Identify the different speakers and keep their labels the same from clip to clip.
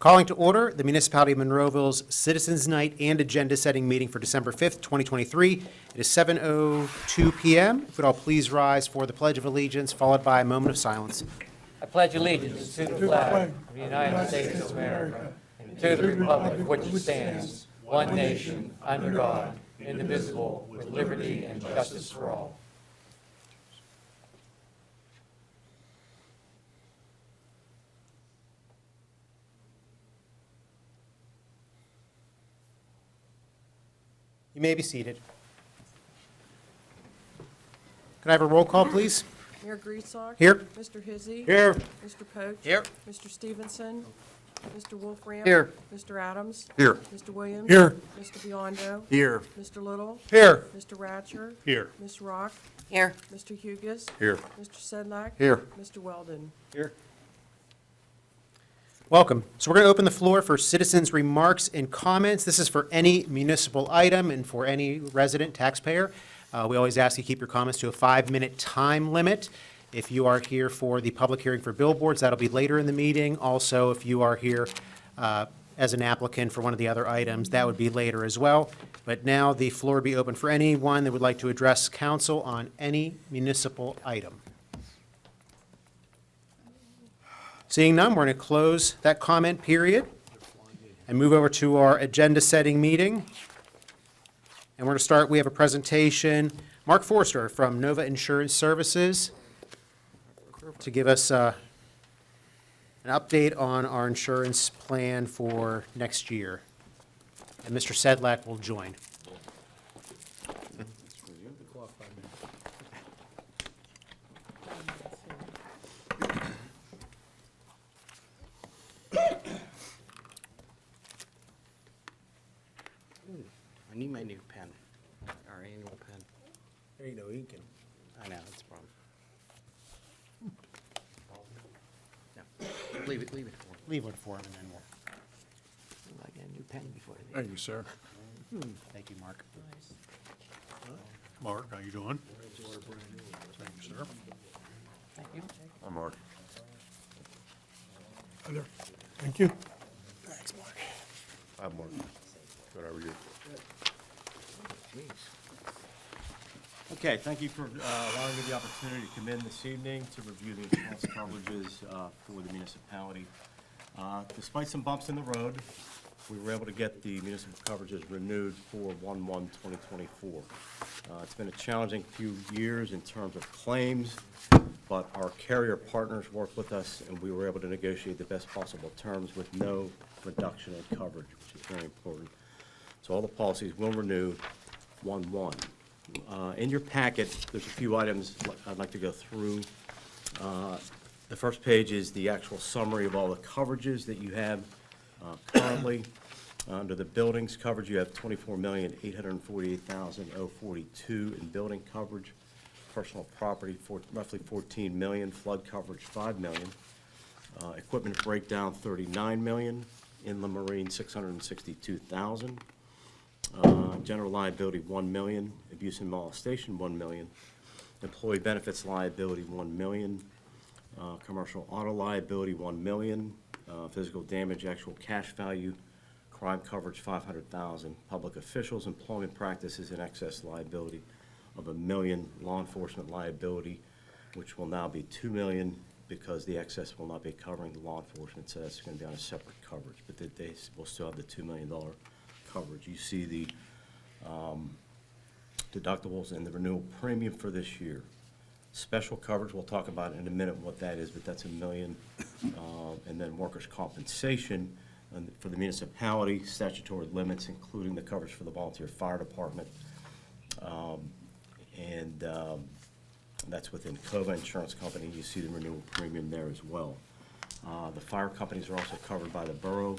Speaker 1: Calling to order the Municipality of Monroeville's Citizens Night and Agenda Setting Meeting for December 5th, 2023. It is 7:02 p.m. If we'd all please rise for the Pledge of Allegiance, followed by a moment of silence.
Speaker 2: I pledge allegiance to the flag of the United States of America and to the republic for which it stands, one nation, under God, indivisible, with liberty and justice for all.
Speaker 1: You may be seated. Can I have a roll call, please?
Speaker 3: Mayor Griesbach?
Speaker 1: Here.
Speaker 3: Mr. Hizzy?
Speaker 1: Here.
Speaker 3: Mr. Poach?
Speaker 1: Here.
Speaker 3: Mr. Stevenson? Mr. Wolfram?
Speaker 1: Here.
Speaker 3: Mr. Adams?
Speaker 1: Here.
Speaker 3: Mr. Williams?
Speaker 1: Here.
Speaker 3: Mr. Biondo?
Speaker 1: Here.
Speaker 3: Mr. Little?
Speaker 1: Here.
Speaker 3: Mr. Ratcher?
Speaker 1: Here.
Speaker 3: Ms. Rock?
Speaker 4: Here.
Speaker 3: Mr. Hugus?
Speaker 1: Here.
Speaker 3: Mr. Sedlak?
Speaker 1: Here.
Speaker 3: Mr. Weldon?
Speaker 1: Here. Welcome. So we're going to open the floor for citizens' remarks and comments. This is for any municipal item and for any resident taxpayer. We always ask you to keep your comments to a 5-minute time limit. If you are here for the public hearing for billboards, that'll be later in the meeting. Also, if you are here as an applicant for one of the other items, that would be later as well. But now the floor will be open for anyone that would like to address council on any municipal item. Seeing none, we're going to close that comment period and move over to our agenda-setting meeting. And we're going to start, we have a presentation, Mark Forster from Nova Insurance Services, to give us an update on our insurance plan for next year. And Mr. Sedlak will join.
Speaker 5: I need my new pen, our annual pen.
Speaker 1: There you go, you can.
Speaker 5: I know, that's a problem. No, leave it for him.
Speaker 1: Leave it for him and then we'll,
Speaker 2: I get a new pen before I leave.
Speaker 6: Thank you, sir.
Speaker 1: thank you, Mark.
Speaker 6: Mark, how you doing? Thank you, sir.
Speaker 2: Thank you.
Speaker 6: I'm Mark. Hi there. Thank you. Thanks, Mark. I'm Mark. Good, how are you?
Speaker 7: Okay, thank you for allowing me the opportunity to come in this evening to review the insurance coverages for the municipality. Despite some bumps in the road, we were able to get the municipal coverages renewed for 1/1/2024. It's been a challenging few years in terms of claims, but our carrier partners worked with us and we were able to negotiate the best possible terms with no reduction in coverage, which is very important. So all the policies will renew 1/1. In your packet, there's a few items I'd like to go through. The first page is the actual summary of all the coverages that you have currently. Under the buildings coverage, you have $24,848,042 in building coverage. Personal property, roughly $14 million. Flood coverage, $5 million. Equipment breakdown, $39 million. Inland marine, $662,000. General liability, $1 million. Abuse and molestation, $1 million. Employee benefits liability, $1 million. Commercial auto liability, $1 million. Physical damage, actual cash value. Crime coverage, $500,000. Public officials, employment practices, and excess liability of $1 million. Law enforcement liability, which will now be $2 million because the excess will not be covering the law enforcement, so that's going to be on a separate coverage, but they will still have the $2 million coverage. You see the deductibles and the renewal premium for this year. Special coverage, we'll talk about in a minute what that is, but that's $1 million. And then workers' compensation for the municipality, statutory limits, including the coverage for the volunteer fire department. That's within COVA Insurance Company. You see the renewal premium there as well. The fire companies are also covered by the borough.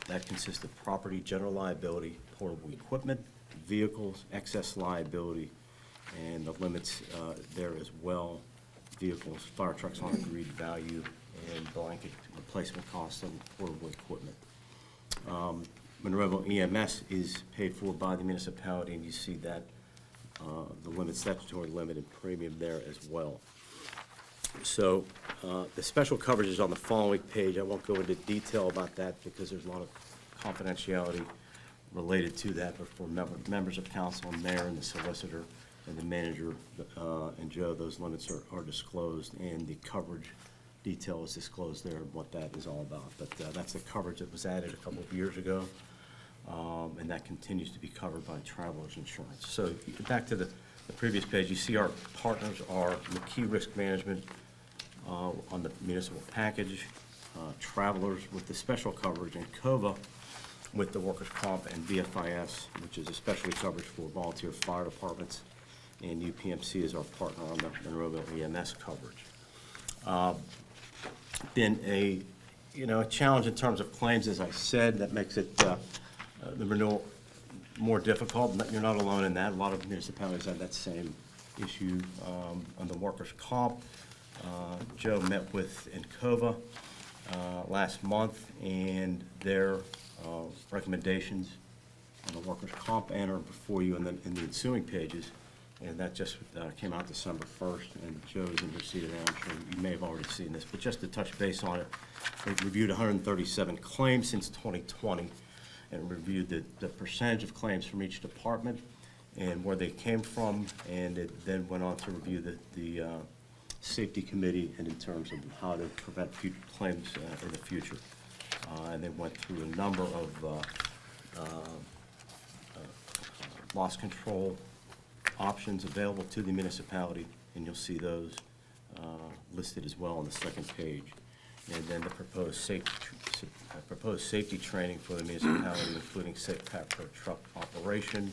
Speaker 7: That consists of property, general liability, portable equipment, vehicles, excess liability, and the limits there as well. Vehicles, fire trucks on agreed value, and blanket replacement costs on portable equipment. Monroeville EMS is paid for by the municipality, and you see that the limit, statutory limit and premium there as well. So The special coverage is on the following page. I won't go into detail about that because there's a lot of confidentiality related to that, but for members of council and mayor and the solicitor and the manager and Joe, those limits are disclosed, and the coverage detail is disclosed there, and what that is all about. But that's the coverage that was added a couple of years ago, and that continues to be covered by Travelers Insurance. So back to the previous page, you see our partners are McKee Risk Management on the municipal package, Travelers with the special coverage, and COVA with the workers' comp, and VFIS, which is especially coverage for volunteer fire departments, and UPMC is our partner on the Monroeville EMS coverage. Been a challenge in terms of claims, as I said, that makes it the renewal more difficult. You're not alone in that. A lot of municipalities have that same issue on the workers' comp. Joe met with Encova last month, and their recommendations on the workers' comp enter before you in the ensuing pages, and that just came out December 1st, and Joe's in your seat, and I'm sure you may have already seen this, but just to touch base on it, they've reviewed 137 claims since 2020, and reviewed the percentage of claims from each department and where they came from, and it then went on to review the safety committee and in terms of how to prevent future claims in the future. And they went through a number of loss control options available to the municipality, and you'll see those listed as well on the second page. And then the proposed safety training for the municipality, including safe packer truck operation.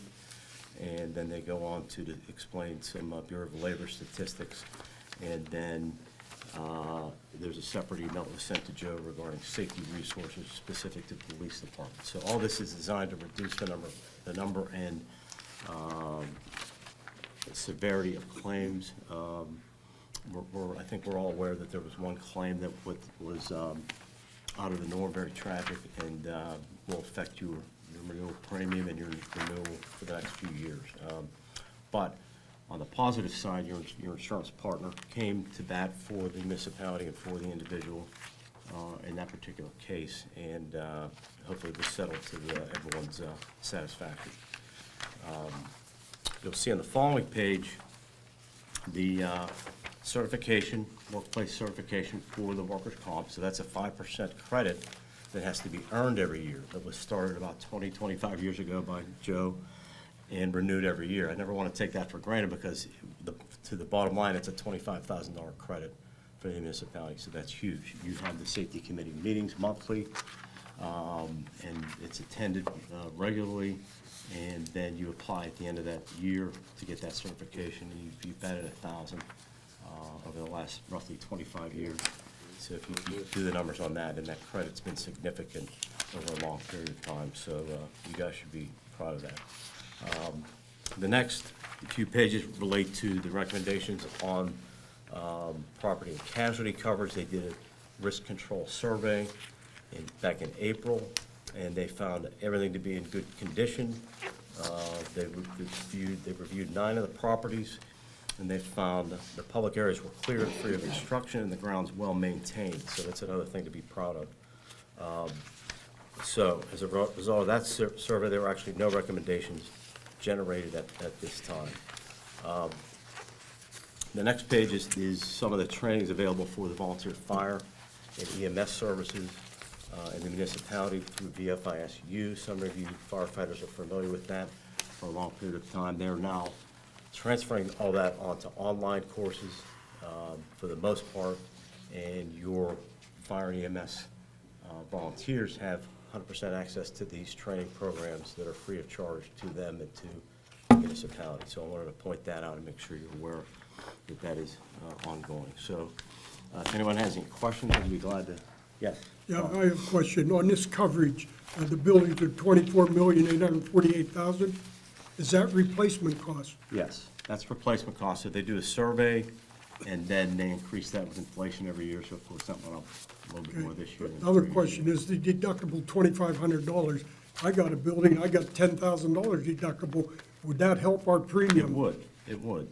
Speaker 7: And then they go on to explain some Bureau of Labor statistics. And then there's a separate email that was sent to Joe regarding safety resources specific to the police department. So all this is designed to reduce the number and severity of claims. I think we're all aware that there was one claim that was out of the norm, very tragic, and will affect your renewal premium and your renewal for the next few years. But on the positive side, your insurance partner came to bat for the municipality and for the individual in that particular case, and hopefully it was settled to everyone's satisfaction. You'll see on the following page the certification, workplace certification for the workers' comp. So that's a 5% credit that has to be earned every year. That was started about 25 years ago by Joe and renewed every year. I never want to take that for granted because to the bottom line, it's a $25,000 credit for the municipality, so that's huge. You have the safety committee meetings monthly, and it's attended regularly, and then you apply at the end of that year to get that certification, and you've added 1,000 over the last roughly 25 years. So if you do the numbers on that, and that credit's been significant over a long period of time, so you guys should be proud of that. The next few pages relate to the recommendations on property and casualty coverage. They did a risk control survey back in April, and they found everything to be in good condition. They reviewed 9 of the properties, and they found the public areas were clear and free of obstruction, and the grounds well maintained. So that's another thing to be proud of. So as a result of that survey, there were actually no recommendations generated at this time. The next page is some of the trainings available for the volunteer fire and EMS services in the municipality through VFISU. Some of you firefighters are familiar with that for a long period of time. They're now transferring all that onto online courses for the most part, and your fire and EMS volunteers have 100% access to these training programs that are free of charge to them and to the municipality. So I wanted to point that out and make sure you're aware that that is ongoing. So if anyone has any questions, I'd be glad to, yes?
Speaker 4: Yeah, I have a question. On this coverage, the buildings are $24,848,000. Is that replacement cost?
Speaker 7: Yes, that's replacement cost. So they do a survey, and then they increase that with inflation every year. So of course, that went up a little bit more this year. than
Speaker 4: Another
Speaker 7: previous
Speaker 4: question
Speaker 7: years.
Speaker 4: is the deductible $2,500. I got a building, I got $10,000 deductible. Would that help our
Speaker 7: It
Speaker 4: premium?
Speaker 7: would, it would.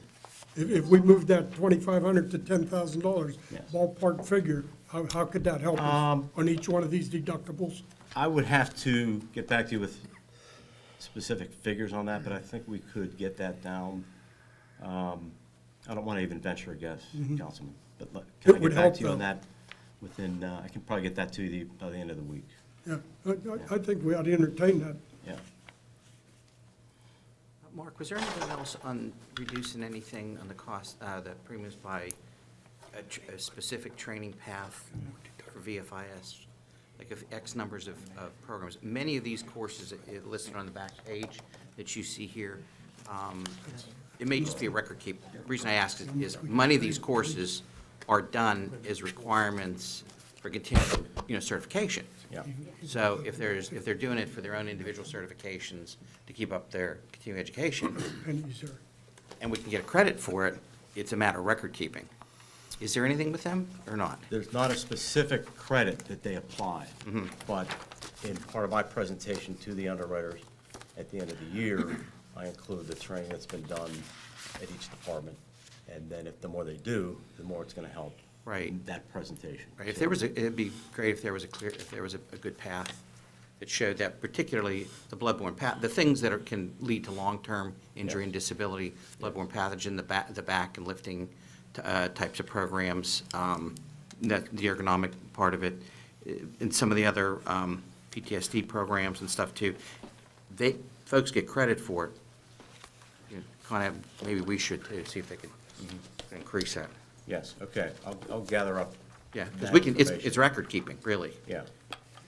Speaker 4: If we moved that 2,500 to $10,000
Speaker 7: Yes.
Speaker 4: ballpark figure, how could that help us on each one of these deductibles?
Speaker 7: I would have to get back to you with specific figures on that, but I think we could get that down. I don't want to even venture a guess, Councilman, but can I
Speaker 4: It would
Speaker 7: get back
Speaker 4: help,
Speaker 7: to you on
Speaker 4: though.
Speaker 7: that within, I can probably get that to you by the end of the week.
Speaker 4: Yeah, I think we ought to entertain that.
Speaker 7: Yeah.
Speaker 5: Mark, was there anything else on reducing anything on the cost, the premiums by a specific training path for VFIS? Like if X numbers of programs, many of these courses listed on the back page that you see here, it may just be a record keep. The reason I ask is many of these courses are done as requirements for continuing, certification.
Speaker 7: Yeah.
Speaker 5: So if they're doing it for their own individual certifications to keep up their continuing education,
Speaker 4: Pennies there.
Speaker 5: and we can get credit for it, it's a matter of record keeping. Is there anything with them or not?
Speaker 7: There's not a specific credit that they apply, but in part of my presentation to the underwriters at the end of the year, I include the training that's been done at each department. And then if the more they do, the more it's gonna help.
Speaker 5: Right.
Speaker 7: That presentation.
Speaker 5: Right, if there was it'd be great if there was a good path that showed that, particularly the bloodborne the things that can lead to long-term injury and disability, bloodborne pathogen, the back and lifting types of programs, the ergonomic part of it, and some of the other PTSD programs and stuff too. Folks get credit for it. Kind of, maybe we should too, see if they could increase that.
Speaker 7: Yes, okay, I'll gather up.
Speaker 5: Yeah, because
Speaker 7: that
Speaker 5: we can, it's
Speaker 7: information.
Speaker 5: record keeping, really.
Speaker 7: Yeah,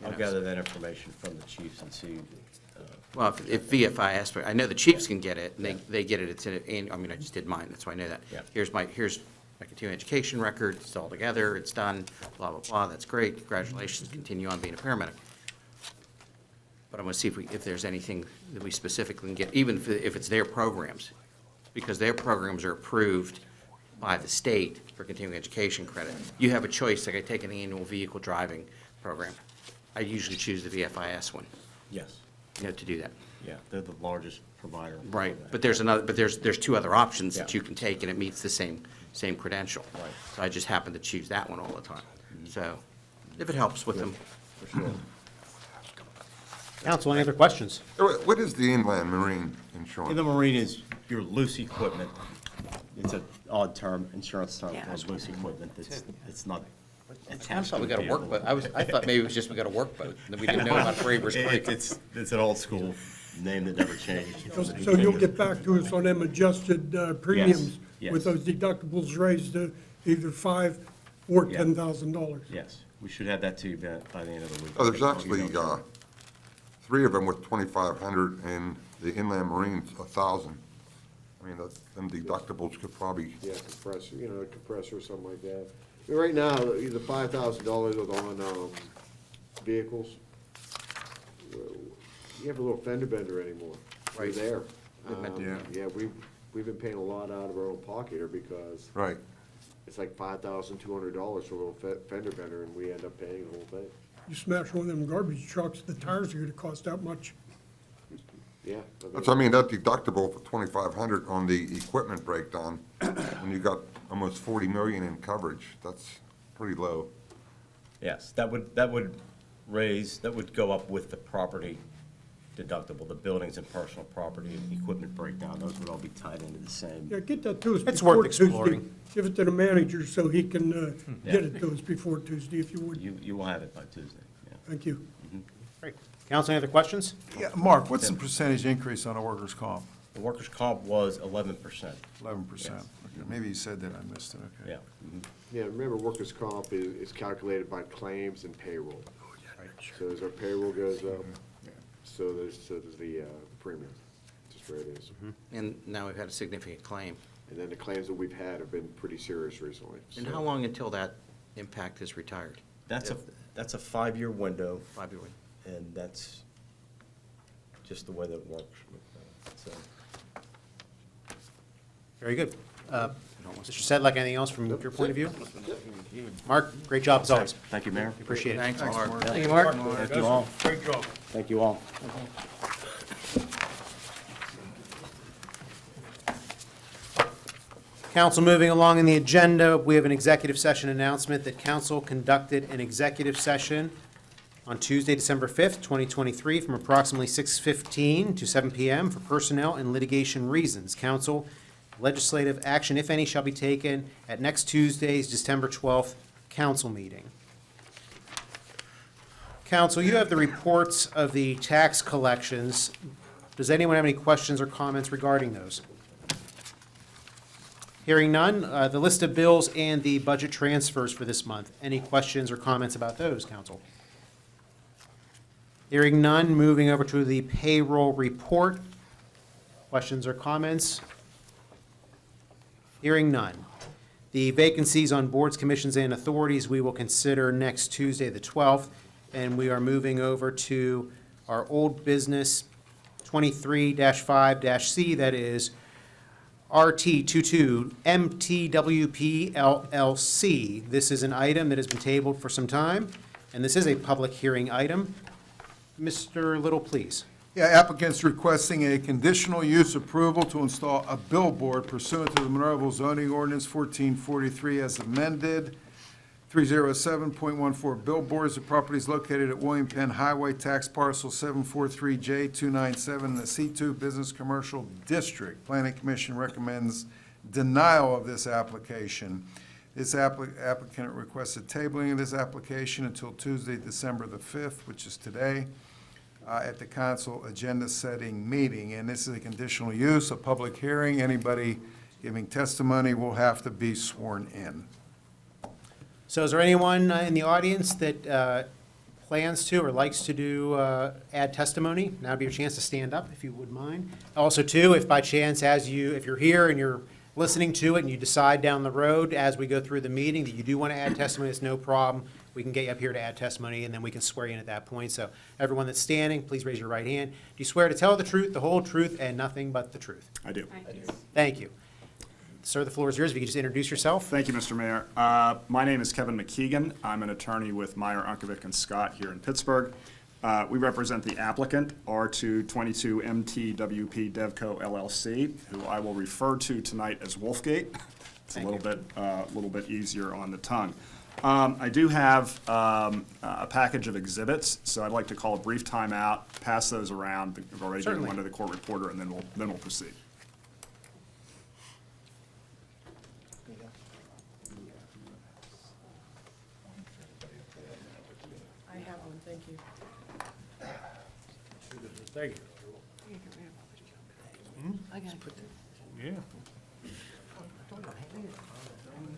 Speaker 7: I'll
Speaker 5: know,
Speaker 7: gather that information from the chiefs and see,
Speaker 5: Well, if VFIS, I know the chiefs can get it, and they get it, I just did mine, that's why I know that.
Speaker 7: Yeah.
Speaker 5: Here's my continuing education record, it's all together, it's done, blah, blah, blah, that's great, congratulations, continue on being a paramedic. But I'm gonna see if there's anything that we specifically can get, even if it's their programs, because their programs are approved by the state for continuing education credit. You have a choice, like I take an annual vehicle driving program. I usually choose the VFIS one,
Speaker 7: yes,
Speaker 5: to do that.
Speaker 7: yeah, they're the largest provider. of
Speaker 5: Right,
Speaker 7: that.
Speaker 5: but there's two other options that
Speaker 7: Yeah.
Speaker 5: you can take, and it meets the same credential.
Speaker 7: Right.
Speaker 5: So I just happen to choose that one all the time. So, if it helps with them.
Speaker 7: For sure.
Speaker 1: Council, any other questions?
Speaker 6: What is the inland marine
Speaker 7: In
Speaker 6: insurance?
Speaker 7: the marine is your loose equipment. It's an odd term, insurance term, called loose equipment. It's not
Speaker 5: I
Speaker 7: attached
Speaker 5: thought
Speaker 7: to
Speaker 5: we got a
Speaker 7: vehicle.
Speaker 5: workboat, I thought maybe it was just we got a workboat, that we didn't know about Fravers Creek.
Speaker 7: It's an old school name that never changed.
Speaker 4: So you'll get back to us on them adjusted premiums
Speaker 7: yes.
Speaker 4: with those deductibles raised to either $5,000 or
Speaker 7: Yeah.
Speaker 4: $10,000.
Speaker 7: Yes, we should have that to you by the end of the week.
Speaker 6: Oh, there's actually, 3 of them with 2,500 and the inland marine's 1,000. I mean, them deductibles could probably,
Speaker 8: Yeah, compressor, a compressor or something like that. I mean, right now, the $5,000 on vehicles, you have a little fender bender anymore. They're
Speaker 5: Right.
Speaker 8: there.
Speaker 6: Yeah.
Speaker 8: Yeah, we've been paying a lot out of our own pocket here because
Speaker 6: right.
Speaker 8: it's like $5,200 for a little fender bender, and we end up paying the whole thing.
Speaker 4: You smash one of them garbage trucks, the tires are gonna cost that much.
Speaker 8: Yeah.
Speaker 6: That's, I mean, that deductible for 2,500 on the equipment breakdown, when you got almost 40 million in coverage, that's pretty low.
Speaker 7: Yes, that would go up with the property deductible, the buildings and personal property, equipment breakdown, those would all be tied into the same.
Speaker 4: Yeah, get that to us
Speaker 1: It's
Speaker 4: before
Speaker 1: worth
Speaker 4: Tuesday.
Speaker 1: exploring.
Speaker 4: Give it to the manager so he can
Speaker 7: Yeah.
Speaker 4: get it to us before Tuesday, if you would.
Speaker 7: You will have it by Tuesday, yeah.
Speaker 4: Thank you.
Speaker 1: Great. Council, any other questions?
Speaker 9: Yeah, Mark, what's the percentage increase on a workers' comp?
Speaker 7: The workers' comp was 11%,
Speaker 9: 11%?
Speaker 7: Yes.
Speaker 9: Okay, maybe you said that, I missed it, okay.
Speaker 7: yeah.
Speaker 8: Yeah, remember, workers' comp is calculated by claims and payroll. So as our payroll goes up, so does the premium, just where it is.
Speaker 5: And now we've had a significant claim.
Speaker 8: And then the claims that we've had have been pretty serious recently.
Speaker 5: And
Speaker 8: so-
Speaker 5: how long until that impact is retired?
Speaker 7: That's a 5-year window,
Speaker 5: 5-year wait.
Speaker 7: and that's just the way that it works. So,
Speaker 1: Very good. Mr. Sedlak, anything else from your point of view? Mark, great job as always.
Speaker 7: Thank you, Mayor.
Speaker 1: Appreciate it.
Speaker 5: Thanks, Mark.
Speaker 7: Thank you all. Great job. Thank you all.
Speaker 1: Council, moving along in the agenda, we have an executive session announcement that council conducted an executive session on Tuesday, December 5th, 2023, from approximately 6:15 to 7 p.m. for personnel and litigation reasons. Council, legislative action, if any, shall be taken at next Tuesday's December 12th council meeting. Council, you have the reports of the tax collections. Does anyone have any questions or comments regarding those? Hearing none, the list of bills and the budget transfers for this month. Any questions or comments about those, council? Hearing none, moving over to the payroll report. Questions or comments? Hearing none. The vacancies on boards, commissions, and authorities we will consider next Tuesday, the 12th, and we are moving over to our old business 23-5-C, that is RT22 MTWP LLC. This is an item that has been tabled for some time, and this is a public hearing item. Mr. Little, please.
Speaker 9: Yeah, applicant's requesting a conditional use approval to install a billboard pursuant to the Monroeville zoning ordinance 1443 as amended. 307.14 billboards. The property is located at William Penn Highway, tax parcel 743J297 in the C2 Business Commercial District. Planning Commission recommends denial of this application. This applicant requested tabling of this application until Tuesday, December the 5th, which is today, at the council agenda-setting meeting. And this is a conditional use, a public hearing. Anybody giving testimony will have to be sworn in.
Speaker 1: So is there anyone in the audience that plans to or likes to do add testimony? Now would be your chance to stand up, if you would mind. Also, too, if by chance, if you're here and you're listening to it and you decide down the road as we go through the meeting that you do want to add testimony, it's no problem. We can get you up here to add testimony, and then we can swear you in at that point. So everyone that's standing, please raise your right hand. Do you swear to tell the truth, the whole truth, and nothing but the truth?
Speaker 10: I do.
Speaker 1: Thank you. Sir, the floor is yours. If you could just introduce yourself.
Speaker 10: Thank you, Mr. Mayor. My name is Kevin McKeegan. I'm an attorney with Meyer, Unkovic, and Scott here in Pittsburgh. We represent the applicant, R222 MTWP Devco LLC, who I will refer to tonight as Wolfgate. It's a little bit easier on the tongue. I do have a package of exhibits, so I'd like to call a brief timeout, pass those around. We've already given one to the court reporter, and then we'll proceed.
Speaker 3: I have one, thank you.
Speaker 1: Thank you.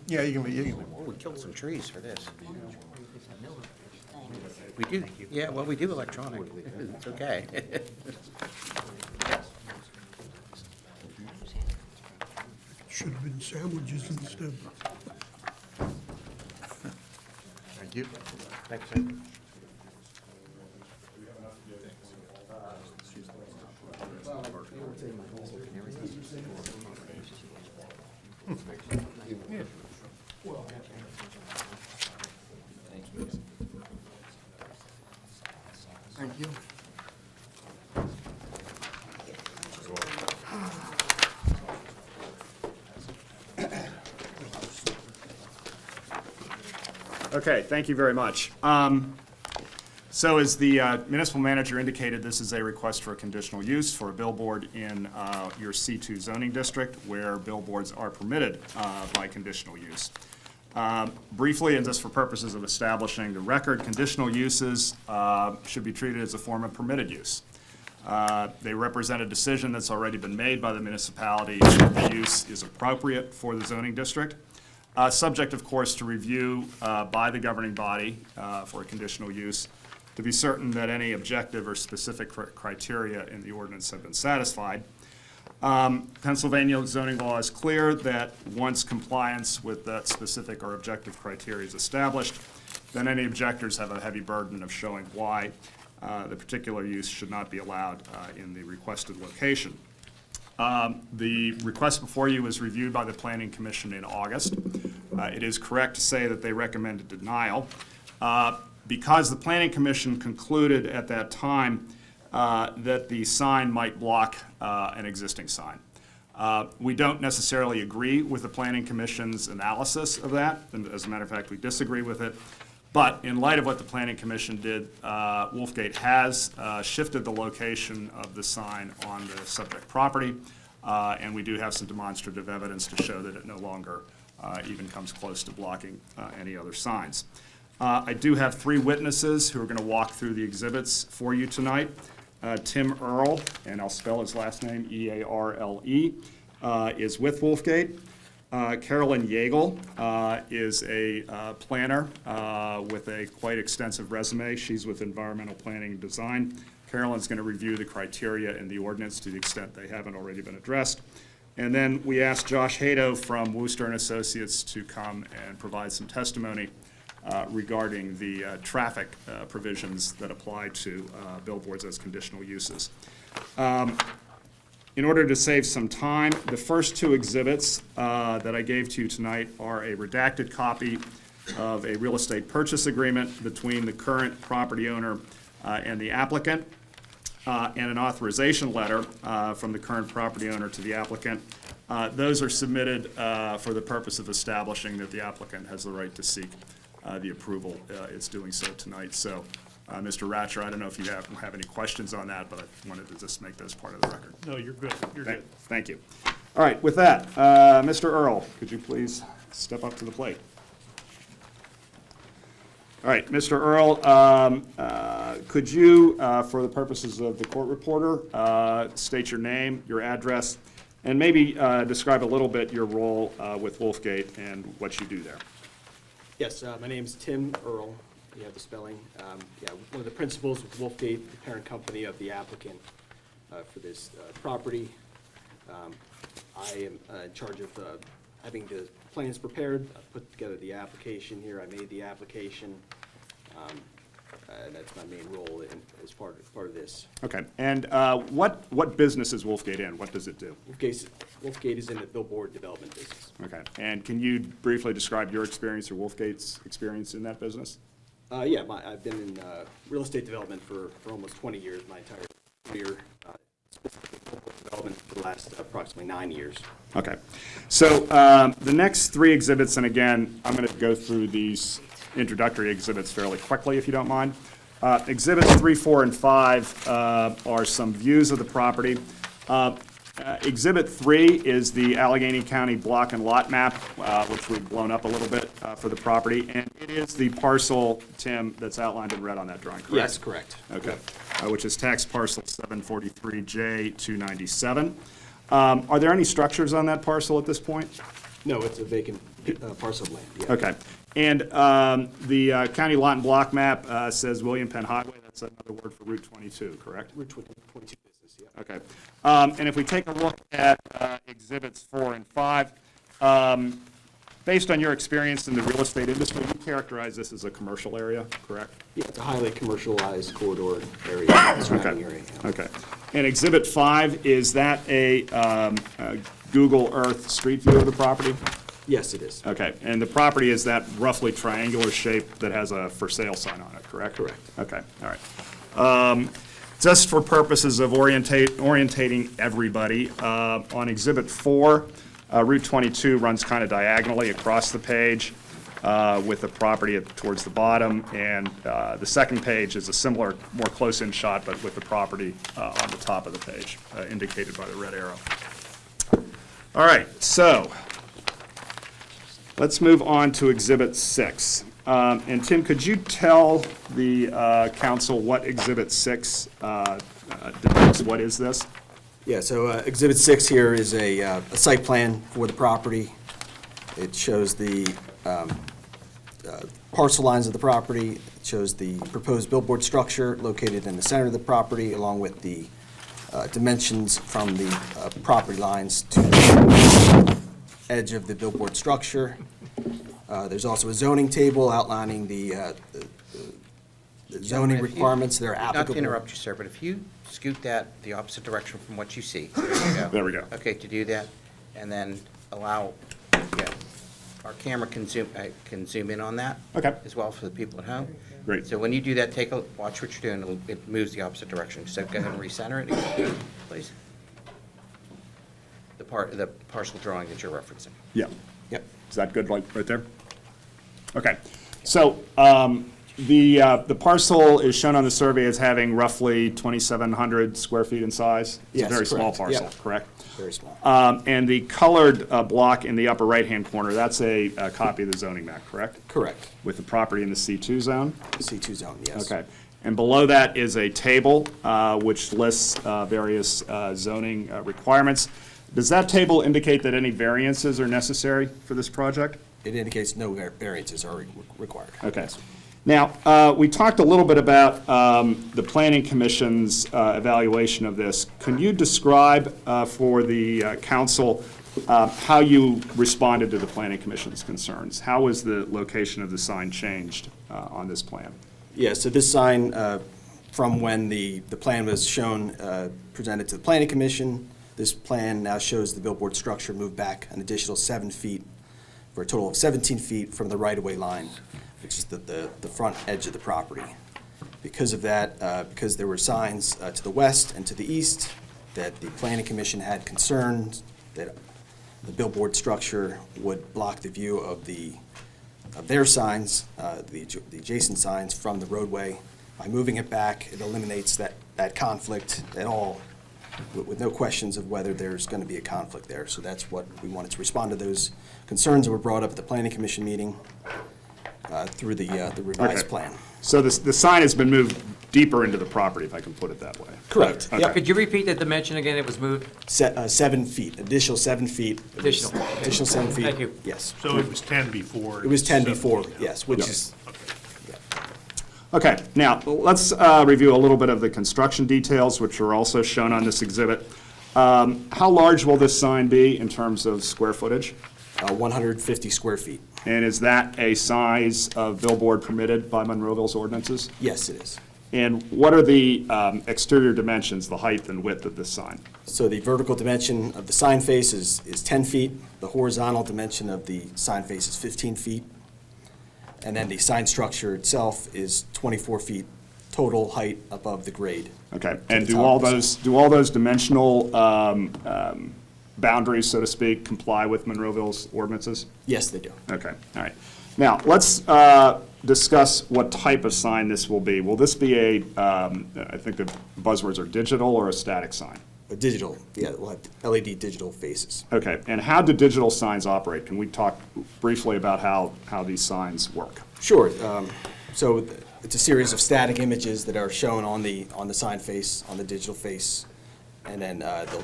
Speaker 9: Yeah, you can.
Speaker 5: Oh, we killed some trees for this. We do, yeah, well, we do electronic. It's okay.
Speaker 4: Should have been sandwiches instead.
Speaker 5: Thank you. Thanks, sir.
Speaker 9: Thank you.
Speaker 10: Okay, thank you very much. So as the municipal manager indicated, this is a request for a conditional use for a billboard in your C2 zoning district where billboards are permitted by conditional use. Briefly, and just for purposes of establishing the record, conditional uses should be treated as a form of permitted use. They represent a decision that's already been made by the municipality that the use is appropriate for the zoning district. Subject, of course, to review by the governing body for a conditional use to be certain that any objective or specific criteria in the ordinance have been satisfied. Pennsylvania zoning law is clear that once compliance with that specific or objective criteria is established, then any objectors have a heavy burden of showing why the particular use should not be allowed in the requested location. The request before you was reviewed by the Planning Commission in August. It is correct to say that they recommended denial. Because the Planning Commission concluded at that time that the sign might block an existing sign. We don't necessarily agree with the Planning Commission's analysis of that, and as a matter of fact, we disagree with it. But in light of what the Planning Commission did, Wolfgate has shifted the location of the sign on the subject property, and we do have some demonstrative evidence to show that it no longer even comes close to blocking any other signs. I do have 3 witnesses who are going to walk through the exhibits for you tonight. Tim Earl, and I'll spell his last name, E-A-R-L-E, is with Wolfgate. Carolyn Yeagle is a planner with a quite extensive resume. She's with Environmental Planning and Design. Carolyn's going to review the criteria in the ordinance to the extent they haven't already been addressed. And then we asked Josh Hato from Wooster and Associates to come and provide some testimony regarding the traffic provisions that apply to billboards as conditional uses. In order to save some time, the first 2 exhibits that I gave to you tonight are a redacted copy of a real estate purchase agreement between the current property owner and the applicant, and an authorization letter from the current property owner to the applicant. Those are submitted for the purpose of establishing that the applicant has the right to seek the approval. It's doing so tonight. So, Mr. Ratcher, I don't know if you have any questions on that, but I wanted to just make those part of the record.
Speaker 4: No, you're good, you're good.
Speaker 10: Thank you. All right, with that, Mr. Earl, could you please step up to the plate? All right, Mr. Earl, could you, for the purposes of the court reporter, state your name, your address, and maybe describe a little bit your role with Wolfgate and what you do there?
Speaker 11: Yes, my name is Tim Earl. You have the spelling. One of the principals with Wolfgate, the parent company of the applicant for this property. I am in charge of having the plans prepared. I put together the application here. I made the application. And that's my main role as part of this.
Speaker 10: Okay, and what business is Wolfgate in? What does it do?
Speaker 11: Wolfgate is in the billboard development business.
Speaker 10: Okay, and can you briefly describe your experience or Wolfgate's experience in that business?
Speaker 11: I've been in real estate development for almost 20 years, my entire career. Specifically billboard development for the last approximately 9 years.
Speaker 10: Okay, so the next 3 exhibits, and again, I'm going to go through these introductory exhibits fairly quickly, if you don't mind. Exhibits 3, 4, and 5 are some views of the property. Exhibit 3 is the Allegheny County block and lot map, which we've blown up a little bit for the property, and it is the parcel, Tim, that's outlined in red on that drawing, correct?
Speaker 11: Yes, correct.
Speaker 10: Okay, which is tax parcel 743J297. Are there any structures on that parcel at this point?
Speaker 11: No, it's a vacant parcel of land, yeah.
Speaker 10: Okay. And the county lot and block map says William Penn Highway. That's another word for Route 22, correct?
Speaker 11: Route 22 business, yeah.
Speaker 10: Okay. And if we take a look at exhibits 4 and 5, based on your experience in the real estate industry, you characterize this as a commercial area, correct?
Speaker 11: Yeah, it's a highly commercialized corridor area, surrounding area. Yeah.
Speaker 10: Okay. And exhibit 5, is that a Google Earth street view of the property?
Speaker 11: Yes, it is.
Speaker 10: Okay, and the property is that roughly triangular shape that has a for sale sign on it, correct?
Speaker 11: Correct.
Speaker 10: Okay, all right. Just for purposes of orientating everybody, on Exhibit 4, Route 22 runs kind of diagonally across the page with the property towards the bottom, and the second page is a similar, more close-in shot, but with the property on the top of the page, indicated by the red arrow. All right, so let's move on to Exhibit 6. And Tim, could you tell the council what Exhibit 6 depicts? What is this?
Speaker 11: Yeah, so Exhibit 6 here is a site plan for the property. It shows the parcel lines of the property. It shows the proposed billboard structure located in the center of the property, along with the dimensions from the property lines to the edge of the billboard structure. There's also a zoning table outlining the zoning requirements that are applicable.
Speaker 5: Not to interrupt you, sir, but if you scoot that the opposite direction from what you see. There you go.
Speaker 10: There we go.
Speaker 5: Okay, to do that, and then allow, our camera can zoom in on that.
Speaker 10: Okay.
Speaker 5: As well for the people at home.
Speaker 10: Great.
Speaker 5: So when you do that, watch what you're doing. It moves the opposite direction. So go ahead and recenter it, please. the parcel drawing that you're referencing.
Speaker 10: Yeah.
Speaker 5: Yep.
Speaker 10: Is that good, like, right there? Okay. So, the parcel is shown on the survey as having roughly 2,700 square feet in size? It's
Speaker 11: Yes,
Speaker 10: a very small
Speaker 11: correct.
Speaker 10: parcel,
Speaker 11: Yeah.
Speaker 10: correct?
Speaker 11: Very small.
Speaker 10: And the colored block in the upper right-hand corner, that's a copy of the zoning map, correct?
Speaker 11: Correct.
Speaker 10: With the property in the C2 zone?
Speaker 11: C2 zone, yes.
Speaker 10: Okay. And below that is a table which lists various zoning requirements. Does that table indicate that any variances are necessary for this project?
Speaker 11: It indicates no variances are required.
Speaker 10: Okay. Now, we talked a little bit about the Planning Commission's evaluation of this. Can you describe for the council how you responded to the Planning Commission's concerns? How was the location of the sign changed on this plan?
Speaker 11: Yeah, so this sign, from when the plan was shown, presented to the Planning Commission, this plan now shows the billboard structure moved back an additional 7 feet for a total of 17 feet from the right-of-way line, which is the front edge of the property. Because of that, because there were signs to the west and to the east, that the Planning Commission had concerns that the billboard structure would block the view of their signs, the adjacent signs from the roadway. By moving it back, it eliminates that conflict at all, with no questions of whether there's going to be a conflict there. So that's what we wanted to respond to, those concerns that were brought up at the Planning Commission meeting through the revised
Speaker 10: Okay.
Speaker 11: plan.
Speaker 10: So the sign has been moved deeper into the property, if I can put it that way.
Speaker 11: Correct.
Speaker 10: Okay.
Speaker 11: Yep.
Speaker 2: Could you repeat that dimension again? It was moved?
Speaker 11: 7 feet, additional 7 feet.
Speaker 2: Additional.
Speaker 11: Additional 7 feet.
Speaker 2: Thank you.
Speaker 11: Yes.
Speaker 12: So it was 10 before?
Speaker 11: It was 10
Speaker 12: 7
Speaker 11: before,
Speaker 12: now.
Speaker 11: yes, which is,
Speaker 10: Okay, now, let's review a little bit of the construction details, which are also shown on this exhibit. How large will this sign be in terms of square footage?
Speaker 11: 150 square feet.
Speaker 10: And is that a size of billboard permitted by Monroeville's ordinances?
Speaker 11: Yes, it is.
Speaker 10: And what are the exterior dimensions, the height and width of this sign?
Speaker 11: So the vertical dimension of the sign face is 10 feet. The horizontal dimension of the sign face is 15 feet. And then the sign structure itself is 24 feet total height above the grade.
Speaker 10: Okay, and
Speaker 11: the
Speaker 10: do
Speaker 11: top
Speaker 10: all
Speaker 11: of the
Speaker 10: those, do all those dimensional boundaries, so to speak, comply with Monroeville's ordinances?
Speaker 11: Yes, they do.
Speaker 10: Okay, all right. Now, let's discuss what type of sign this will be. Will this be a, I think the buzzwords are digital or a static sign?
Speaker 11: A digital, yeah, we'll have LED digital faces.
Speaker 10: Okay, and how do digital signs operate? Can we talk briefly about how these signs work?
Speaker 11: Sure. So it's a series of static images that are shown on the sign face, on the digital face, and then they'll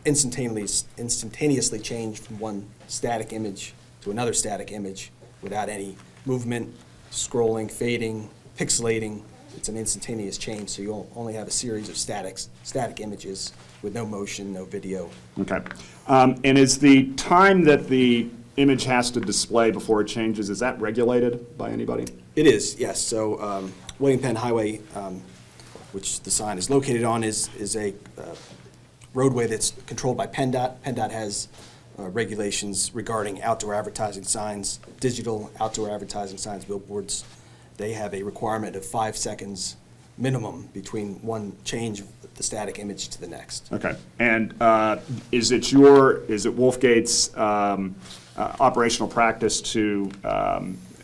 Speaker 11: instantaneously change from one static image to another static image without any movement, scrolling, fading, pixelating. It's an instantaneous change, so you'll only have a series of static images with no motion, no video.
Speaker 10: Okay. And is the time that the image has to display before it changes, is that regulated by anybody?
Speaker 11: It is, yes. So William Penn Highway, which the sign is located on, is a roadway that's controlled by PennDOT. PennDOT has regulations regarding outdoor advertising signs, digital outdoor advertising signs, billboards. They have a requirement of 5 seconds minimum between one change of the static image to the next.
Speaker 10: Okay. And is it Wolfgate's operational practice to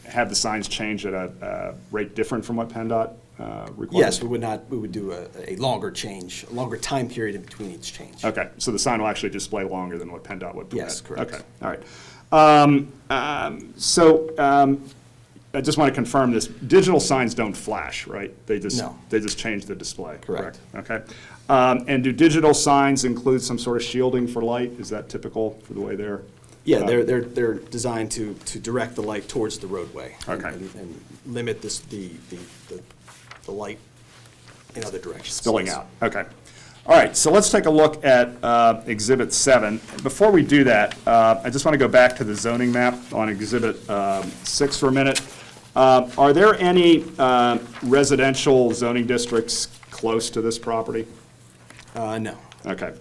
Speaker 10: have the signs change at a rate different from what PennDOT requires?
Speaker 11: Yes, we would do a longer change, a longer time period in between each change.
Speaker 10: Okay, so the sign will actually display longer than what PennDOT would permit?
Speaker 11: Yes, correct.
Speaker 10: Okay, all right. I just want to confirm this. Digital signs don't flash, right? They just change the display, correct? Okay. And do digital signs include some sort of shielding for light? Is that typical for the way they're?
Speaker 11: Yeah, they're designed to direct the light towards the roadway.
Speaker 10: Okay.
Speaker 11: And limit the light in other directions.
Speaker 10: Spilling out, okay. All right, so let's take a look at Exhibit 7. Before we do that, I just want to go back to the zoning map on Exhibit 6 for a minute. Are there any residential zoning districts close to this property?
Speaker 11: No.
Speaker 10: Okay.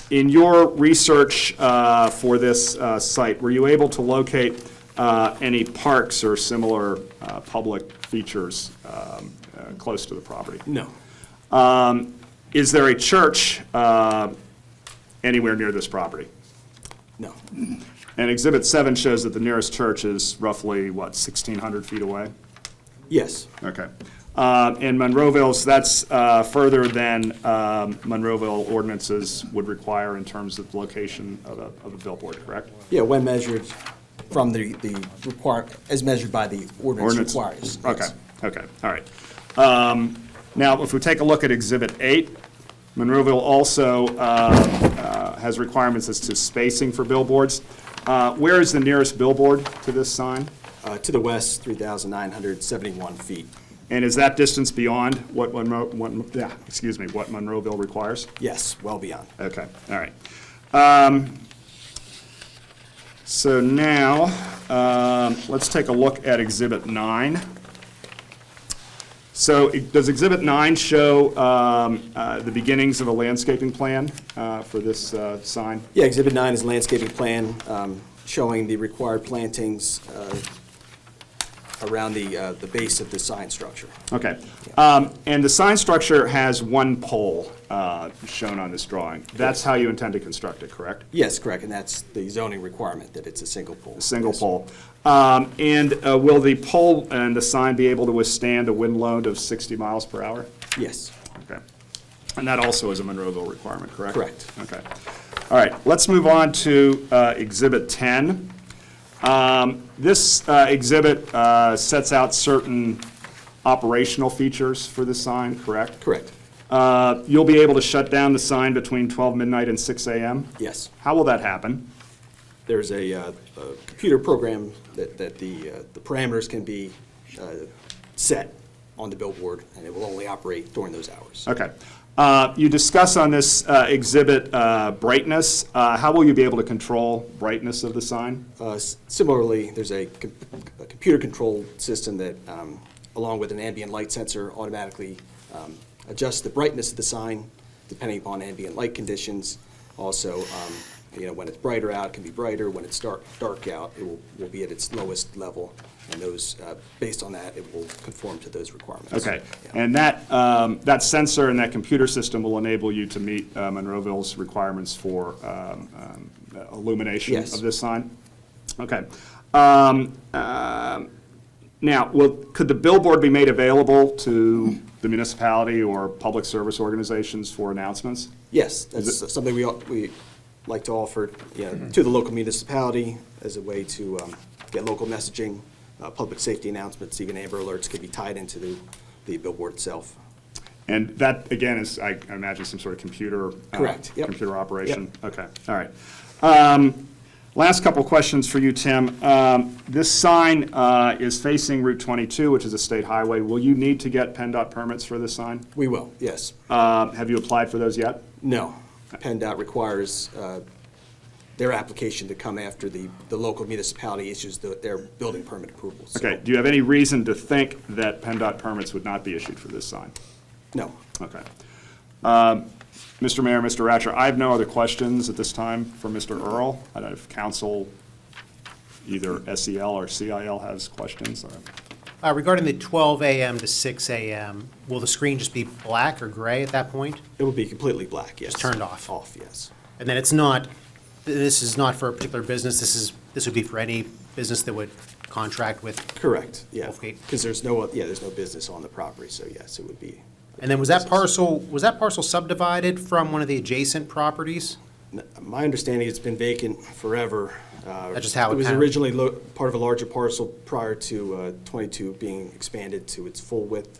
Speaker 10: In your research for this site, were you able to locate any parks or similar public features close to the property?
Speaker 11: No.
Speaker 10: Is there a church anywhere near this property?
Speaker 11: No.
Speaker 10: And Exhibit 7 shows that the nearest church is roughly, what, 1,600 feet away?
Speaker 11: Yes,
Speaker 10: Okay. In Monroeville, so that's further than Monroeville ordinances would require in terms of location of a billboard, correct?
Speaker 11: yeah, when measured from the as measured by the ordinance requires.
Speaker 10: Okay,
Speaker 11: yes.
Speaker 10: okay, all right. Now, if we take a look at Exhibit 8, Monroeville also has requirements as to spacing for billboards. Where is the nearest billboard to this sign?
Speaker 11: To the west, 3,971 feet.
Speaker 10: And is that distance beyond what what Monroeville requires?
Speaker 11: Yes, well beyond.
Speaker 10: Okay, all right. So now, let's take a look at Exhibit 9. So does Exhibit 9 show the beginnings of a landscaping plan for this sign?
Speaker 11: Yeah, Exhibit 9 is a landscaping plan showing the required plantings around the base of the sign structure.
Speaker 10: Okay. And the sign structure has one pole shown on this drawing. That's how you intend to construct it, correct?
Speaker 11: Yes, correct, and that's the zoning requirement, that it's a single pole.
Speaker 10: A single
Speaker 11: Yes.
Speaker 10: pole. And will the pole and the sign be able to withstand a wind load of 60 miles per hour?
Speaker 11: Yes,
Speaker 10: Okay. And that also is a Monroeville requirement, correct?
Speaker 11: Correct.
Speaker 10: Okay. All right, let's move on to Exhibit 10. This exhibit sets out certain operational features for the sign, correct?
Speaker 11: correct,
Speaker 10: You'll be able to shut down the sign between 12 midnight and 6 a.m.?
Speaker 11: yes.
Speaker 10: How will that happen?
Speaker 11: There's a computer program that the parameters can be set on the billboard, and it will only operate during those hours.
Speaker 10: Okay. You discuss on this exhibit brightness. How will you be able to control brightness of the sign?
Speaker 11: Similarly, there's a computer-controlled system that, along with an ambient light sensor, automatically adjusts the brightness of the sign depending upon ambient light conditions. Also, when it's brighter out, it can be brighter. When it's dark out, it will be at its lowest level. And those, based on that, it will conform to those requirements.
Speaker 10: Okay.
Speaker 11: Yeah.
Speaker 10: And that sensor and that computer system will enable you to meet Monroeville's requirements for illumination
Speaker 11: Yes.
Speaker 10: of this sign? Okay. Now, could the billboard be made available to the municipality or public service organizations for announcements?
Speaker 11: Yes, that's something we like to offer to the local municipality as a way to get local messaging, public safety announcements, even Amber Alerts can be tied into the billboard itself.
Speaker 10: And that, again, is, I imagine, some sort of computer.
Speaker 11: Correct, yep.
Speaker 10: Computer operation? Okay, all right. Last couple questions for you, Tim. This sign is facing Route 22, which is a state highway. Will you need to get PennDOT permits for this sign?
Speaker 11: We will, yes.
Speaker 10: Have you applied for those yet?
Speaker 11: No, PennDOT requires their application to come after the local municipality issues their building permit approvals.
Speaker 10: Okay, do you have any reason to think that PennDOT permits would not be issued for this sign?
Speaker 11: No.
Speaker 10: Okay. Mr. Mayor, Mr. Ratcher, I have no other questions at this time for Mr. Earl. I don't know if council, either SEL or CIL, has questions.
Speaker 1: Regarding the 12 a.m. to 6 a.m., will the screen just be black or gray at that point?
Speaker 11: It will be completely black, yes.
Speaker 1: Just turned off?
Speaker 11: Off, yes.
Speaker 1: And then this is not for a particular business, this would be for any business that would contract with?
Speaker 11: Correct, yeah.
Speaker 1: Wolfgate.
Speaker 11: Because there's no business on the property, so yes, it would be.
Speaker 1: And then was that parcel subdivided from one of the adjacent properties?
Speaker 11: My understanding, it's been vacant forever.
Speaker 1: That's just how it
Speaker 11: was
Speaker 1: kind of-
Speaker 11: originally part of a larger parcel prior to 22 being expanded to its full width.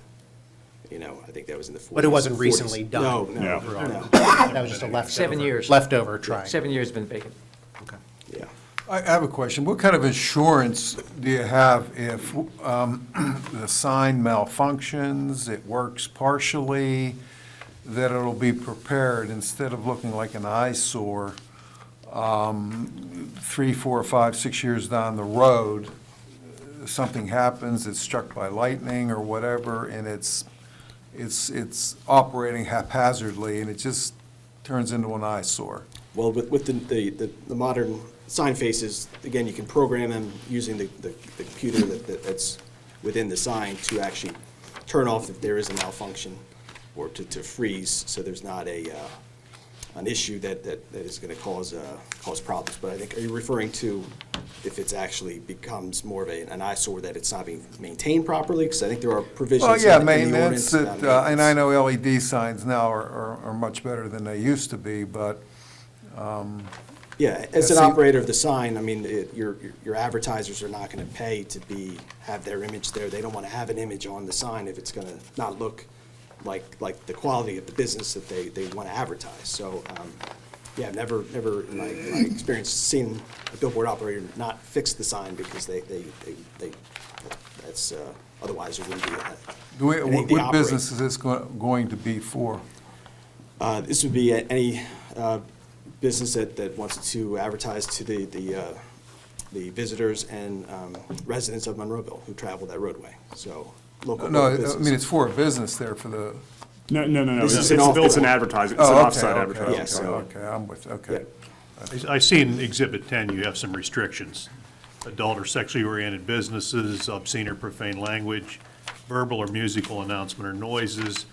Speaker 11: I think that was in the 40s.
Speaker 1: But it wasn't
Speaker 11: 40s.
Speaker 1: recently done?
Speaker 11: No,
Speaker 10: Yeah.
Speaker 11: no.
Speaker 1: That was just a leftover?
Speaker 2: 7 years.
Speaker 1: Leftover try?
Speaker 2: 7 years been vacant.
Speaker 1: Okay.
Speaker 11: Yeah.
Speaker 9: I have a question. What kind of insurance do you have if the sign malfunctions, it works partially, that it'll be prepared instead of looking like an eyesore 3, 4, 5, 6 years down the road? Something happens, it's struck by lightning or whatever, and it's operating haphazardly, and it just turns into an eyesore.
Speaker 11: Well, with the modern sign faces, again, you can program them using the computer that's within the sign to actually turn off if there is a malfunction or to freeze, so there's not a an issue that is going to cause problems. But I think, are you referring to if it's actually becomes more of an eyesore that it's not being maintained properly? Because I think there are provisions
Speaker 9: Well, yeah,
Speaker 11: in the ordinance.
Speaker 9: maintenance,
Speaker 11: about
Speaker 9: and I
Speaker 11: maintenance.
Speaker 9: know LED signs now are much better than they used to be, but,
Speaker 11: Yeah, as
Speaker 9: That
Speaker 11: an
Speaker 9: seem-
Speaker 11: operator of the sign, I mean, your advertisers are not going to pay to have their image there. They don't want to have an image on the sign if it's going to not look like the quality of the business that they want to advertise. So, yeah, I've never in my experience seen a billboard operator not fix the sign because that's, otherwise it wouldn't be.
Speaker 9: what business is this going to be for?
Speaker 11: This would be any business that wants to advertise to the visitors and residents of Monroeville who travel that roadway, so local
Speaker 9: No,
Speaker 11: business.
Speaker 9: I mean, it's for a business there for the,
Speaker 10: No.
Speaker 11: This
Speaker 10: It's
Speaker 11: is an off-
Speaker 10: it's an advertising, it's an
Speaker 9: oh, okay,
Speaker 10: offsite
Speaker 9: okay,
Speaker 10: advertising.
Speaker 11: Yeah, so-
Speaker 9: okay, I'm with, okay.
Speaker 12: I see in Exhibit 10, you have some restrictions. Adult or sexually oriented businesses, obscene or profane language, verbal or musical announcement or noises,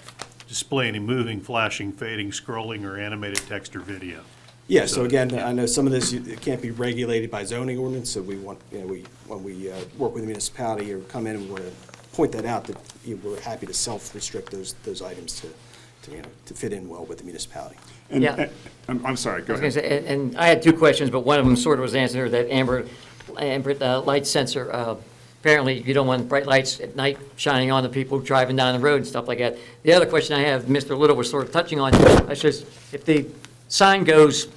Speaker 12: display any moving, flashing, fading, scrolling, or animated text or video.
Speaker 11: Yeah, so again, I know some of this, it can't be regulated by zoning ordinance, so we want, when we work with the municipality or come in and want to point that out, that we're happy to self-restrict those items to fit in well with the municipality.
Speaker 10: And, I'm sorry, go
Speaker 2: I was going to
Speaker 10: ahead.
Speaker 2: say, and I had two questions, but one of them sort of was answered, that amber light sensor. Apparently, you don't want bright lights at night shining on the people driving down the road and stuff like that. The other question I have, Mr. Little was sort of touching on, I says, if the sign goes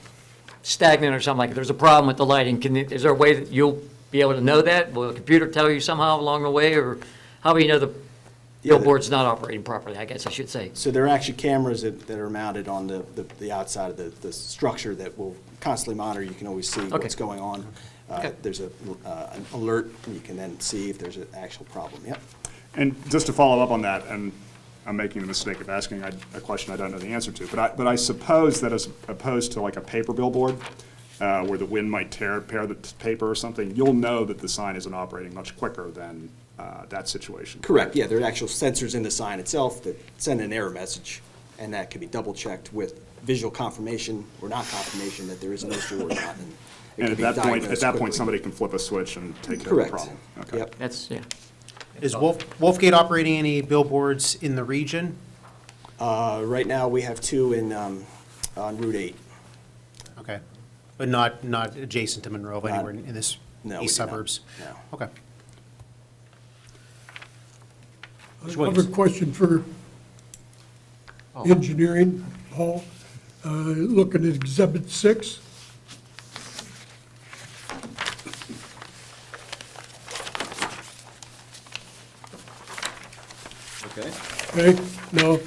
Speaker 2: stagnant or something like that, there's a problem with the lighting, is there a way that you'll be able to know that? Will the computer tell you somehow along the way, or how will you know the billboard's not operating properly, I guess I should say?
Speaker 11: So there are actually cameras that are mounted on the outside of the structure that will constantly monitor. You can always see what's going on.
Speaker 2: Okay.
Speaker 11: There's an alert, and you can then see if there's an actual problem, yep.
Speaker 10: And just to follow up on that, and I'm making the mistake of asking a question I don't know the answer to, but I suppose that as opposed to like a paper billboard, where the wind might tear the paper or something, you'll know that the sign isn't operating much quicker than that situation.
Speaker 11: Correct, yeah, there are actual sensors in the sign itself that send an error message, and that can be double-checked with visual confirmation or not confirmation that there is an issue or not. It
Speaker 10: And
Speaker 11: can
Speaker 10: at
Speaker 11: be
Speaker 10: that
Speaker 11: diagnosed
Speaker 10: point,
Speaker 11: quickly.
Speaker 10: somebody can flip a switch and take care of the
Speaker 11: Correct,
Speaker 10: problem. Okay.
Speaker 11: yep.
Speaker 2: That's, yeah.
Speaker 1: Is Wolfgate operating any billboards in the region?
Speaker 11: Right now, we have two on Route 8.
Speaker 1: Okay, but not adjacent to Monroeville,
Speaker 11: Not-
Speaker 1: anywhere in this
Speaker 11: No, we
Speaker 1: east
Speaker 11: do not.
Speaker 1: suburbs?
Speaker 11: No.
Speaker 1: Okay.
Speaker 4: I have a question for engineering, Paul. Looking at Exhibit 6. Okay, now,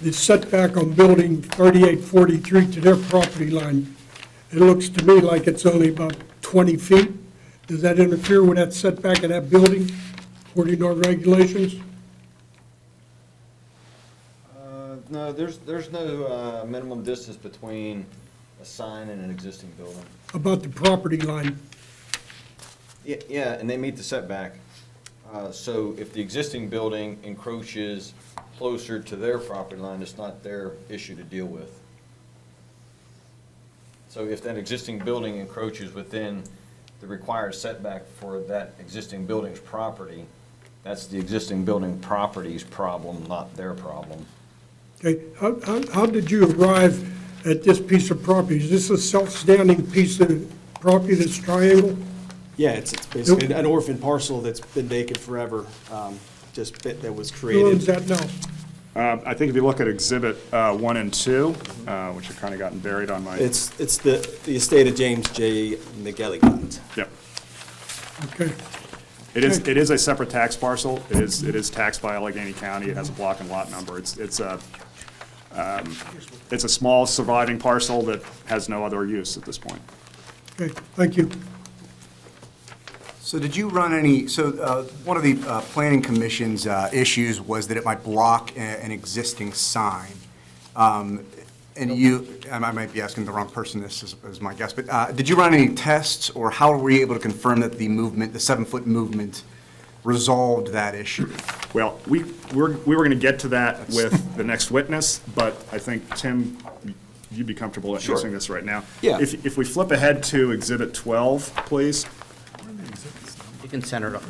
Speaker 4: the setback on building 3843 to their property line, it looks to me like it's only about 20 feet. Does that interfere with that setback of that building, according to our regulations?
Speaker 13: No, there's no minimum distance between a sign and an existing building.
Speaker 4: About the property line?
Speaker 13: Yeah, and they meet the setback. So if the existing building encroaches closer to their property line, it's not their issue to deal with. So if that existing building encroaches within the required setback for that existing building's property, that's the existing building property's problem, not their problem.
Speaker 4: Okay, how did you arrive at this piece of property? Is this a self-standing piece of property, this triangle?
Speaker 11: Yeah, it's basically an orphan parcel that's been vacant forever, that was
Speaker 4: Who
Speaker 11: created.
Speaker 4: owns that now?
Speaker 10: I think if you look at Exhibit 1 and 2, which have kind of gotten buried on my.
Speaker 11: It's the estate of James J. McGillicott.
Speaker 10: Yep.
Speaker 4: Okay,
Speaker 10: It is a separate tax parcel. It is taxed by Allegheny County. It has a block and lot number. It's a small surviving parcel that has no other use at this point.
Speaker 4: okay, thank you.
Speaker 14: So did you run any, one of the planning commission's issues was that it might block an existing sign. And I might be asking the wrong person this as my guess, but did you run any tests, or how were you able to confirm that the 7-foot movement resolved that issue?
Speaker 10: Well, we were going to get to that with the next witness, but I think Tim you'd be comfortable
Speaker 11: Sure.
Speaker 10: answering this right now.
Speaker 11: Yeah.
Speaker 10: If we flip ahead to Exhibit 12, please.
Speaker 5: You can center it up.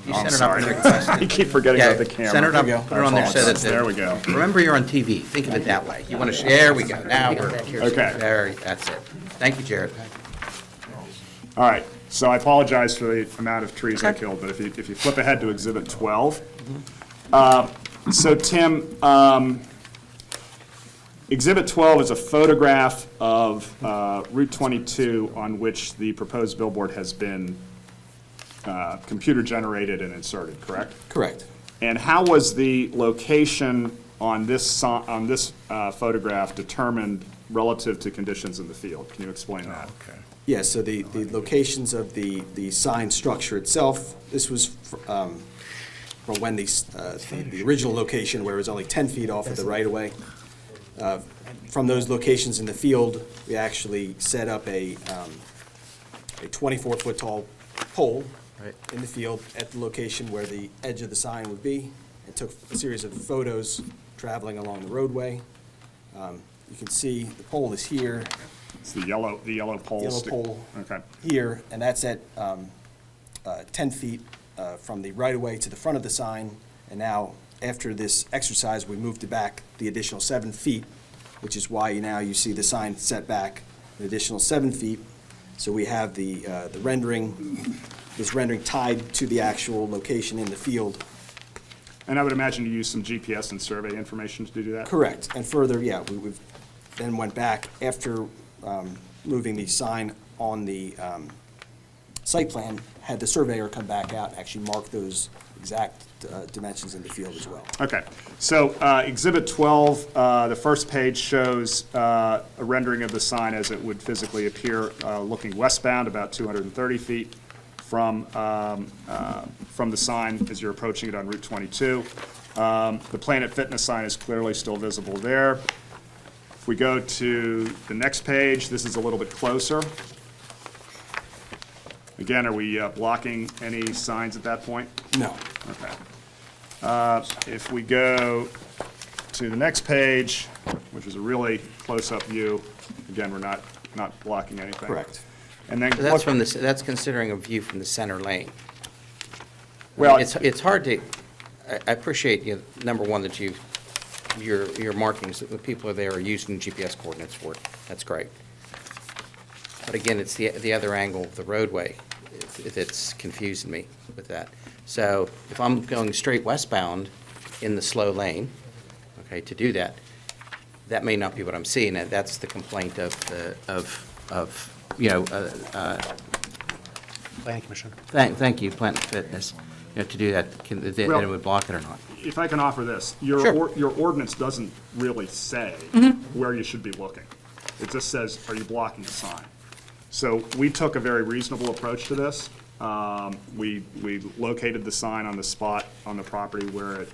Speaker 5: You
Speaker 10: Oh, I'm
Speaker 5: center it up
Speaker 10: sorry.
Speaker 5: in the request.
Speaker 10: I keep forgetting
Speaker 5: Yeah,
Speaker 10: about the camera.
Speaker 5: center it up,
Speaker 10: There we go.
Speaker 5: put it on there so that.
Speaker 10: There we go.
Speaker 5: Remember, you're on TV. Think of it that way. You want to, there we go. Now we're.
Speaker 10: Okay.
Speaker 5: There, that's it. Thank you, Jared.
Speaker 10: All right, so I apologize for the amount of trees I killed, but if you flip ahead to Exhibit 12. So Tim, Exhibit 12 is a photograph of Route 22 on which the proposed billboard has been computer-generated and inserted, correct?
Speaker 11: Correct.
Speaker 10: And how was the location on this photograph determined relative to conditions in the field? Can you explain that?
Speaker 9: Okay.
Speaker 11: Yeah, so the locations of the sign structure itself, this was from when the original location where it was only 10 feet off of the right-of-way. From those locations in the field, we actually set up a 24-foot tall pole in the field at the location where the edge of the sign would be, and took a series of photos traveling along the roadway. You can see the pole is here,
Speaker 10: It's the yellow pole.
Speaker 11: Yellow pole.
Speaker 10: Okay.
Speaker 11: here, and that's at 10 feet from the right-of-way to the front of the sign. And now, after this exercise, we moved it back the additional 7 feet, which is why now you see the sign set back an additional 7 feet. So we have the rendering, this rendering tied to the actual location in the field.
Speaker 10: And I would imagine you used some GPS and survey information to do that?
Speaker 11: Correct. And further, yeah, we've then went back after moving the sign on the site plan, had the surveyor come back out and actually mark those exact dimensions in the field as well.
Speaker 10: Okay, so Exhibit 12, the first page shows a rendering of the sign as it would physically appear looking westbound, about 230 feet from the sign as you're approaching it on Route 22. The Planet Fitness sign is clearly still visible there. If we go to the next page, this is a little bit closer. Again, are we blocking any signs at that point?
Speaker 11: No.
Speaker 10: Okay. If we go to the next page, which is a really close-up view, again, we're not blocking anything.
Speaker 11: Correct.
Speaker 10: And then,
Speaker 5: So that's from the, that's considering a view from the center lane.
Speaker 10: well,
Speaker 5: It's hard to, I appreciate, number one, that your markings, that the people there are using GPS coordinates for it. That's great. But again, it's the other angle of the roadway that's confusing me with that. So if I'm going straight westbound in the slow lane, okay, to do that, that may not be what I'm seeing. And that's the complaint of
Speaker 1: Planning Commission.
Speaker 5: thank you, Planet Fitness, to do that, that it would block it or not.
Speaker 10: if I can offer this,
Speaker 5: Sure.
Speaker 10: your ordinance doesn't really say where you should be looking. It just says, are you blocking a sign? So we took a very reasonable approach to this. We located the sign on the spot on the property where it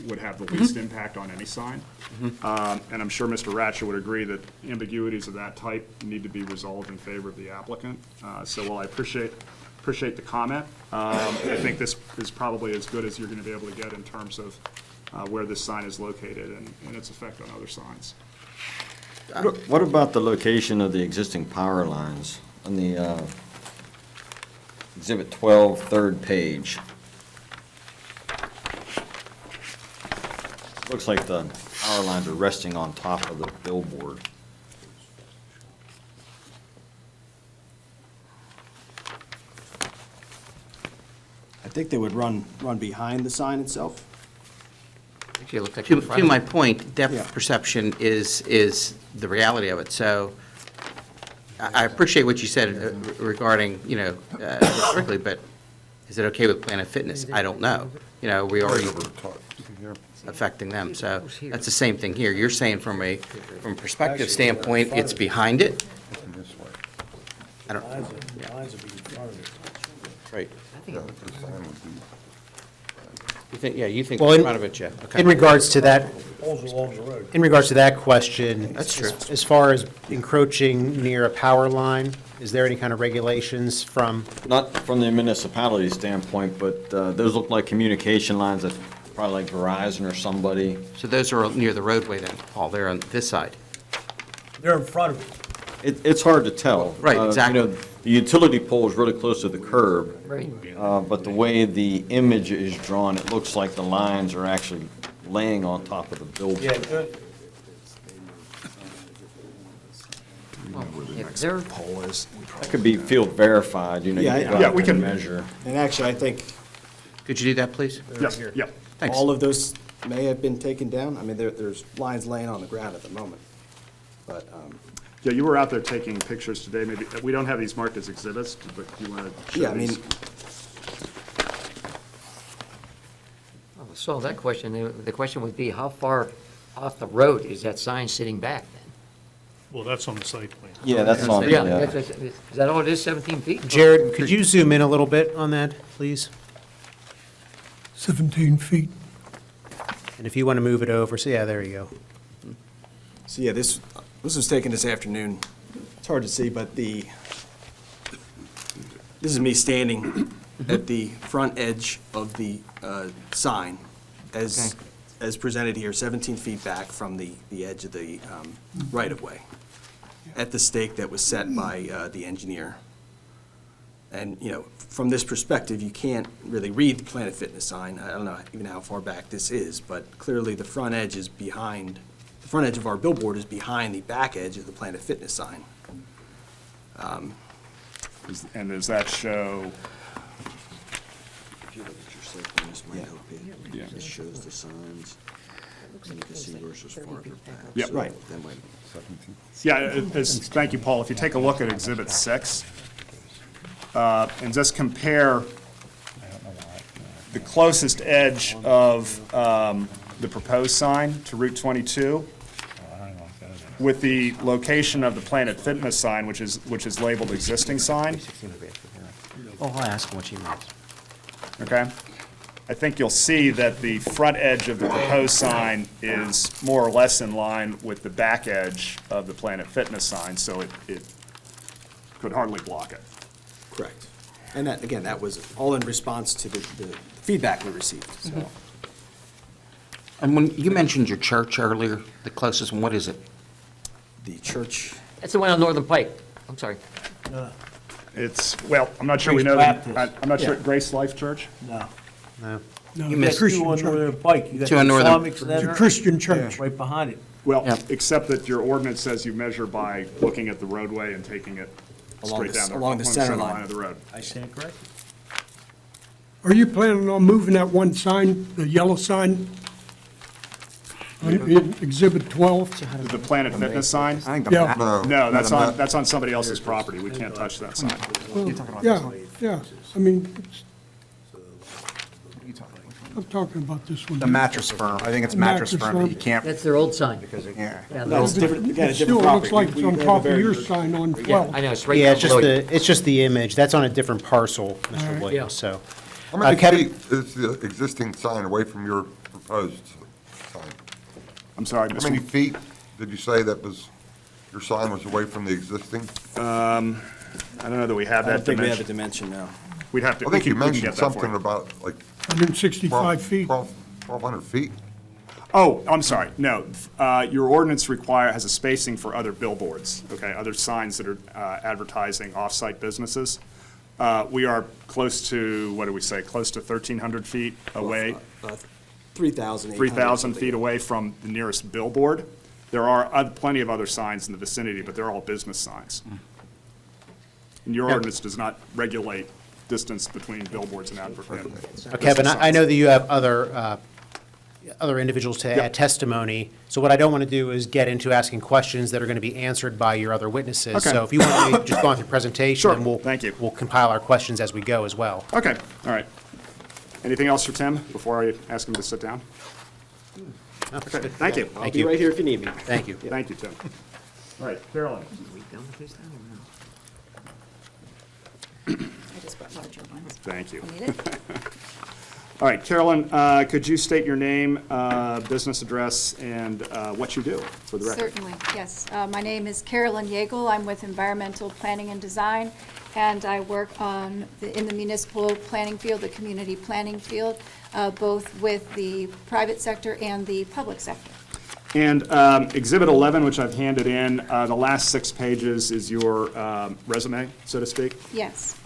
Speaker 10: would have the least impact on any sign. And I'm sure Mr. Ratcher would agree that ambiguities of that type need to be resolved in favor of the applicant. So while I appreciate the comment, I think this is probably as good as you're going to be able to get in terms of where this sign is located and its effect on other signs.
Speaker 13: What about the location of the existing power lines on the Exhibit 12, third page? Looks like the power lines are resting on top of the billboard.
Speaker 11: I think they would run behind the sign itself.
Speaker 5: Actually, it looked like to my point,
Speaker 11: Yeah.
Speaker 5: depth perception is the reality of it. So I appreciate what you said regarding, historically, but is it okay with Planet Fitness? I don't know. We already affecting them. So that's the same thing here. You're saying from a perspective standpoint, it's behind it? I don't, yeah. Right. You think
Speaker 1: Well,
Speaker 5: in front of it, Jeff. Okay.
Speaker 1: In regards to that, question.
Speaker 5: That's true.
Speaker 1: As far as encroaching near a power line, is there any kind of regulations from,
Speaker 13: Not from the municipality standpoint, but those look like communication lines that probably like Verizon or somebody.
Speaker 5: So those are near the roadway then, Paul, they're on this side?
Speaker 15: they're in front of it.
Speaker 13: It's hard to tell.
Speaker 5: Right, exactly.
Speaker 13: You know, the utility pole is really close to the curb.
Speaker 2: Right.
Speaker 13: But the way the image is drawn, it looks like the lines are actually laying on top of the building.
Speaker 15: Yeah, good.
Speaker 2: If they're,
Speaker 13: That could be field verified, you know, you
Speaker 7: Yeah,
Speaker 13: can go
Speaker 10: yeah,
Speaker 13: out
Speaker 10: we
Speaker 13: there and
Speaker 10: can-
Speaker 13: measure.
Speaker 7: And actually, I think
Speaker 5: Could you do that, please?
Speaker 10: Yes, yeah.
Speaker 5: Thanks.
Speaker 7: all of those may have been taken down. I mean, there's lines laying on the ground at the moment. But,
Speaker 10: Yeah, you were out there taking pictures today, maybe, we don't have these marked as exhibits, but you want to show
Speaker 7: yeah, I mean,
Speaker 10: these?
Speaker 2: so that question, the question would be, how far off the road is that sign sitting back then?
Speaker 12: Well, that's on the site plan.
Speaker 13: Yeah, that's on,
Speaker 2: Yeah,
Speaker 13: yeah.
Speaker 2: is that all it is, 17 feet?
Speaker 1: Jared, could you zoom in a little bit on that, please?
Speaker 4: 17 feet.
Speaker 1: And if you want to move it over, so yeah, there you go.
Speaker 7: so yeah, this was taken this afternoon. It's hard to see, but this is me standing at the front edge of the sign as presented here, 17 feet back from the edge of the right-of-way, at the stake that was set by the engineer. And, you know, from this perspective, you can't really read the Planet Fitness sign. I don't know even how far back this is, but clearly the front edge is behind, the front edge of our billboard is behind the back edge of the Planet Fitness sign.
Speaker 10: And does that show,
Speaker 7: If you look at your site plan, this might help you.
Speaker 10: Yeah.
Speaker 7: It shows the signs, and you can see versus farther back.
Speaker 10: Yeah.
Speaker 7: So
Speaker 10: Right.
Speaker 7: that might-
Speaker 10: yeah, thank you, Paul. If you take a look at Exhibit 6, and just compare the closest edge of the proposed sign to Route 22 with the location of the Planet Fitness sign, which is labeled existing sign,
Speaker 5: Oh, I'll ask him what she means.
Speaker 10: okay? I think you'll see that the front edge of the proposed sign is more or less in line with the back edge of the Planet Fitness sign, so it could hardly block it.
Speaker 7: Correct. And that, again, that was all in response to the feedback we received, so.
Speaker 5: And when you mentioned your church earlier, the closest one, what is it?
Speaker 7: The church,
Speaker 2: That's the one on Northern Pike. I'm sorry.
Speaker 10: It's, well, I'm not sure we
Speaker 15: Grace
Speaker 10: know,
Speaker 15: Baptist.
Speaker 10: I'm not sure,
Speaker 7: Yeah.
Speaker 10: Grace Life Church?
Speaker 15: No.
Speaker 1: No.
Speaker 4: No,
Speaker 5: You
Speaker 4: it's
Speaker 5: missed-
Speaker 4: a Christian
Speaker 15: Two on
Speaker 4: church.
Speaker 15: Northern Pike. You got
Speaker 5: Two on
Speaker 15: the
Speaker 5: Northern-
Speaker 15: Islamic
Speaker 4: It's
Speaker 15: Center.
Speaker 4: a Christian church.
Speaker 15: Right behind it.
Speaker 10: Well,
Speaker 5: Yeah.
Speaker 10: except that your ordinance says you measure by looking at the roadway and taking it straight down
Speaker 7: along the center line.
Speaker 10: of the road.
Speaker 15: I stand corrected.
Speaker 4: Are you planning on moving that one sign, the yellow sign, in Exhibit 12?
Speaker 10: The Planet Fitness sign?
Speaker 5: I think the
Speaker 4: Yeah.
Speaker 5: map-
Speaker 10: No, that's
Speaker 6: no,
Speaker 10: on, that's on somebody else's property. We can't touch that sign.
Speaker 4: Yeah, yeah, I mean, I'm talking about this one.
Speaker 14: The mattress firm, I think it's
Speaker 4: The
Speaker 14: mattress
Speaker 4: mattress
Speaker 14: firm,
Speaker 4: firm.
Speaker 14: you can't,
Speaker 2: That's their old sign.
Speaker 14: yeah.
Speaker 2: Yeah,
Speaker 7: no,
Speaker 2: the
Speaker 7: it's
Speaker 2: old-
Speaker 7: different, again, a
Speaker 4: It still
Speaker 7: different property.
Speaker 4: looks like it's
Speaker 7: We
Speaker 4: on
Speaker 7: have a
Speaker 4: top of
Speaker 7: very
Speaker 4: your
Speaker 7: good-
Speaker 4: sign on
Speaker 2: Yeah,
Speaker 4: 12.
Speaker 2: I know, it's right
Speaker 1: Yeah,
Speaker 2: down
Speaker 1: it's just
Speaker 2: below.
Speaker 1: it's just the image. That's on a different parcel, Mr.
Speaker 2: Yeah.
Speaker 1: Williams, so.
Speaker 6: How many
Speaker 1: Kevin-
Speaker 6: feet is the existing sign away from your proposed sign?
Speaker 10: I'm sorry,
Speaker 6: How many
Speaker 10: Mr.
Speaker 6: feet did you say that was, your sign was away from the existing?
Speaker 10: I don't know that we have
Speaker 7: I
Speaker 10: that
Speaker 7: don't think we have a
Speaker 10: dimension.
Speaker 7: dimension now.
Speaker 10: We'd have to,
Speaker 6: I
Speaker 10: we
Speaker 6: think
Speaker 10: can
Speaker 6: you
Speaker 10: we can
Speaker 6: mentioned
Speaker 10: get that for
Speaker 6: something
Speaker 10: you.
Speaker 6: about like
Speaker 4: 165 feet.
Speaker 6: 1,200 feet.
Speaker 10: Oh, I'm sorry, no. Your ordinance has a spacing for other billboards, okay, other signs that are advertising off-site businesses. We are close to, what do we say, close to 1,300 feet away,
Speaker 7: 3,800.
Speaker 10: 3,000 feet away from the nearest billboard. There are plenty of other signs in the vicinity, but they're all business signs. And your ordinance does not regulate distance between billboards and advertisements.
Speaker 1: Kevin, I know that you have other individuals to add testimony, so what I don't want to do is get into asking questions that are going to be answered by your other witnesses.
Speaker 10: Okay.
Speaker 1: So if you want to just go on through presentation,
Speaker 10: Sure,
Speaker 1: and we'll.
Speaker 10: thank you.
Speaker 1: We'll compile our questions as we go as well.
Speaker 10: Okay, all right. Anything else for Tim before I ask him to sit down? Okay, thank you.
Speaker 7: I'll be right here if you need me.
Speaker 1: Thank you.
Speaker 10: Thank you, Tim. All right, Carolyn.
Speaker 3: I just brought larger ones.
Speaker 10: Thank you.
Speaker 3: Need it?
Speaker 10: All right, Carolyn, could you state your name, business address, and what you do for the record?
Speaker 3: Certainly, yes. My name is Carolyn Yeagle. I'm with Environmental Planning and Design, and I work in the municipal planning field, the community planning field, both with the private sector and the public sector.
Speaker 10: And Exhibit 11, which I've handed in, the last 6 pages is your resume, so to speak.
Speaker 3: Yes.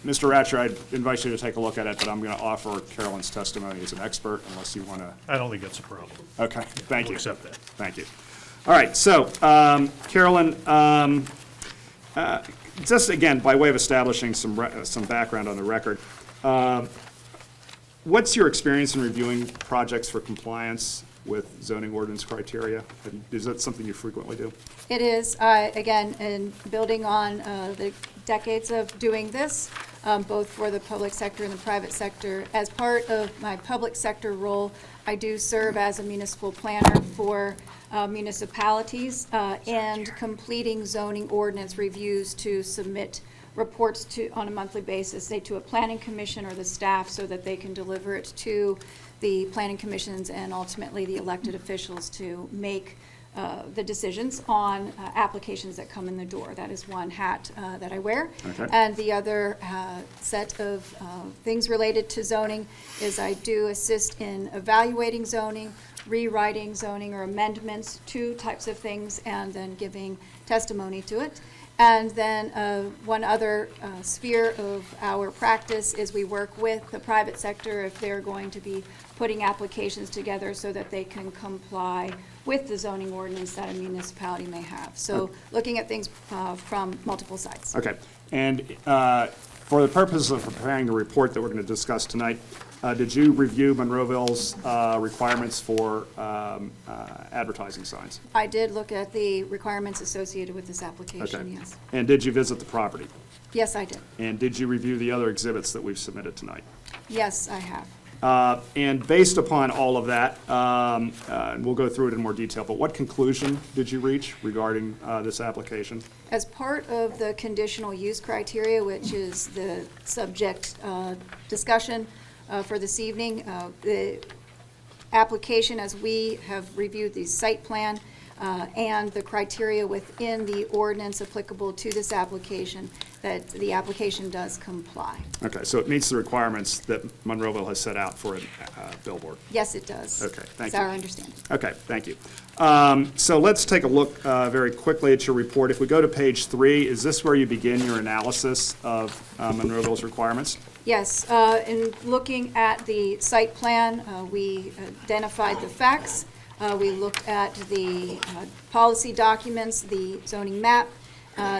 Speaker 10: Mr. Ratcher, I'd invite you to take a look at it, but I'm going to offer Carolyn's testimony as an expert unless you want to.
Speaker 12: I don't think that's a problem.
Speaker 10: Okay, thank you.
Speaker 12: We'll accept that.
Speaker 10: Thank you. All right, so Carolyn, just again, by way of establishing some background on the record, what's your experience in reviewing projects for compliance with zoning ordinance criteria? Is that something you frequently do?
Speaker 3: It is, again, in building on the decades of doing this, both for the public sector and the private sector. As part of my public sector role, I do serve as a municipal planner for municipalities and completing zoning ordinance reviews to submit reports to, on a monthly basis, say to a planning commission or the staff, so that they can deliver it to the planning commissions and ultimately the elected officials to make the decisions on applications that come in the door. That is one hat that I wear.
Speaker 10: Okay.
Speaker 3: And the other set of things related to zoning is I do assist in evaluating zoning, rewriting zoning or amendments, 2 types of things, and then giving testimony to it. And then one other sphere of our practice is we work with the private sector if they're going to be putting applications together so that they can comply with the zoning ordinance that a municipality may have. So looking at things from multiple sides.
Speaker 10: Okay. And for the purpose of preparing the report that we're going to discuss tonight, did you review Monroeville's requirements for advertising signs?
Speaker 3: I did look at the requirements associated with this application,
Speaker 10: Okay.
Speaker 3: yes.
Speaker 10: And did you visit the property?
Speaker 3: Yes, I did.
Speaker 10: And did you review the other exhibits that we've submitted tonight?
Speaker 3: Yes, I have.
Speaker 10: And based upon all of that, and we'll go through it in more detail, but what conclusion did you reach regarding this application?
Speaker 3: As part of the conditional use criteria, which is the subject discussion for this evening, the application, as we have reviewed the site plan and the criteria within the ordinance applicable to this application, that the application does comply.
Speaker 10: Okay, so it meets the requirements that Monroeville has set out for a billboard.
Speaker 3: Yes, it does.
Speaker 10: Okay, thank you.
Speaker 3: That's our understanding.
Speaker 10: Okay, thank you. So let's take a look very quickly at your report. If we go to page 3, is this where you begin your analysis of Monroeville's requirements?
Speaker 3: Yes, in looking at the site plan, we identified the facts. We looked at the policy documents, the zoning map,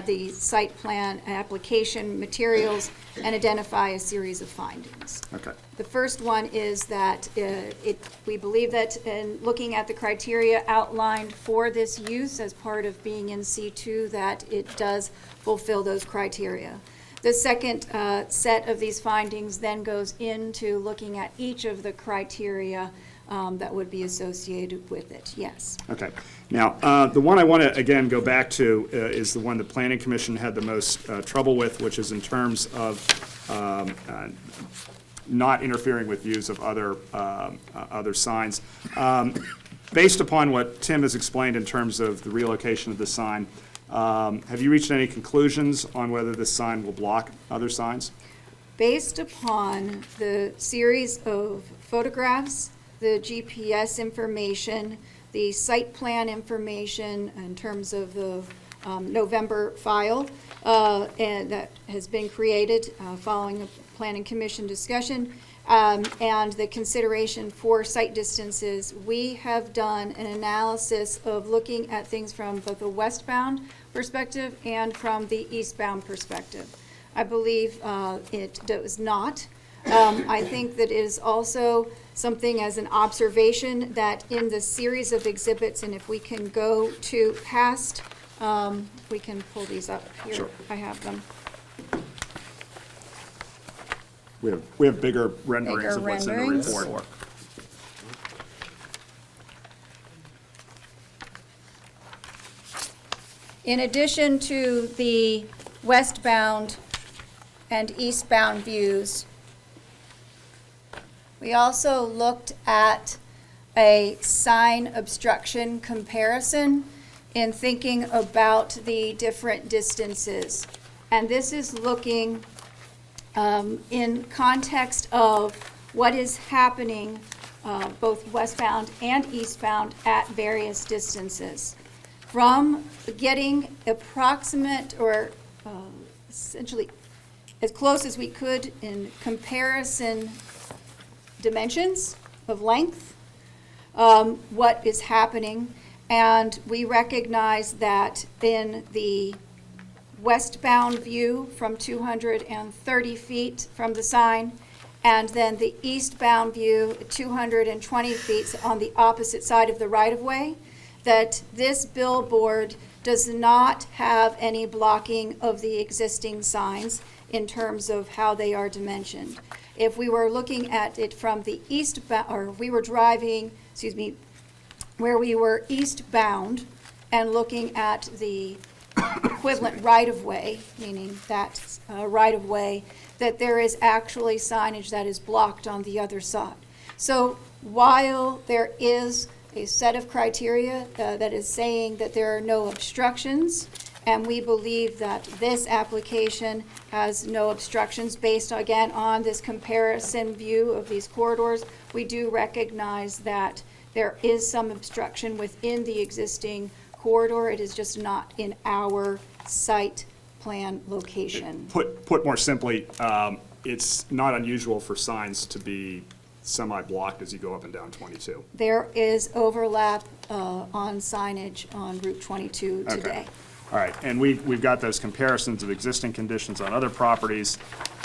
Speaker 3: the site plan application materials, and identify a series of findings.
Speaker 10: Okay.
Speaker 3: The first one is that we believe that in looking at the criteria outlined for this use as part of being in C2, that it does fulfill those criteria. The second set of these findings then goes into looking at each of the criteria that would be associated with it, yes.
Speaker 10: Okay. Now, the one I want to, again, go back to is the one the Planning Commission had the most trouble with, which is in terms of not interfering with views of other signs. Based upon what Tim has explained in terms of the relocation of the sign, have you reached any conclusions on whether this sign will block other signs?
Speaker 3: Based upon the series of photographs, the GPS information, the site plan information in terms of the November file, and that has been created following a Planning Commission discussion, and the consideration for site distances, we have done an analysis of looking at things from both a westbound perspective and from the eastbound perspective. I believe it does not. I think that it is also something as an observation that in the series of exhibits, and if we can go to past, we can pull these up here.
Speaker 10: Sure.
Speaker 3: I have them.
Speaker 10: We have bigger renderings of what's in the
Speaker 3: renderings.
Speaker 10: report.
Speaker 3: In addition to the westbound and eastbound views, we also looked at a sign obstruction comparison in thinking about the different distances. And this is looking in context of what is happening both westbound and eastbound at various distances. From getting approximate or essentially as close as we could in comparison dimensions of length, what is happening. And we recognize that in the westbound view from 230 feet from the sign, and then the eastbound view, 220 feet on the opposite side of the right-of-way, that this billboard does not have any blocking of the existing signs in terms of how they are dimensioned. If we were looking at it from the eastbound, or we were driving, where we were eastbound and looking at the equivalent right-of-way, meaning that right-of-way, that there is actually signage that is blocked on the other side. So while there is a set of criteria that is saying that there are no obstructions, and we believe that this application has no obstructions based, again, on this comparison view of these corridors, we do recognize that there is some obstruction within the existing corridor. It is just not in our site plan location.
Speaker 10: Put more simply, it's not unusual for signs to be semi-blocked as you go up and down 22.
Speaker 3: There is overlap on signage on Route 22 today.
Speaker 10: Okay. All right, and we've got those comparisons of existing conditions on other properties,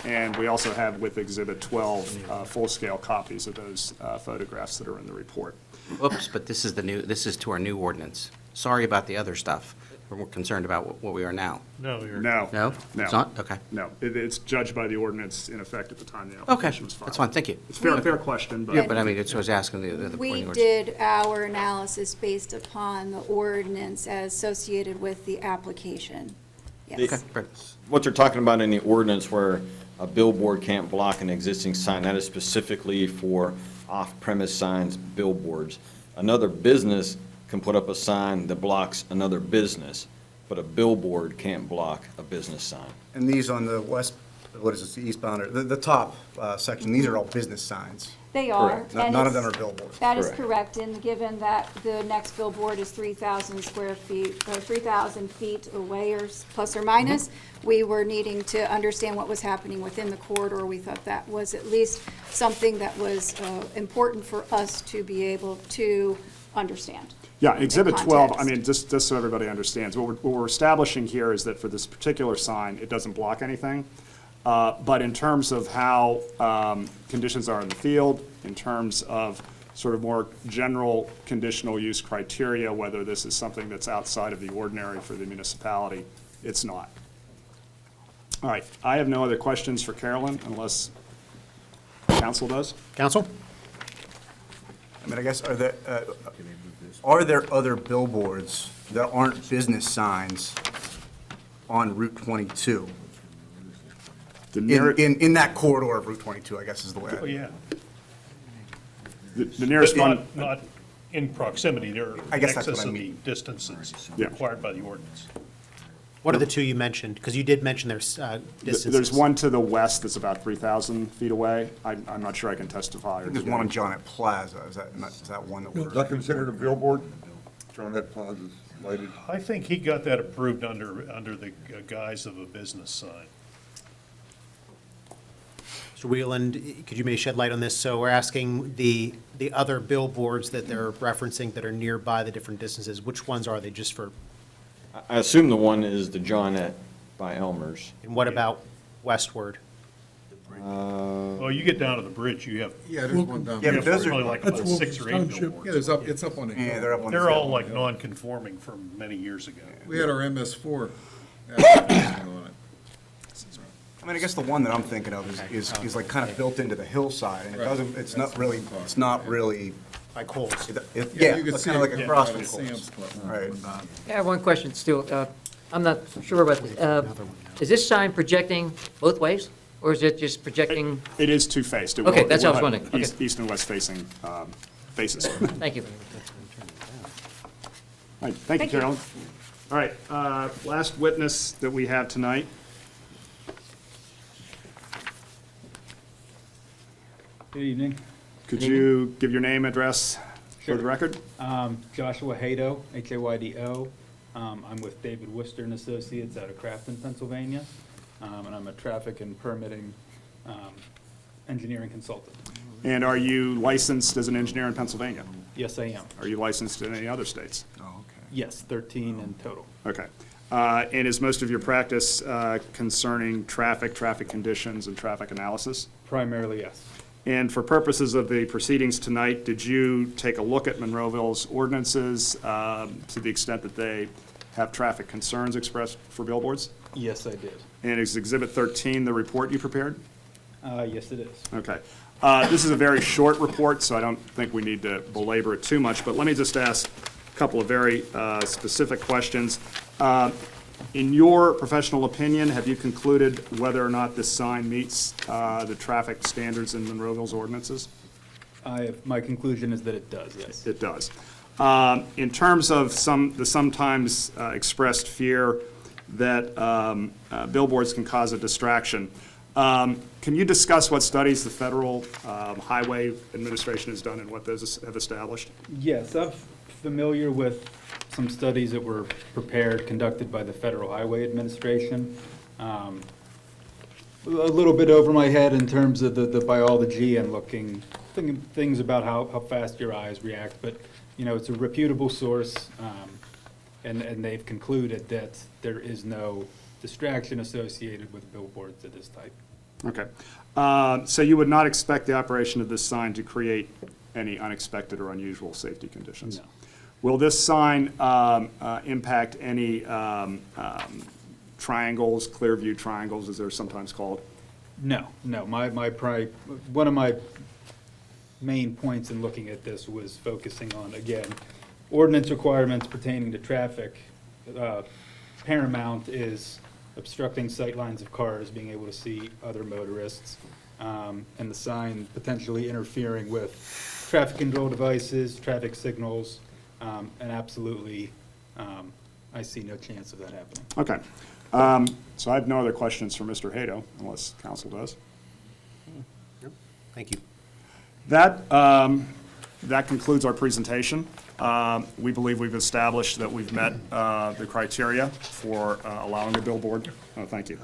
Speaker 10: and we also have with Exhibit 12 full-scale copies of those photographs that are in the report.
Speaker 5: Oops, but this is to our new ordinance. Sorry about the other stuff. We're more concerned about what we are now.
Speaker 12: No, you're.
Speaker 10: No.
Speaker 5: No?
Speaker 10: No.
Speaker 5: It's not? Okay.
Speaker 10: No, it's judged by the ordinance in effect at the time the
Speaker 5: Okay,
Speaker 10: application was filed.
Speaker 5: that's fine, thank you.
Speaker 10: It's a fair question, but.
Speaker 5: Yeah, but I mean, it's, I was asking the point.
Speaker 3: We did our analysis based upon the ordinance as associated with the application.
Speaker 5: Okay,
Speaker 3: Yes.
Speaker 5: great.
Speaker 13: What they're talking about in the ordinance where a billboard can't block an existing sign, that is specifically for off-premise signs, billboards. Another business can put up a sign that blocks another business, but a billboard can't block a business sign.
Speaker 14: And these on the west, what is this, the eastbound, or the top section, these are all business signs.
Speaker 3: They are.
Speaker 13: Correct.
Speaker 3: and
Speaker 14: None of them
Speaker 3: it's-
Speaker 14: are billboards.
Speaker 3: That is
Speaker 13: Correct.
Speaker 3: correct, and given that the next billboard is 3,000 square feet, or 3,000 feet away, or plus or minus, we were needing to understand what was happening within the corridor. We thought that was at least something that was important for us to be able to understand.
Speaker 10: Yeah, Exhibit 12, I
Speaker 3: context.
Speaker 10: mean, just so everybody understands, what we're establishing here is that for this particular sign, it doesn't block anything. But in terms of how conditions are in the field, in terms of sort of more general conditional use criteria, whether this is something that's outside of the ordinary for the municipality, it's not. All right, I have no other questions for Carolyn unless council does.
Speaker 1: Counsel?
Speaker 14: I mean, I guess, are there other billboards that aren't business signs on Route 22?
Speaker 10: The nearest,
Speaker 14: In that corridor of Route 22, I guess is the way.
Speaker 12: Oh, yeah.
Speaker 10: the nearest
Speaker 12: But
Speaker 10: one,
Speaker 12: not in proximity, they're
Speaker 14: I
Speaker 12: in
Speaker 14: guess that's what
Speaker 12: excess
Speaker 14: I
Speaker 12: of the
Speaker 14: mean.
Speaker 12: distances
Speaker 10: Yeah.
Speaker 12: required by the ordinance.
Speaker 1: What are the two you mentioned? Because you did mention there's distances.
Speaker 10: there's one to the west that's about 3,000 feet away. I'm not sure I can testify.
Speaker 14: I think there's one on Johnnet Plaza. Is that one that
Speaker 6: Is
Speaker 14: we're?
Speaker 6: that considered a billboard? Johnnet Plaza's lighted.
Speaker 12: I think he got that approved under the guise of a business sign.
Speaker 1: Mr. Wheeland, could you maybe shed light on this? So we're asking the other billboards that they're referencing that are nearby the different distances, which ones are they, just for,
Speaker 13: I assume the one is the Johnnet by Elmer's.
Speaker 1: and what about westward?
Speaker 12: Oh, you get down to the bridge, you have,
Speaker 9: Yeah, there's one down
Speaker 14: Yeah,
Speaker 9: there.
Speaker 14: but those are-
Speaker 12: probably like
Speaker 4: That's
Speaker 12: about
Speaker 4: Wilkins
Speaker 12: 6 or 8
Speaker 4: Township.
Speaker 12: billboards.
Speaker 9: It's up on the hill.
Speaker 14: Yeah, they're up on the.
Speaker 12: They're all like non-conforming from many years ago.
Speaker 9: We had our MS4 application on it.
Speaker 14: I mean, I guess the one that I'm thinking of is like kind of built into the hillside, and it
Speaker 9: Right.
Speaker 14: doesn't, it's not really,
Speaker 1: By Coles?
Speaker 14: yeah,
Speaker 9: you could
Speaker 14: it's
Speaker 9: see
Speaker 14: kind of
Speaker 9: it
Speaker 14: like across
Speaker 9: at
Speaker 14: from
Speaker 9: a
Speaker 14: Kohl's.
Speaker 9: Sam's Club.
Speaker 14: Right.
Speaker 2: I have one question still. I'm not sure about this. Is this sign projecting both ways, or is it just projecting?
Speaker 10: It is two-faced. It
Speaker 2: Okay,
Speaker 10: will-
Speaker 2: that's
Speaker 10: it
Speaker 2: what I
Speaker 10: will
Speaker 2: was
Speaker 10: have
Speaker 2: wondering. Okay.
Speaker 10: East and west facing faces.
Speaker 2: Thank you.
Speaker 10: All right, thank you,
Speaker 3: Thank you.
Speaker 10: Carolyn. All right, last witness that we have tonight.
Speaker 16: Good evening.
Speaker 10: Could you give your name, address for the
Speaker 16: Sure.
Speaker 10: record?
Speaker 16: Joshua Haydo, Haydo. I'm with David Worcester and Associates out of Crafton, Pennsylvania, and I'm a traffic and permitting engineering consultant.
Speaker 10: And are you licensed as an engineer in Pennsylvania?
Speaker 16: Yes, I am.
Speaker 10: Are you licensed in any other states?
Speaker 16: Yes, 13 in total.
Speaker 10: Okay. And is most of your practice concerning traffic conditions, and traffic analysis?
Speaker 16: Primarily, yes.
Speaker 10: And for purposes of the proceedings tonight, did you take a look at Monroeville's ordinances to the extent that they have traffic concerns expressed for billboards?
Speaker 16: Yes, I did.
Speaker 10: And is Exhibit 13 the report you prepared?
Speaker 16: Yes, it is.
Speaker 10: Okay. This is a very short report, so I don't think we need to belabor it too much, but let me just ask a couple of very specific questions. In your professional opinion, have you concluded whether or not this sign meets the traffic standards in Monroeville's ordinances?
Speaker 16: My conclusion is that it does, yes.
Speaker 10: It does. In terms of the sometimes expressed fear that billboards can cause a distraction, can you discuss what studies the Federal Highway Administration has done and what those have established?
Speaker 16: Yes, I'm familiar with some studies that were conducted by the Federal Highway Administration. A little bit over my head in terms of the biology and thinking things about how fast your eyes react, but, you know, it's a reputable source, and they've concluded that there is no distraction associated with billboards of this type.
Speaker 10: Okay. So you would not expect the operation of this sign to create any unexpected or unusual safety conditions?
Speaker 16: No.
Speaker 10: Will this sign impact any triangles, clear view triangles, as they're sometimes called?
Speaker 16: No. One of my main points in looking at this was focusing on, again, ordinance requirements pertaining to traffic. Paramount is obstructing sight lines of cars, being able to see other motorists, and the sign potentially interfering with traffic control devices, traffic signals, and absolutely, I see no chance of that happening.
Speaker 10: Okay. So I have no other questions for Mr. Haydo, unless council does.
Speaker 1: Thank you.
Speaker 10: That concludes our presentation. We believe we've established that we've met the criteria for allowing a billboard. Oh, thank you.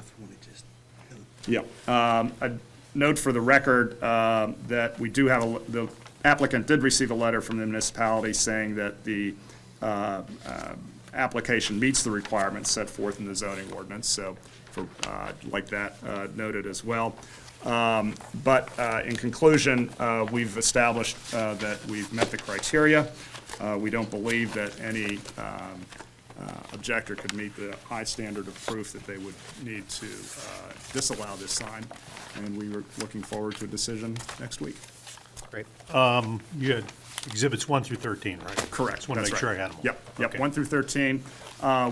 Speaker 10: Yeah. A note for the record that we do have, the applicant did receive a letter from the municipality saying that the application meets the requirements set forth in the zoning ordinance, so like that noted as well. But in conclusion, we've established that we've met the criteria. We don't believe that any objector could meet the high standard of proof that they would need to disallow this sign, and we were looking forward to a decision next week.
Speaker 1: Great.
Speaker 12: You had exhibits 1 through 13, right?
Speaker 10: Correct.
Speaker 12: Just want to
Speaker 10: That's
Speaker 12: make sure I
Speaker 10: right.
Speaker 12: had them.
Speaker 10: Yep,
Speaker 12: Okay.
Speaker 10: 1 through 13.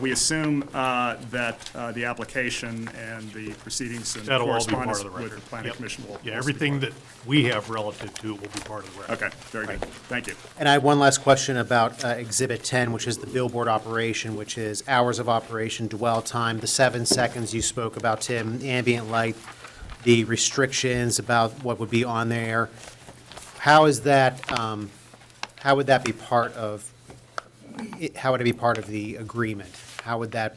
Speaker 10: We assume that the application and the proceedings and
Speaker 12: That'll all be part
Speaker 10: correspondence
Speaker 12: of the
Speaker 10: with
Speaker 12: record.
Speaker 10: the planning
Speaker 12: Yep.
Speaker 10: commission will.
Speaker 12: Yeah, everything that we have relative to it will be part of the record.
Speaker 10: Okay, very good. Thank you.
Speaker 1: And I have one last question about Exhibit 10, which is the billboard operation, which is hours of operation, dwell time, the 7 seconds you spoke about, Tim, ambient light, the restrictions about what would be on there. How is that, how would that be part of, how would it be part of the agreement? How would that,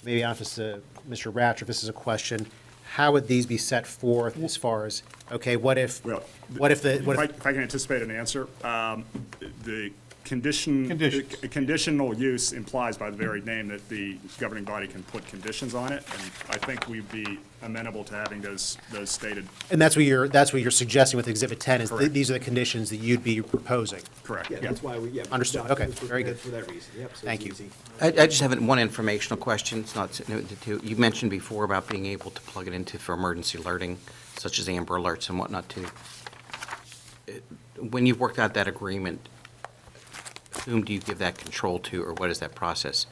Speaker 1: maybe I don't know if it's Mr. Ratcher, if this is a question, how would these be set forth as far as, okay, what if,
Speaker 10: Well,
Speaker 1: what if the,
Speaker 10: If
Speaker 1: what
Speaker 10: I
Speaker 1: if,
Speaker 10: if I can anticipate an answer, the conditional use implies by the very name that the governing body can put conditions on it, and I think we'd be amenable to having those stated.
Speaker 1: and that's what you're suggesting with Exhibit 10, is
Speaker 10: Correct.
Speaker 1: these are the conditions that you'd be proposing?
Speaker 10: Correct.
Speaker 11: Yeah, that's why we.
Speaker 1: Understood. Okay, very good.
Speaker 11: For that reason, yep. So
Speaker 1: Thank
Speaker 11: it's
Speaker 1: you.
Speaker 11: easy.
Speaker 5: I just have one informational question. It's not, you mentioned before about being able to plug it into for emergency alerting, such as Amber Alerts and whatnot too. When you've worked out that agreement, whom do you give that control to, or what is that process?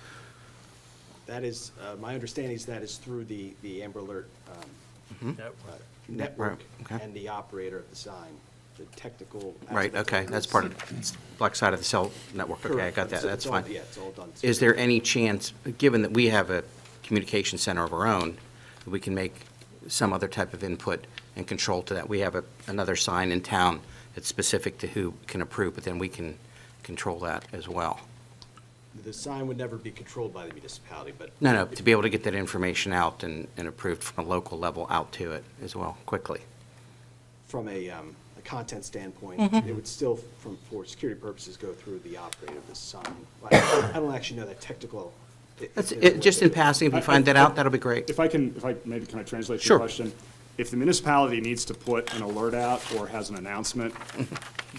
Speaker 11: That is, my understanding is that is through the Amber Alert network
Speaker 5: Okay.
Speaker 11: and the operator of the sign, the technical.
Speaker 5: Right,
Speaker 11: aspect
Speaker 5: okay,
Speaker 11: of
Speaker 5: that's
Speaker 11: it.
Speaker 5: part of, it's black side of the cell network, okay, I
Speaker 11: Correct.
Speaker 5: got that,
Speaker 11: So
Speaker 5: that's
Speaker 11: it's all-
Speaker 5: fine.
Speaker 11: Yeah, it's all done.
Speaker 5: Is there any chance, given that we have a communication center of our own, that we can make some other type of input and control to that? We have another sign in town It's specific to who can approve, but then we can control that as well.
Speaker 11: The sign would never be controlled by the municipality, but.
Speaker 5: No, to be able to get that information out and approved from a local level out to it as well, quickly.
Speaker 11: From a content standpoint,
Speaker 5: Mhm.
Speaker 11: it would still, for security purposes, go through the operator of the sign. I don't actually know that technical.
Speaker 5: That's it, just in passing, if you find that out, that'll be great.
Speaker 10: If I maybe can I translate
Speaker 5: Sure.
Speaker 10: your question? If the municipality needs to put an alert out or has an announcement,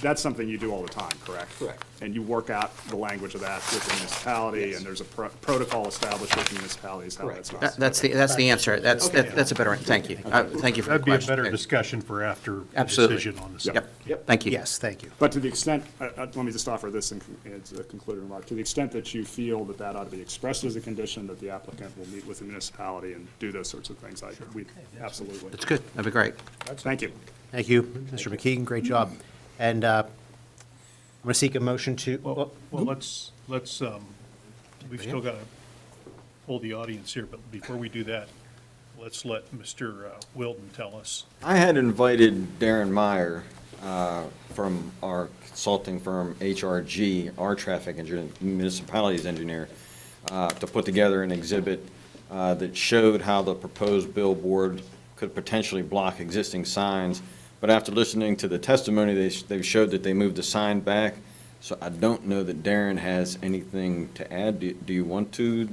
Speaker 10: that's something you do all the time, correct?
Speaker 11: Correct.
Speaker 10: And you work out the language of that with the municipality,
Speaker 11: Yes.
Speaker 10: and there's a protocol established with the municipalities, how that's not.
Speaker 5: That's the answer. That's a better, thank you. Thank you for the
Speaker 12: That'd be a
Speaker 5: question.
Speaker 12: better discussion for after a
Speaker 5: Absolutely.
Speaker 12: decision on this.
Speaker 5: Yep, thank you.
Speaker 1: Yes, thank you.
Speaker 10: But to the extent, let me just offer this as a concluding remark, to the extent that you feel that that ought to be expressed as a condition, that the applicant will meet with the municipality and do those sorts of things, absolutely.
Speaker 5: That's good, that'd be great.
Speaker 10: Thank you.
Speaker 1: Thank you, Mr. McKeegan, great job. And I'm going to seek a motion to,
Speaker 12: Well, let's, we've still got to hold the audience here, but before we do that, let's let Mr. Wilden tell us.
Speaker 13: I had invited Darren Meyer from our consulting firm, HRG, our traffic engineer, municipalities engineer, to put together an exhibit that showed how the proposed billboard could potentially block existing signs. But after listening to the testimony, they showed that they moved the sign back. So I don't know that Darren has anything to add. Do you want to?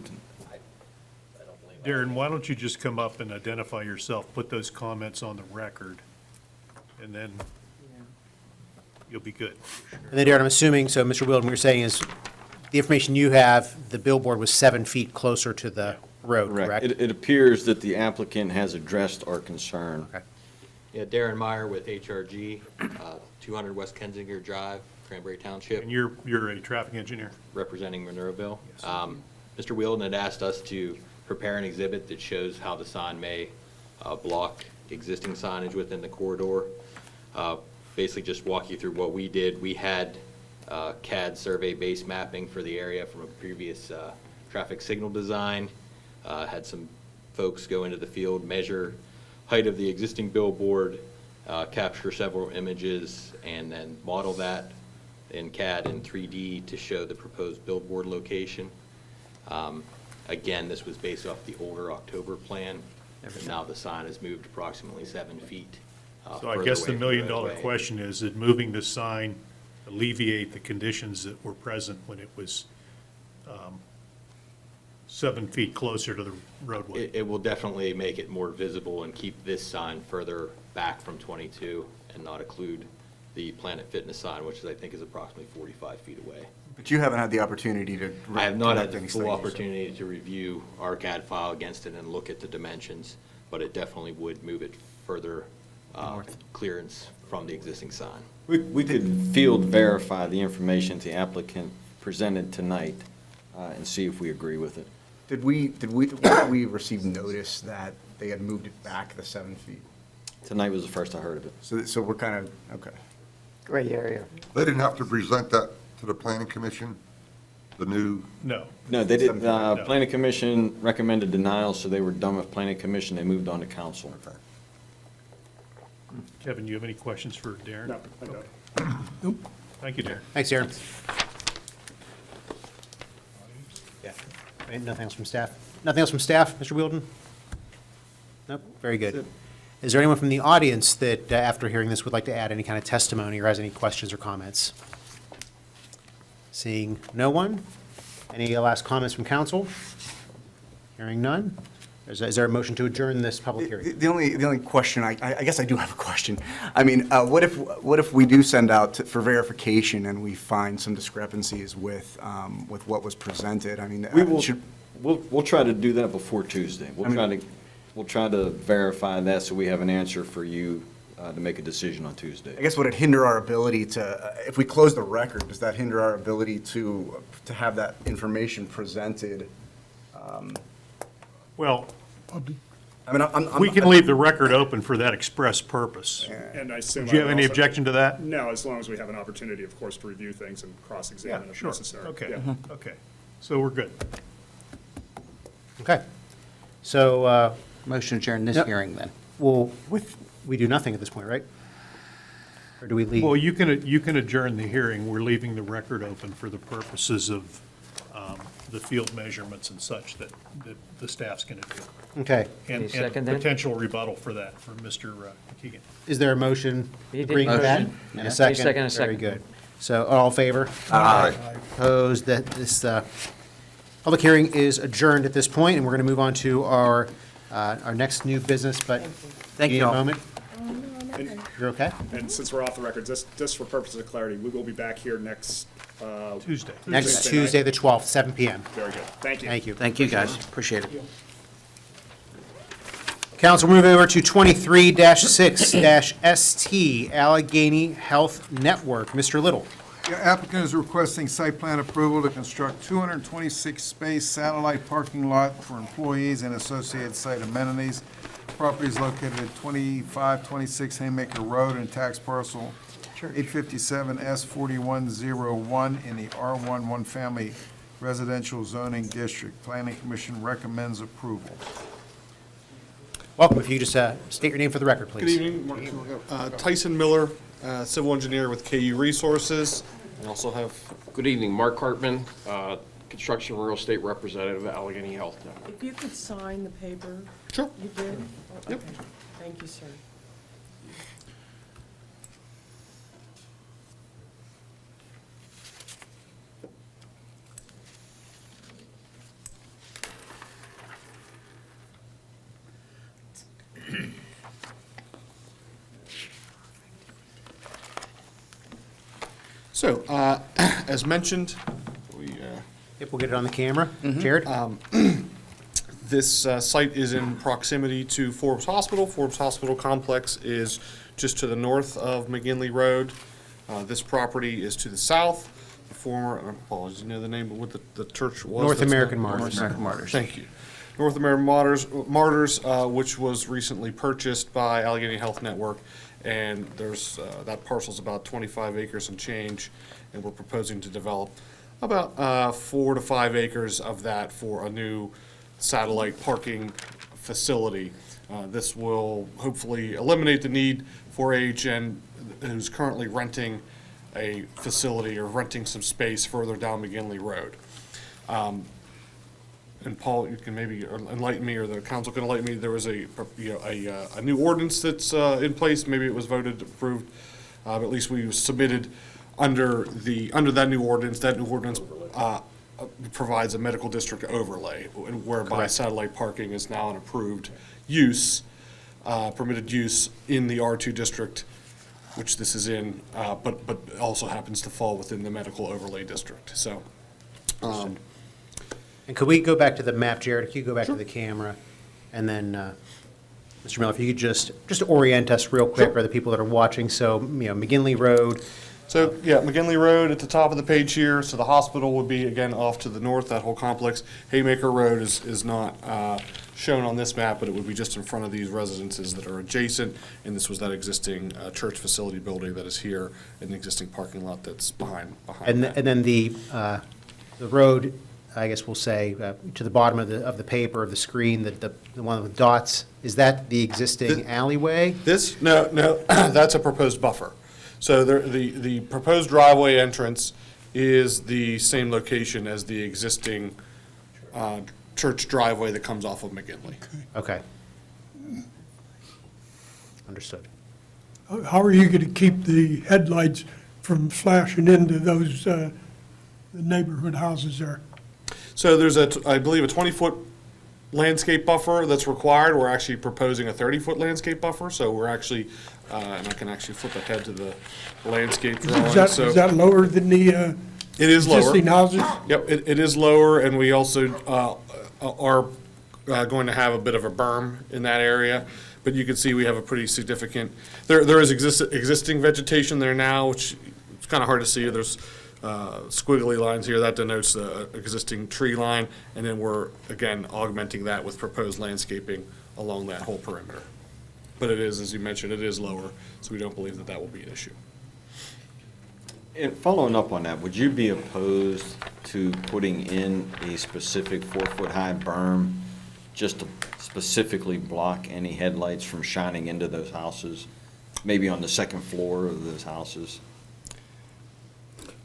Speaker 12: Darren, why don't you just come up and identify yourself, put those comments on the record, and then you'll be good.
Speaker 1: and then Darren, I'm assuming, so Mr. Wilden, what you're saying is, the information you have, the billboard was 7 feet closer to the road, correct?
Speaker 13: It appears that the applicant has addressed our concern.
Speaker 1: Okay.
Speaker 17: Yeah, Darren Meyer with HRG, 200 West Kensinger Drive, Cranberry Township,
Speaker 12: And you're a traffic engineer?
Speaker 17: representing Monroeville. Mr. Wheeldon had asked us to prepare an exhibit that shows how the sign may block existing signage within the corridor. Basically, just walk you through what we did. We had CAD survey base mapping for the area from a previous traffic signal design. Had some folks go into the field, measure height of the existing billboard, capture several images, and then model that in CAD and 3D to show the proposed billboard location. Again, this was based off the older October plan. Now the sign has moved approximately 7 feet.
Speaker 12: So I
Speaker 17: further
Speaker 12: guess the
Speaker 17: away from
Speaker 12: million-dollar
Speaker 17: roadway.
Speaker 12: question is, did moving the sign alleviate the conditions that were present when it was 7 feet closer to the roadway?
Speaker 17: It will definitely make it more visible and keep this sign further back from 22 and not include the Planet Fitness sign, which I think is approximately 45 feet away.
Speaker 14: But you haven't had the opportunity to.
Speaker 17: I have not had
Speaker 14: conduct
Speaker 17: the
Speaker 14: any
Speaker 17: full
Speaker 14: studies.
Speaker 17: opportunity to review our CAD file against it and look at the dimensions, but it definitely would move it further clearance from the existing sign.
Speaker 13: We could field verify the information the applicant presented tonight and see if we agree with it.
Speaker 14: Did we receive notice that they had moved it back the 7 feet?
Speaker 13: Tonight was the first I heard of it.
Speaker 14: So we're kind of, okay.
Speaker 2: Gray area.
Speaker 6: They didn't have to present that to the planning commission, the new,
Speaker 12: No.
Speaker 13: No, they didn't. Planning Commission recommended denial, so they were done with Planning Commission. They moved on to council.
Speaker 12: Kevin, you have any questions for Darren?
Speaker 10: No, I don't.
Speaker 12: Thank you, Darren.
Speaker 1: Thanks, Darren. Right, nothing else from staff? Nothing else from staff, Mr. Wilden? Nope, very good. Is there anyone from the audience that, after hearing this, would like to add any kind of testimony or has any questions or comments? Seeing no one? Any last comments from council? Hearing none? Is there a motion to adjourn this public hearing?
Speaker 14: The only question, I guess I do have a question. I mean, what if we do send out for verification and we find some discrepancies with what was presented? I mean,
Speaker 13: We'll try to do that before Tuesday. We'll try to verify that so we have an answer for you to make a decision on Tuesday.
Speaker 14: I guess would it hinder our ability to, if we close the record, does that hinder our ability to have that information presented?
Speaker 12: Well,
Speaker 14: I mean,
Speaker 12: we can leave the record open for that express purpose.
Speaker 10: And I assume.
Speaker 12: Do you have
Speaker 10: I would
Speaker 12: any
Speaker 10: also-
Speaker 12: objection to that?
Speaker 10: No, as long as we have an opportunity, of course, to review things and cross-examine if
Speaker 12: Sure,
Speaker 10: necessary.
Speaker 12: okay,
Speaker 10: Yeah.
Speaker 12: okay. So we're good.
Speaker 1: Okay. So,
Speaker 5: Motion to adjourn this
Speaker 1: Yep.
Speaker 5: hearing then.
Speaker 1: well, we do nothing at this point, right? Or do we leave?
Speaker 12: Well, you can adjourn the hearing. We're leaving the record open for the purposes of the field measurements and such that the staff's going to do.
Speaker 1: Okay.
Speaker 2: Any
Speaker 12: And
Speaker 2: second then?
Speaker 12: potential rebuttal for that from Mr. Keegan.
Speaker 1: Is there a motion
Speaker 2: He did
Speaker 1: agreeing with that?
Speaker 2: motion.
Speaker 1: And
Speaker 2: Yeah.
Speaker 1: a second?
Speaker 2: Second, a
Speaker 1: Very
Speaker 2: second.
Speaker 1: good. So all in favor?
Speaker 6: Aye.
Speaker 1: Opposed? That this public hearing is adjourned at this point, and we're going to move on to our next new business, but
Speaker 14: Thank
Speaker 1: need
Speaker 14: you
Speaker 1: a
Speaker 14: all.
Speaker 1: moment? You're okay?
Speaker 10: And since we're off the record, just for purposes of clarity, we will be back here next,
Speaker 12: Tuesday.
Speaker 1: Next
Speaker 10: night.
Speaker 1: Tuesday, the 12th, 7 PM.
Speaker 10: Very good. Thank you.
Speaker 1: Thank you.
Speaker 5: Thank you, guys, appreciate it.
Speaker 1: Council, move over to 23-6-ST Allegheny Health Network. Mr. Little.
Speaker 9: Yeah, applicant is requesting site plan approval to construct 226-space satellite parking lot for employees and associated site amenities. Property is located at 2526 Haymaker Road and tax parcel 857S4101 in the R1 one-family residential zoning district. Planning Commission recommends approval.
Speaker 1: Welcome. If you just state your name for the record, please.
Speaker 18: Good evening, Tyson Miller, civil engineer with KU Resources, and also have.
Speaker 19: Good evening, Mark Hartman, construction real estate representative at Allegheny Health Network.
Speaker 20: If you could sign the paper.
Speaker 18: Sure.
Speaker 20: You did?
Speaker 18: Yep.
Speaker 20: Okay. Thank you, sir.
Speaker 18: So, as mentioned,
Speaker 1: Yep, we'll get it on the camera. Jared?
Speaker 18: this site is in proximity to Forbes Hospital. Forbes Hospital Complex is just to the north of McGinley Road. This property is to the south. The former, apologies, you know the name of what the church was?
Speaker 1: North
Speaker 18: That's
Speaker 1: American
Speaker 18: not-
Speaker 1: Martyrs.
Speaker 5: American Martyrs.
Speaker 18: Thank you. North American Martyrs, which was recently purchased by Allegheny Health Network, and there's, that parcel's about 25 acres and change, and we're proposing to develop about 4 to 5 acres of that for a new satellite parking facility. This will hopefully eliminate the need for AHN, who's currently renting a facility or renting some space further down McGinley Road. And Paul, you can maybe enlighten me, or the council can enlighten me, there was a new ordinance that's in place, maybe it was voted, approved, but at least we submitted under that new ordinance. That new ordinance provides a medical district overlay, whereby
Speaker 1: Correct.
Speaker 18: satellite parking is now an approved use, permitted use in the R2 district, which this is in, but also happens to fall within the medical overlay district, so.
Speaker 1: And could we go back to the map, Jared? Could you go back to the camera? And then, Mr. Miller, if you could just orient us real quick for the people that are watching. So, McGinley Road.
Speaker 18: So, yeah, McGinley Road at the top of the page here, so the hospital would be, again, off to the north, that whole complex. Haymaker Road is not shown on this map, but it would be just in front of these residences that are adjacent, and this was that existing church facility building that is here, and the existing parking lot that's behind that.
Speaker 1: And then the road, I guess we'll say, to the bottom of the paper, of the screen, the one with dots, is that the existing alleyway?
Speaker 18: No, that's a proposed buffer. So the proposed driveway entrance is the same location as the existing church driveway that comes off of McGinley.
Speaker 1: Okay. Understood.
Speaker 4: How are you going to keep the headlights from flashing into those the neighborhood houses there?
Speaker 18: So there's I believe a 20-foot landscape buffer that's required. We're actually proposing a 30-foot landscape buffer, so we're actually, and I can actually flip ahead to the landscape drawing.
Speaker 4: Is that lower than the
Speaker 18: It is lower.
Speaker 4: existing houses?
Speaker 18: Yep, it is lower, and we also are going to have a bit of a berm in that area. But you can see we have a pretty significant, there is existing vegetation there now, which it's kind of hard to see. There's squiggly lines here, that denotes the existing tree line, and then we're, again, augmenting that with proposed landscaping along that whole perimeter. But it is, as you mentioned, it is lower, so we don't believe that that will be an issue.
Speaker 13: And following up on that, would you be opposed to putting in a specific 4-foot-high berm just to specifically block any headlights from shining into those houses? maybe on the second floor of those houses?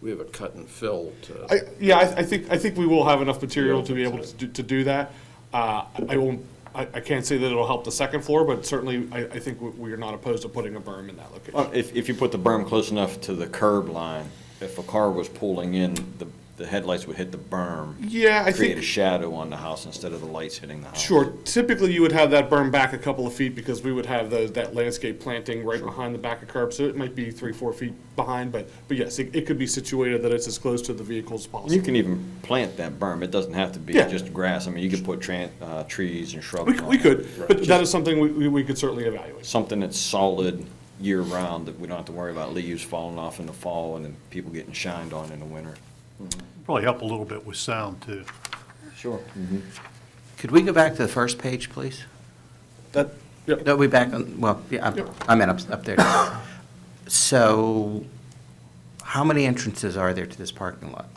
Speaker 19: We have a cut and fill to.
Speaker 18: I think we will have enough material to be able to do that. I can't say that it'll help the second floor, but certainly I think we are not opposed to putting a berm in that location.
Speaker 13: Well, if you put the berm close enough to the curb line, if a car was pulling in, the headlights would hit the berm.
Speaker 18: Yeah, I
Speaker 13: create
Speaker 18: think-
Speaker 13: a shadow on the house instead of the lights hitting the house.
Speaker 18: Sure. Typically, you would have that berm back a couple of feet because we would have that landscape planting right behind the back of curb. So it might be 3-4 feet behind, but yes, it could be situated that it's as close to the vehicle as possible.
Speaker 13: You can even plant that berm. It doesn't have to be
Speaker 18: Yeah.
Speaker 13: just grass. I mean, you could put trees and shrubs on
Speaker 18: We
Speaker 13: it.
Speaker 18: could, but
Speaker 13: Just
Speaker 18: that is something we could certainly evaluate.
Speaker 13: something that's solid year-round, that we don't have to worry about leaves falling off in the fall and then people getting shined on in the winter.
Speaker 12: Probably help a little bit with sound, too.
Speaker 13: Sure.
Speaker 5: Could we go back to the first page, please?
Speaker 18: That, yep.
Speaker 5: No, we back on, well, yeah, I meant up there. So how many entrances are there to this parking lot?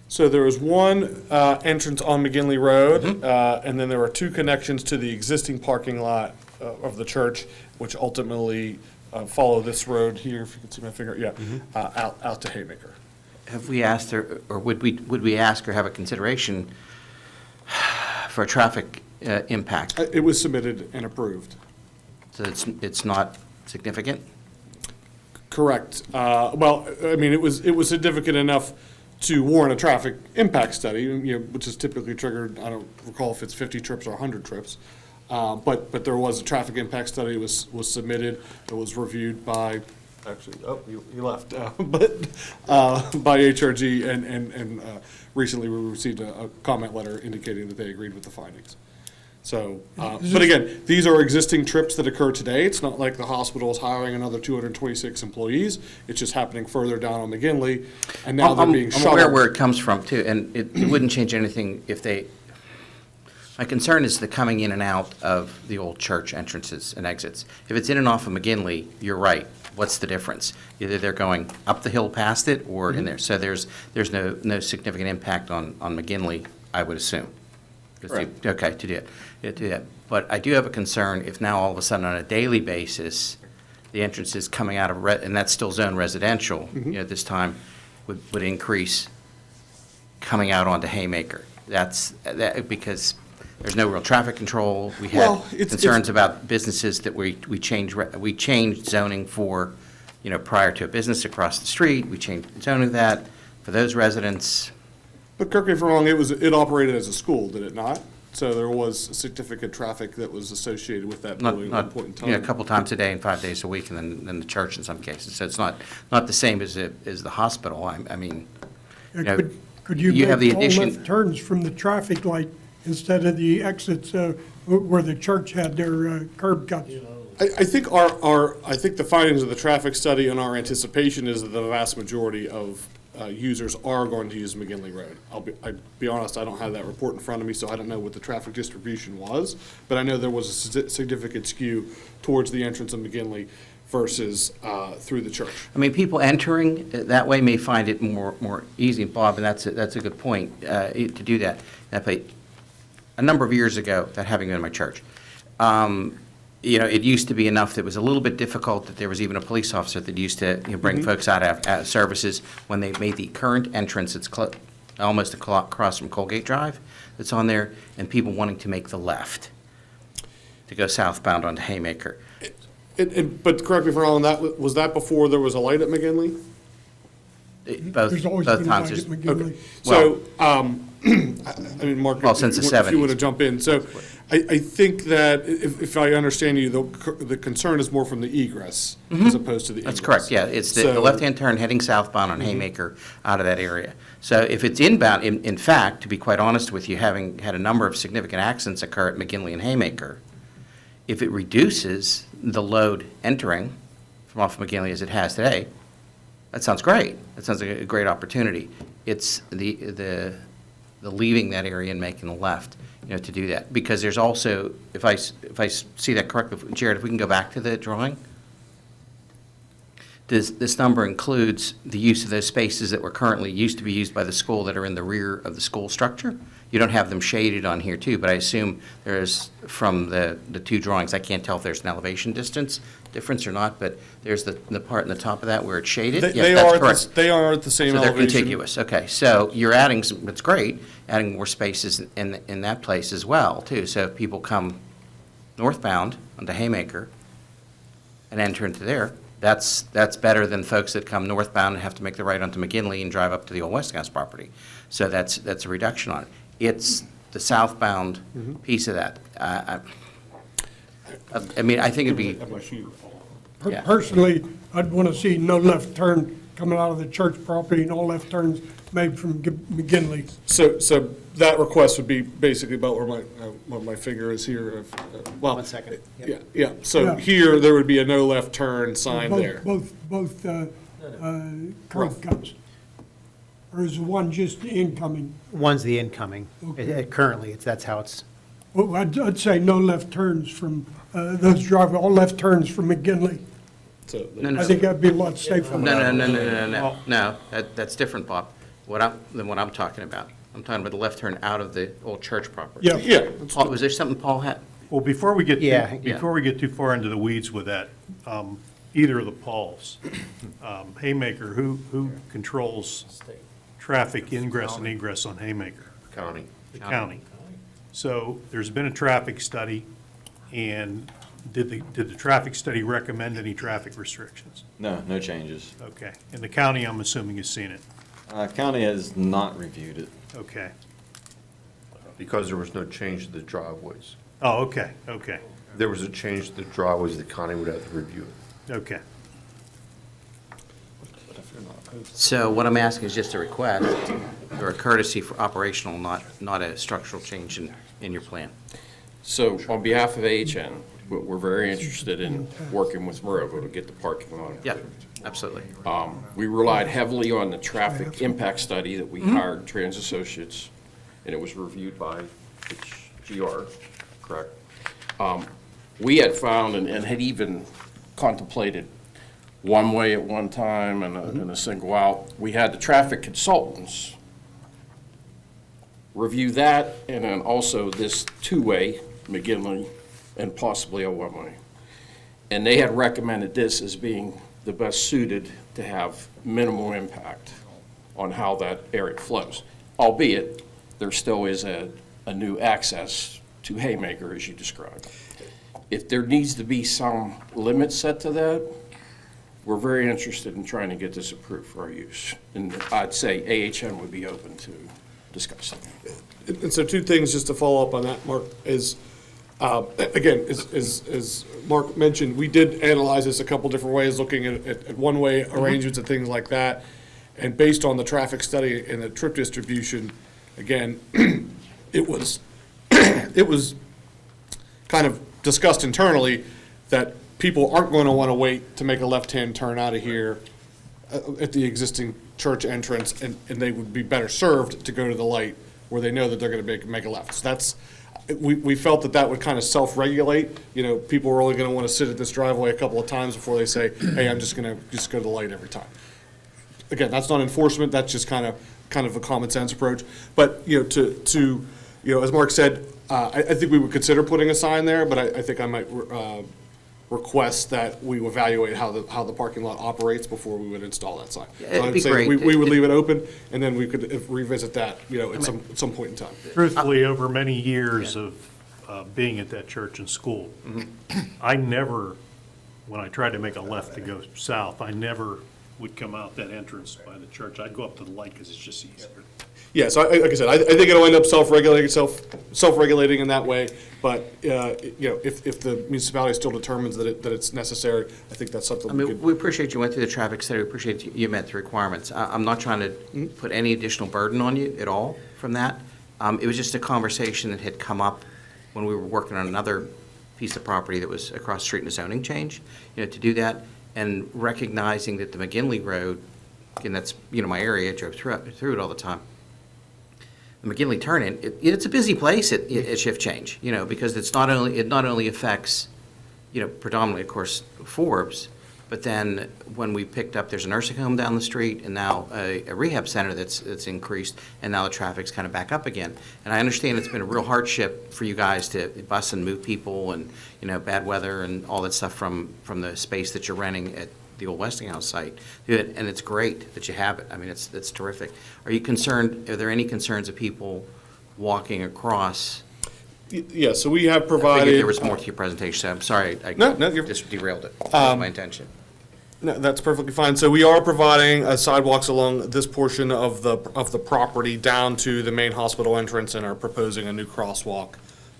Speaker 18: So there is one entrance on McGinley Road, and then there are two connections to the existing parking lot of the church, which ultimately follow this road here, if you can see my finger, out to Haymaker.
Speaker 5: Have we asked, or would we ask or have a consideration for a traffic impact?
Speaker 18: It was submitted and approved.
Speaker 5: So it's not significant?
Speaker 18: Correct. Well, I mean, it was significant enough to warrant a traffic impact study, which is typically triggered, I don't recall if it's 50 trips or 100 trips. But there was a traffic impact study was submitted. It was reviewed by, actually, you left, but by HRG, and recently we received a comment letter indicating that they agreed with the findings. So, but again, these are existing trips that occur today. It's not like the hospital is hiring another 226 employees. It's just happening further down on McGinley, and now they're being shuttled.
Speaker 5: I'm aware where it comes from, too, and it wouldn't change anything if they, my concern is the coming in and out of the old church entrances and exits. If it's in and off of McGinley, you're right. What's the difference? Either they're going up the hill past it or in there. So there's no significant impact on McGinley, I would assume.
Speaker 18: Right.
Speaker 5: Okay, to do that. But I do have a concern if now all of a sudden on a daily basis, the entrances coming out of, and that's still zone residential, this time would increase coming out onto Haymaker. That's because there's no real traffic control. We had concerns about businesses that we changed zoning for, prior to a business across the street. We changed zoning that for those residents.
Speaker 18: But correct me if I'm wrong, it operated as a school, did it not? So there was significant traffic that was associated with that building at one point in time.
Speaker 5: A couple times a day and 5 days a week, and then the church in some cases. So it's not the same as the hospital. I mean,
Speaker 4: Could you
Speaker 5: have the
Speaker 4: make all
Speaker 5: addition.
Speaker 4: left turns from the traffic light instead of the exits where the church had their curb cuts?
Speaker 18: I think I think the findings of the traffic study and our anticipation is that the vast majority of users are going to use McGinley Road. I'll be honest, I don't have that report in front of me, so I don't know what the traffic distribution was, but I know there was a significant skew towards the entrance of McGinley versus through the church.
Speaker 5: I mean, people entering that way may find it more easy, Bob, and that's a good point, to do that. A number of years ago, that having been in my church, it used to be enough that it was a little bit difficult that there was even a police officer that used to bring folks out of services when they made the current entrance. It's almost across from Colgate Drive that's on there, and people wanting to make the left to go southbound onto Haymaker.
Speaker 18: But correct me if I'm wrong, was that before there was a light at McGinley?
Speaker 4: There's always
Speaker 5: both
Speaker 4: been
Speaker 5: times.
Speaker 4: light at McGinley.
Speaker 18: So, I mean, Mark,
Speaker 5: since the
Speaker 18: if you want
Speaker 5: 70s.
Speaker 18: to jump in. So I think that if I understand you, the concern is more from the egress as opposed to the ingress.
Speaker 5: That's correct, yeah. It's the left-hand turn heading southbound on Haymaker out of that area. So if it's inbound, in fact, to be quite honest with you, having had a number of significant accidents occur at McGinley and Haymaker, if it reduces the load entering from off of McGinley as it has today, that sounds great. That sounds like a great opportunity. It's the leaving that area and making the left, to do that. Because there's also, if I see that correctly, Jared, if we can go back to the drawing, this number includes the use of those spaces that were currently used to be used by the school that are in the rear of the school structure. you don't have them shaded on here too, but I assume there's, from the two drawings, I can't tell if there's an elevation difference or not, but there's the part in the top of that where it's shaded? Yes,
Speaker 18: They
Speaker 5: that's
Speaker 18: are,
Speaker 5: correct.
Speaker 18: they are at the same
Speaker 5: So they're
Speaker 18: elevation.
Speaker 5: contiguous, okay. So you're adding, it's great, adding more spaces in that place as well, too. So if people come northbound onto Haymaker and enter into there, that's better than folks that come northbound and have to make the right onto McGinley and drive up to the old Westinghouse property. So that's a reduction on it. It's the southbound piece of that. I mean, I think it'd be, Yeah.
Speaker 4: Personally, I'd want to see no left turn coming out of the church property and all left turns made from McGinley.
Speaker 18: So that request would be basically about where my finger is here. Well,
Speaker 1: 1 second.
Speaker 18: yeah, yeah. So
Speaker 4: Yeah.
Speaker 18: here, there would be a no left turn sign
Speaker 4: Both-
Speaker 18: there.
Speaker 4: Both curb cuts. Or is one just incoming?
Speaker 1: One's the incoming.
Speaker 4: Okay.
Speaker 1: Currently, that's how it's,
Speaker 4: Well, I'd say no left turns from, those driving, all left turns from McGinley.
Speaker 18: So
Speaker 5: no,
Speaker 4: I think that'd be a lot safer.
Speaker 5: no, that's different, Bob, than what I'm talking about. I'm talking about the left turn out of the old church property.
Speaker 4: Yeah.
Speaker 18: Yeah.
Speaker 5: Paul, was there something Paul had?
Speaker 12: Well, before we get,
Speaker 1: Yeah.
Speaker 12: before we get too far into the weeds with that, either of the Pauls, Haymaker, who controls traffic ingress and egress on Haymaker?
Speaker 8: County.
Speaker 12: The county. So there's been a traffic study, and did the traffic study recommend any traffic restrictions?
Speaker 13: No, no changes.
Speaker 12: Okay. And the county, I'm assuming, has seen it?
Speaker 13: County has not reviewed it.
Speaker 12: Okay.
Speaker 21: Because there was no change to the driveways.
Speaker 12: Oh, okay, okay,
Speaker 21: There was a change to the driveways, the county would have to review it.
Speaker 12: okay.
Speaker 5: So what I'm asking is just a request or a courtesy for operational, not a structural change in your plan.
Speaker 19: So on behalf of AHN, we're very interested in working with Monroeville to get the parking lot
Speaker 5: Yeah,
Speaker 19: improved.
Speaker 5: absolutely.
Speaker 19: We relied heavily on the traffic impact study that we hired Trans Associates, and it was reviewed by GR, correct? We had found and had even contemplated one way at one time and a single out. We had the traffic consultants review that, and then also this two-way, McGinley, and possibly a one-way. And they had recommended this as being the best suited to have minimal impact on how that area flows. Albeit, there still is a new access to Haymaker, as you described. If there needs to be some limit set to that, we're very interested in trying to get this approved for our use. And I'd say AHN would be open to discussing.
Speaker 18: And so two things just to follow up on that, Mark, is, again, as Mark mentioned, we did analyze this a couple different ways, looking at one-way arrangements and things like that. And based on the traffic study and the trip distribution, again, it was kind of discussed internally that people aren't going to want to wait to make a left-hand turn out of here at the existing church entrance, and they would be better served to go to the light where they know that they're going to make a left. So that's, we felt that would kind of self-regulate. You know, people are only going to want to sit at this driveway a couple of times before they say, hey, I'm just going to just go to the light every time. Again, that's not enforcement, that's just kind of a common sense approach. But, you know, as Mark said, I think we would consider putting a sign there, but I think I might request that we evaluate how the parking lot operates before we would install that sign.
Speaker 5: Yeah, it'd
Speaker 18: So I'd
Speaker 5: be
Speaker 18: say
Speaker 5: great.
Speaker 18: we would leave it open, and then we could revisit that, you know, at some point in time.
Speaker 12: Truthfully, over many years of being at that church and school, I never, when I tried to make a left to go south, I never would come out that entrance by the church. I'd go up to the light because it's just easier.
Speaker 18: Yeah, so like I said, I think it'll end up self-regulating in that way, but, you know, if the municipality still determines that it's necessary, I think that's something
Speaker 5: I
Speaker 18: we
Speaker 5: mean,
Speaker 18: could.
Speaker 5: we appreciate you went through the traffic study, we appreciate you met the requirements. I'm not trying to put any additional burden on you at all from that. It was just a conversation that had come up when we were working on another piece of property that was across the street in a zoning change, you know, to do that, and recognizing that the McGinley Road, and that's, you know, my area, I drove through it all the time. The McGinley turn-in, it's a busy place at shift change, you know, because it not only affects, you know, predominantly, of course, Forbes, But then, when we picked up, there's a nursing home down the street, and now a rehab center that's increased, and now the traffic's kind of back up again. And I understand it's been a real hardship for you guys to bus and move people, and, bad weather and all that stuff from the space that you're renting at the old Westinghouse site. And it's great that you have it. I mean, it's terrific. Are there any concerns of people walking across?
Speaker 18: Yeah, so we have
Speaker 5: I
Speaker 18: provided.
Speaker 5: figured there was more to your presentation, so I'm sorry.
Speaker 18: No, you're.
Speaker 5: Just derailed it. That was my intention.
Speaker 18: No, that's perfectly fine. So we are providing sidewalks along this portion of the property down to the main hospital entrance, and are proposing a new crosswalk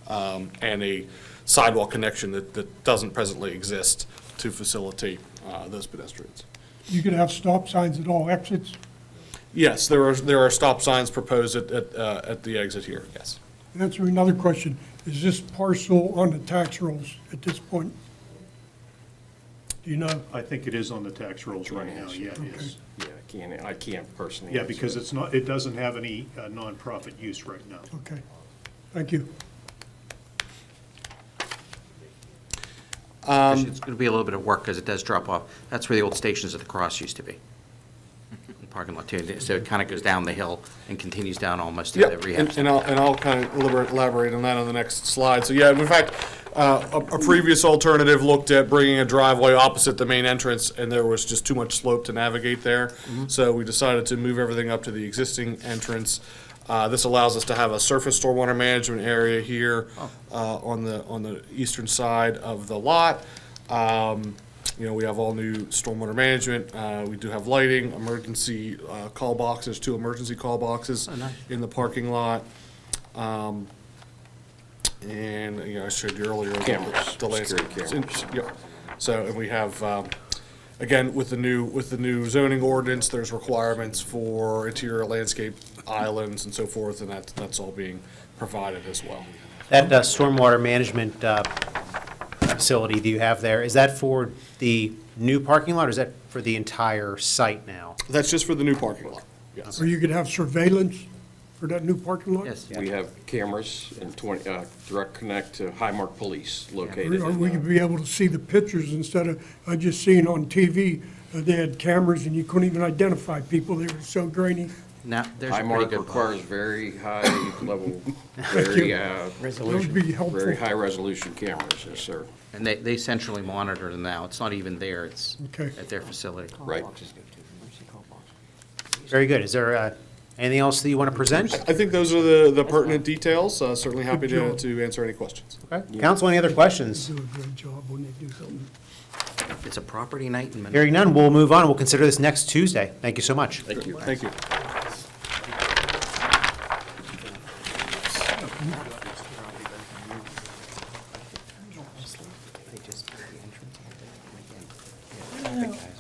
Speaker 18: and a sidewalk connection that doesn't presently exist to facilitate those pedestrians.
Speaker 4: You could have stop signs at all exits?
Speaker 18: Yes, there are stop signs proposed at the exit here, yes.
Speaker 4: Answer another question. Is this parcel on the tax rolls at this point? Do you know?
Speaker 12: I think it is on the tax rolls right now, yeah, it is.
Speaker 19: Yeah, I can't personally.
Speaker 12: Yeah,
Speaker 19: answer
Speaker 12: because
Speaker 19: that.
Speaker 12: it doesn't have any nonprofit use right now.
Speaker 4: Okay, thank you.
Speaker 5: It's going to be a little bit of work because it does drop off. That's where the old Stations at the Cross used to be. The parking lot too. So it kind of goes down the hill and continues down almost to the
Speaker 18: Yep,
Speaker 5: rehab
Speaker 18: and
Speaker 5: center.
Speaker 18: I'll kind of elaborate on that on the next slide. So yeah, in fact, a previous alternative looked at bringing a driveway opposite the main entrance, and there was just too much slope to navigate there. So we decided to move everything up to the existing entrance. This allows us to have a surface stormwater management area here on the eastern side of the lot. We have all new stormwater management. We do have lighting, emergency call boxes, 2 emergency call boxes in the parking lot. And, I showed you earlier.
Speaker 19: Cameras,
Speaker 18: the landscape.
Speaker 19: security cameras.
Speaker 18: Yep. So, and we have, again, with the new zoning ordinance, there's requirements for interior landscape islands and so forth, and that's all being provided as well.
Speaker 1: That stormwater management facility that you have there, is that for the new parking lot, or is that for the entire site now?
Speaker 18: That's just for the new parking lot, yes.
Speaker 4: Or you could have surveillance for that new parking lot?
Speaker 5: Yes.
Speaker 19: We have cameras and direct connect to Highmark Police located.
Speaker 4: Or we could be able to see the pictures instead of, I just seen on TV, they had cameras and you couldn't even identify people, they were so grainy.
Speaker 5: Now, there's a pretty
Speaker 19: Highmark
Speaker 5: good.
Speaker 19: requires very high level,
Speaker 4: Thank
Speaker 19: very,
Speaker 4: you. That would be helpful.
Speaker 19: very high resolution cameras, yes, sir.
Speaker 5: And they centrally monitor them now. It's not even there. It's
Speaker 4: Okay.
Speaker 5: at their facility.
Speaker 19: Right.
Speaker 1: Very good. Is there anything else that you want to present?
Speaker 18: I think those are the pertinent details. Certainly happy to answer any questions.
Speaker 1: Okay. Council, any other questions?
Speaker 4: They do a great job when they do something.
Speaker 5: It's a property night in Monroe.
Speaker 1: Hearing none, we'll move on. We'll consider this next Tuesday. Thank you so much.
Speaker 19: Thank you.
Speaker 18: Thank you.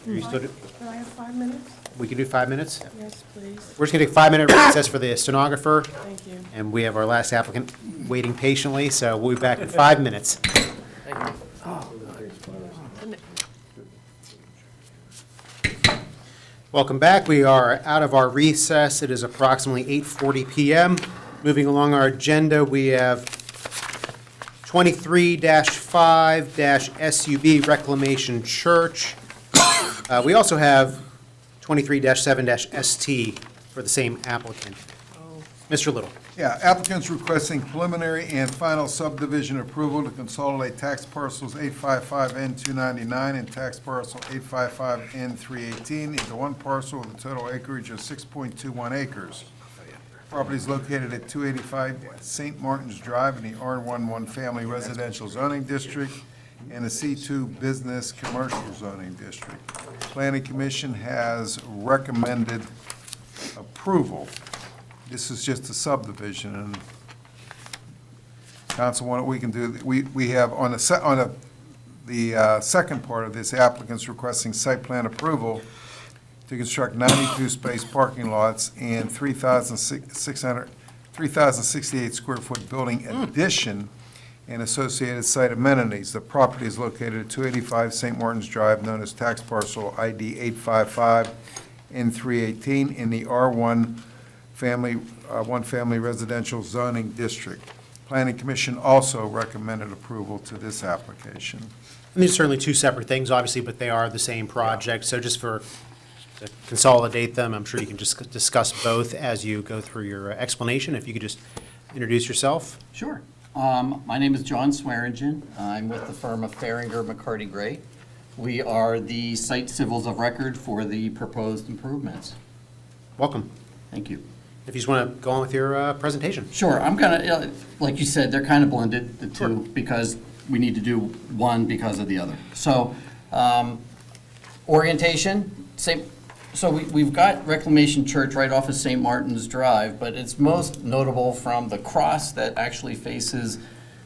Speaker 1: You still do-
Speaker 20: Can I have 5 minutes?
Speaker 1: We can do 5 minutes?
Speaker 20: Yes, please.
Speaker 1: We're just going to take a 5-minute recess for the stenographer.
Speaker 20: Thank you.
Speaker 1: And we have our last applicant waiting patiently, so we'll be back in 5 minutes. Welcome back. We are out of our recess. It is approximately 8:40 PM. Moving along our agenda, we have 23-5-SUB Reclamation Church. We also have 23-7-ST for the same applicant. Mr. Little.
Speaker 9: Yeah, applicants requesting preliminary and final subdivision approval to consolidate tax parcels 855N299 and tax parcel 855N318 into one parcel with a total acreage of 6.21 acres. Property is located at 285 St. Martin's Drive in the R11 Family Residential Zoning District and the C2 Business Commercial Zoning District. Planning Commission has recommended approval. This is just a subdivision, and Council, what we can do, we have on the second part of this, applicants requesting site plan approval to construct 92 space parking lots and 3,068 square foot building addition and associated site amenities. The property is located at 285 St. Martin's Drive, known as tax parcel ID 855N318 in the R1 Family Residential Zoning District. Planning Commission also recommended approval to this application.
Speaker 1: And these are certainly two separate things, obviously, but they are the same project. So just to consolidate them, I'm sure you can just discuss both as you go through your explanation. If you could just introduce yourself.
Speaker 15: Sure. My name is John Swearingen. I'm with the firm of Farringer McCarty Gray. We are the site civils of record for the proposed improvements.
Speaker 1: Welcome.
Speaker 15: Thank you.
Speaker 1: If you just want to go on with your presentation.
Speaker 15: Sure. I'm going to, like you said, they're kind of blended, the two, because we need to do one because of the other. So, orientation, same. So we've got Reclamation Church right off of St. Martin's Drive, but it's most notable from the cross that actually faces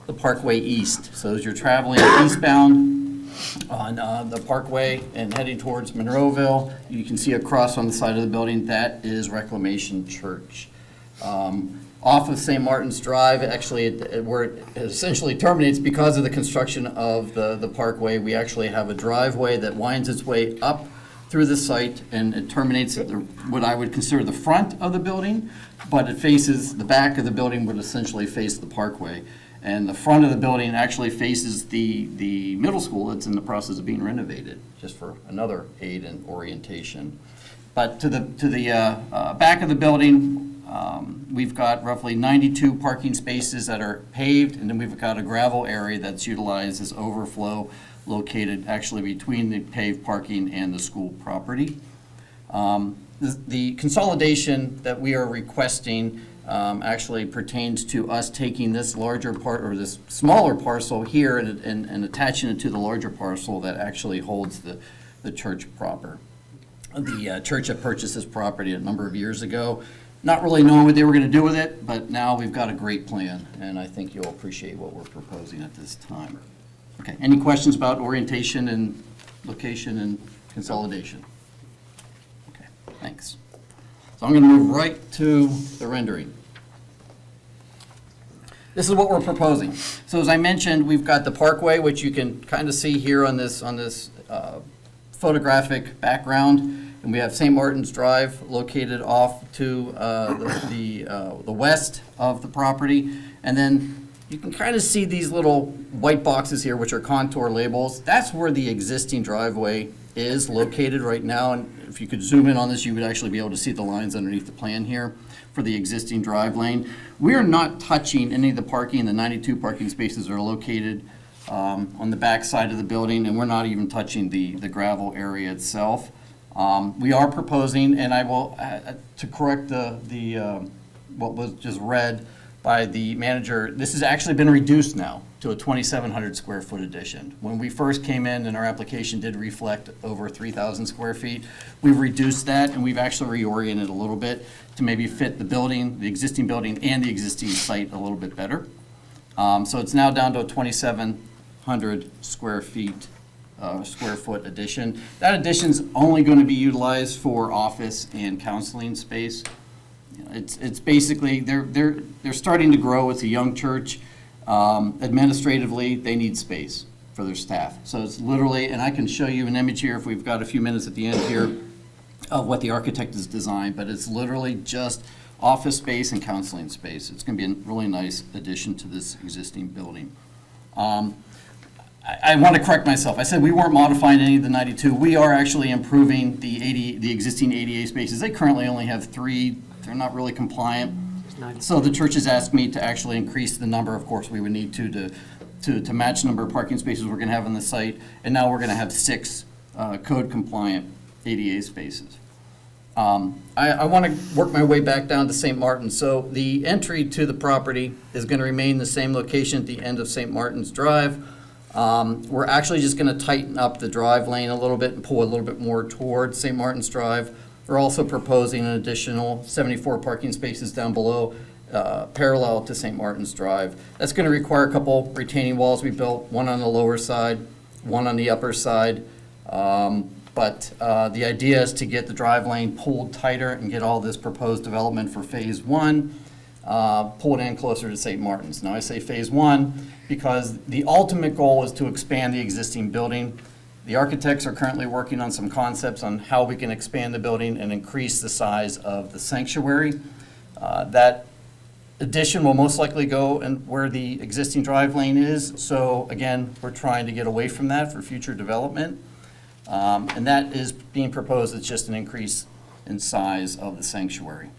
Speaker 15: the Parkway East. So as you're traveling eastbound on the Parkway and heading towards Monroeville, you can see a cross on the side of the building. That is Reclamation Church. Off of St. Martin's Drive, actually, where it essentially terminates because of the construction of the Parkway, we actually have a driveway that winds its way up through the site, and it terminates at what I would consider the front of the building, but it faces, the back of the building would essentially face the Parkway. And the front of the building actually faces the middle school that's in the process of being renovated, just for another aid in orientation. But to the back of the building, we've got roughly 92 parking spaces that are paved, and then we've got a gravel area that's utilized as overflow, located actually between the paved parking and the school property. The consolidation that we are requesting actually pertains to us taking this larger part, or this smaller parcel here, and attaching it to the larger parcel that actually holds the church proper. The church had purchased this property a number of years ago, not really knowing what they were going to do with it, but now we've got a great plan, and I think you'll appreciate what we're proposing at this time. Okay, any questions about orientation and location and consolidation? Okay, thanks. So I'm going to move right to the rendering. This is what we're proposing. So as I mentioned, we've got the Parkway, which you can kind of see here on this photographic background, and we have St. Martin's Drive located off to the west of the property, and then you can kind of see these little white boxes here, which are contour labels. That's where the existing driveway is located right now. And if you could zoom in on this, you would actually be able to see the lines underneath the plan here for the existing drive lane. We are not touching any of the parking. The 92 parking spaces are located on the back side of the building, and we're not even touching the gravel area itself. We are proposing, and I will, to correct what was just read by the manager, this has actually been reduced now to a 2,700 square foot addition. When we first came in and our application did reflect over 3,000 square feet, we've reduced that, and we've actually reoriented a little bit to maybe fit the building, the existing building and the existing site a little bit better. So it's now down to a 2,700 square foot addition. That addition's only going to be utilized for office and counseling space. It's basically, they're starting to grow. It's a young church. Administratively, they need space for their staff. So it's literally, and I can show you an image here if we've got a few minutes at the end here of what the architect has designed, but it's literally just office space and counseling space. It's going to be a really nice addition to this existing building. I want to correct myself. I said we weren't modifying any of the 92. We are actually improving the existing ADA spaces. They currently only have 3. They're not really compliant. So the church has asked me to actually increase the number. Of course, we would need to match the number of parking spaces we're going to have on the site. And now we're going to have 6 code-compliant ADA spaces. I want to work my way back down to St. Martin's. So the entry to the property is going to remain the same location at the end of St. Martin's Drive. We're actually just going to tighten up the drive lane a little bit and pull a little bit more towards St. Martin's Drive. We're also proposing an additional 74 parking spaces down below, parallel to St. Martin's Drive. That's going to require a couple retaining walls we built, one on the lower side, one on the upper side. But the idea is to get the drive lane pulled tighter and get all this proposed development for Phase 1 pulled in closer to St. Martin's. Now I say Phase 1 because the ultimate goal is to expand the existing building. The architects are currently working on some concepts on how we can expand the building and increase the size of the sanctuary. That addition will most likely go and where the existing drive lane is. So again, we're trying to get away from that for future development. And that is being proposed, it's just an increase in size of the sanctuary.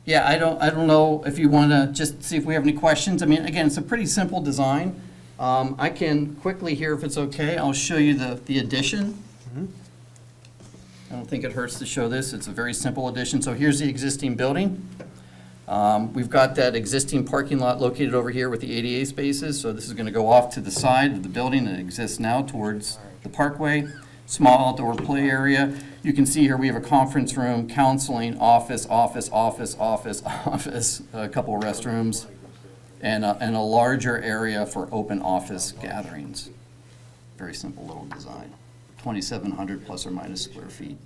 Speaker 15: Yeah, I don't know if you want to just see if we have any questions. I mean, again, it's a pretty simple design. I can quickly here, if it's okay, I'll show you the addition. I don't think it hurts to show this. It's a very simple addition. So here's the existing building. We've got that existing parking lot located over here with the ADA spaces. So this is going to go off to the side of the building that exists now towards the parkway. Small outdoor play area. You can see here we have a conference room, counseling, office, a couple of restrooms, and a larger area for open office gatherings. Very simple little design. 2,700 plus or minus square feet.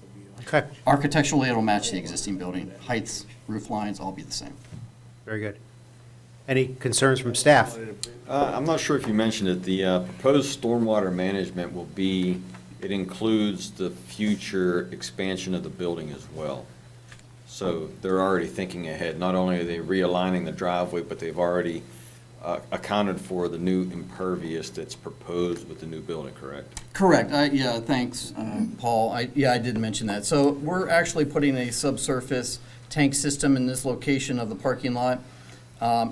Speaker 1: Okay,
Speaker 15: Architecturally, it'll match the existing building. Heights, roof lines, all be the same.
Speaker 1: very good. Any concerns from staff?
Speaker 13: I'm not sure if you mentioned it, the proposed stormwater management will be, it includes the future expansion of the building as well. So they're already thinking ahead. Not only are they realigning the driveway, but they've already accounted for the new impervious that's proposed with the new building, correct?
Speaker 15: Correct. Yeah, thanks, Paul. I did mention that. So we're actually putting a subsurface tank system in this location of the parking lot.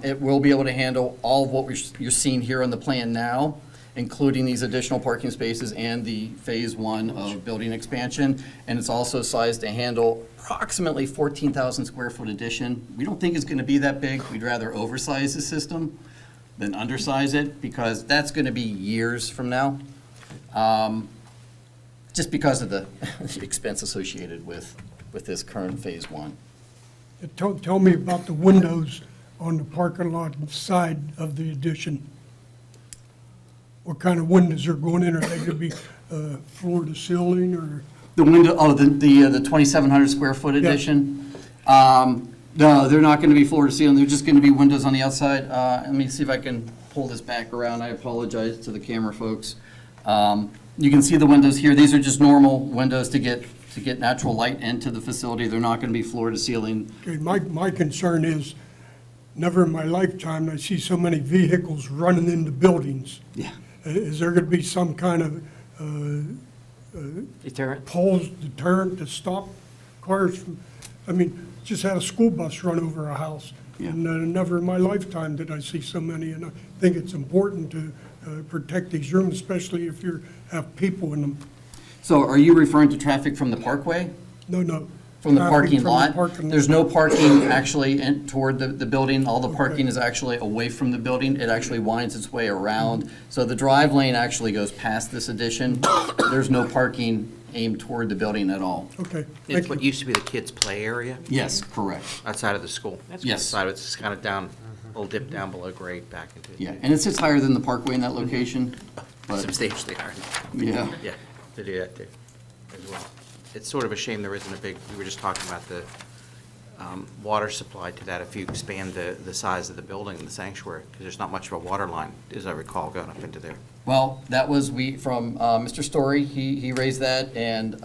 Speaker 15: It will be able to handle all of what you're seeing here on the plan now, including these additional parking spaces and the phase 1 of building expansion. And it's also sized to handle approximately 14,000 square foot addition. We don't think it's going to be that big. We'd rather oversize the system than undersize it, because that's going to be years from now, just because of the expense associated with this current phase 1.
Speaker 4: Tell me about the windows on the parking lot side of the addition. What kind of windows are going in? Are they going to be floor to ceiling or?
Speaker 15: The window, the 2,700 square foot addition? No, they're not going to be floor to ceiling. They're just going to be windows on the outside. Let me see if I can pull this back around. I apologize to the camera folks. You can see the windows here. These are just normal windows to get natural light into the facility. They're not going to be floor to ceiling.
Speaker 4: Okay, my concern is, never in my lifetime I see so many vehicles running into buildings.
Speaker 15: Yeah.
Speaker 4: Is there going to be some kind of
Speaker 2: Deterrent?
Speaker 4: deterrent to stop cars from, I mean, just had a school bus run over a house.
Speaker 15: Yeah.
Speaker 4: And never in my lifetime did I see so many, and I think it's important to protect these rooms, especially if you have people in them.
Speaker 15: So are you referring to traffic from the parkway?
Speaker 4: No.
Speaker 15: From the
Speaker 4: Traffic
Speaker 15: parking
Speaker 4: from the
Speaker 15: lot?
Speaker 4: parking lot.
Speaker 15: There's no parking actually toward the building. All the parking is actually away from the building. It actually winds its way around. So the drive lane actually goes past this addition. There's no parking aimed toward the building at all.
Speaker 4: Okay,
Speaker 5: It's
Speaker 4: thank
Speaker 5: what
Speaker 4: you.
Speaker 5: used to be the kids' play area
Speaker 15: Yes, correct.
Speaker 5: outside of the school.
Speaker 15: Yes.
Speaker 5: Side, it's just kind of down, a little dip down below grade back into it.
Speaker 15: Yeah, and it sits higher than the parkway in that location. But
Speaker 5: Substantially higher.
Speaker 15: yeah,
Speaker 5: Yeah, to do that too, as well. It's sort of a shame there isn't a big, we were just talking about the water supply to that, if you expand the size of the building, the sanctuary, because there's not much of a water line, as I recall, going up into there.
Speaker 15: well, that was from Mr. Story. He raised that, and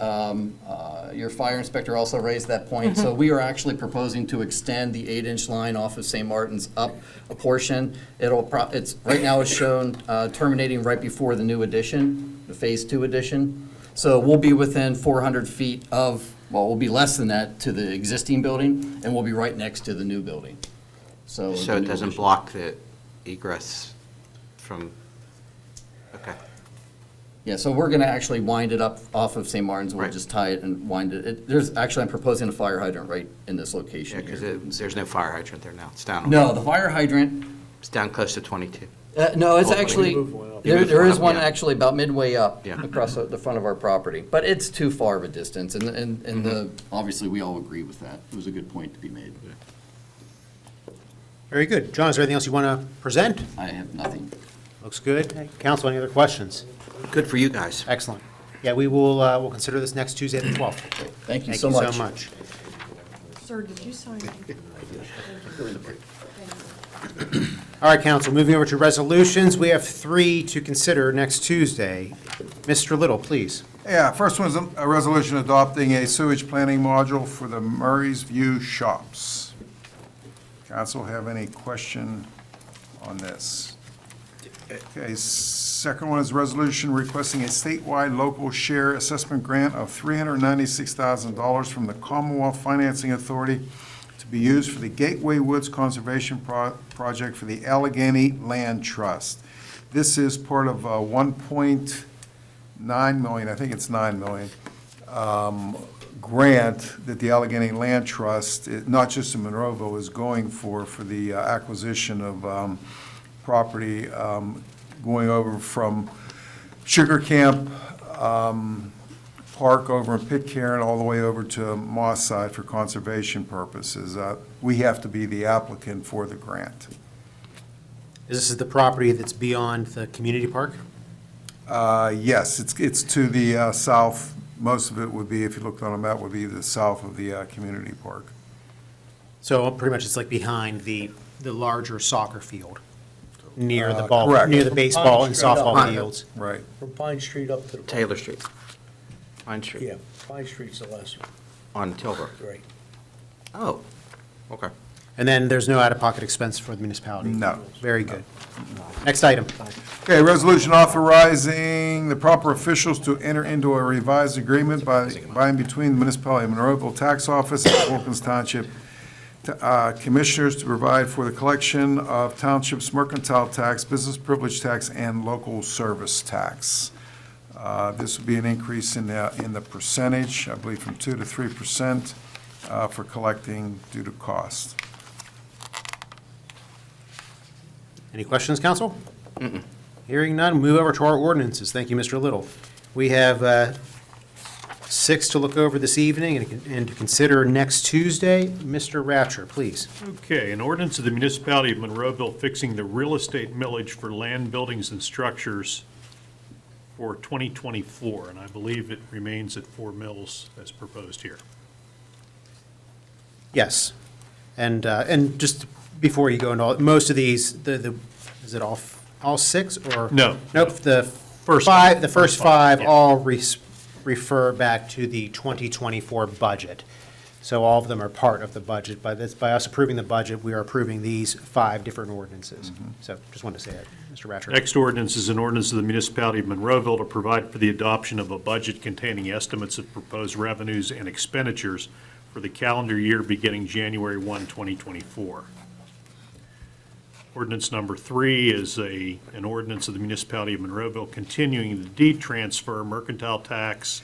Speaker 15: your fire inspector also raised that point. So we are actually proposing to extend the 8-inch line off of St. Martin's up a portion. It's right now it's shown terminating right before the new addition, the phase 2 addition. So we'll be within 400 feet of, well, we'll be less than that to the existing building, and we'll be right next to the new building. So
Speaker 5: So it doesn't block the egress from, okay.
Speaker 15: Yeah, so we're gonna actually wind it up off of St. Martin's. We'll
Speaker 5: Right.
Speaker 15: just tie it and wind it. I'm proposing a fire hydrant right in this
Speaker 5: Yeah,
Speaker 15: location
Speaker 5: because
Speaker 15: here.
Speaker 5: there's no fire hydrant there now. It's down.
Speaker 15: No, the fire hydrant,
Speaker 5: It's down close to 22.
Speaker 15: no, it's
Speaker 5: Oh,
Speaker 15: actually,
Speaker 5: you moved one up.
Speaker 15: there is one
Speaker 5: Yeah.
Speaker 15: actually about midway up
Speaker 5: Yeah.
Speaker 15: across the front of our property. But it's too far of a distance, and obviously, we all agree with that. It was a good point to be made.
Speaker 1: Very good. John, is there anything else you want to present?
Speaker 15: I have nothing.
Speaker 1: Looks good. Council, any other questions?
Speaker 5: Good for you guys.
Speaker 1: Excellent. Yeah, we'll consider this next Tuesday the 12th.
Speaker 15: Thank you so much.
Speaker 20: Sir, did you sign?
Speaker 1: All right, council, moving over to resolutions. We have 3 to consider next Tuesday. Mr. Little, please.
Speaker 9: Yeah, first one is a resolution adopting a sewage planning module for the Murray's View shops. Council have any question on this? Okay, second one is a resolution requesting a statewide local share assessment grant of $396,000 from the Commonwealth Financing Authority to be used for the Gateway Woods Conservation Project for the Allegheny Land Trust. This is part of 1.9 million, I think it's 9 million, grant that the Allegheny Land Trust, not just in Monroeville, is going for the acquisition of property going over from Sugar Camp Park over in Pitcairn all the way over to Moss Side for conservation purposes. We have to be the applicant for the grant.
Speaker 1: This is the property that's beyond the community park?
Speaker 9: Yes, it's to the south. Most of it would be, if you looked on a map, would be the south of the community park.
Speaker 1: So pretty much it's like behind the larger soccer field, near the ball,
Speaker 9: correct.
Speaker 1: near the baseball and
Speaker 7: Straight up.
Speaker 1: softball fields.
Speaker 9: Right.
Speaker 7: From Pine Street up to the.
Speaker 5: Taylor Street. Pine Street.
Speaker 7: Yeah, Pine Street's the last one.
Speaker 5: On Tilbrook.
Speaker 7: Right.
Speaker 5: Oh, okay.
Speaker 1: And then there's no out-of-pocket expense for the municipality?
Speaker 9: No.
Speaker 1: Very good. Next item.
Speaker 9: Okay, resolution authorizing the proper officials to enter into a revised agreement by and between the Municipality of Monroeville Tax Office and Wilkins Township Commissioners to provide for the collection of township's mercantile tax, business privilege tax, and local service tax. This would be an increase in the percentage, I believe from 2% to 3% for collecting due to cost.
Speaker 1: Any questions, council? Hearing none, move over to our ordinances. Thank you, Mr. Little. We have 6 to look over this evening and to consider next Tuesday. Mr. Ratcher, please.
Speaker 12: Okay, an ordinance of the Municipality of Monroeville fixing the real estate millage for land, buildings, and structures for 2024, and I believe it remains at 4 mills as proposed here.
Speaker 1: Yes. And just before you go into all, most of these, is it all 6 or?
Speaker 12: No.
Speaker 1: Nope, the
Speaker 12: First
Speaker 1: five,
Speaker 12: five.
Speaker 1: the first
Speaker 12: First five,
Speaker 1: 5
Speaker 12: yeah.
Speaker 1: all refer back to the 2024 budget. So all of them are part of the budget. By us approving the budget, we are approving these 5 different ordinances. So just wanted to say that, Mr. Ratcher.
Speaker 12: Next ordinance is an ordinance of the Municipality of Monroeville to provide for the adoption of a budget containing estimates of proposed revenues and expenditures for the calendar year beginning January 1, 2024. Ordinance number 3 is an ordinance of the Municipality of Monroeville continuing the deed transfer, mercantile tax,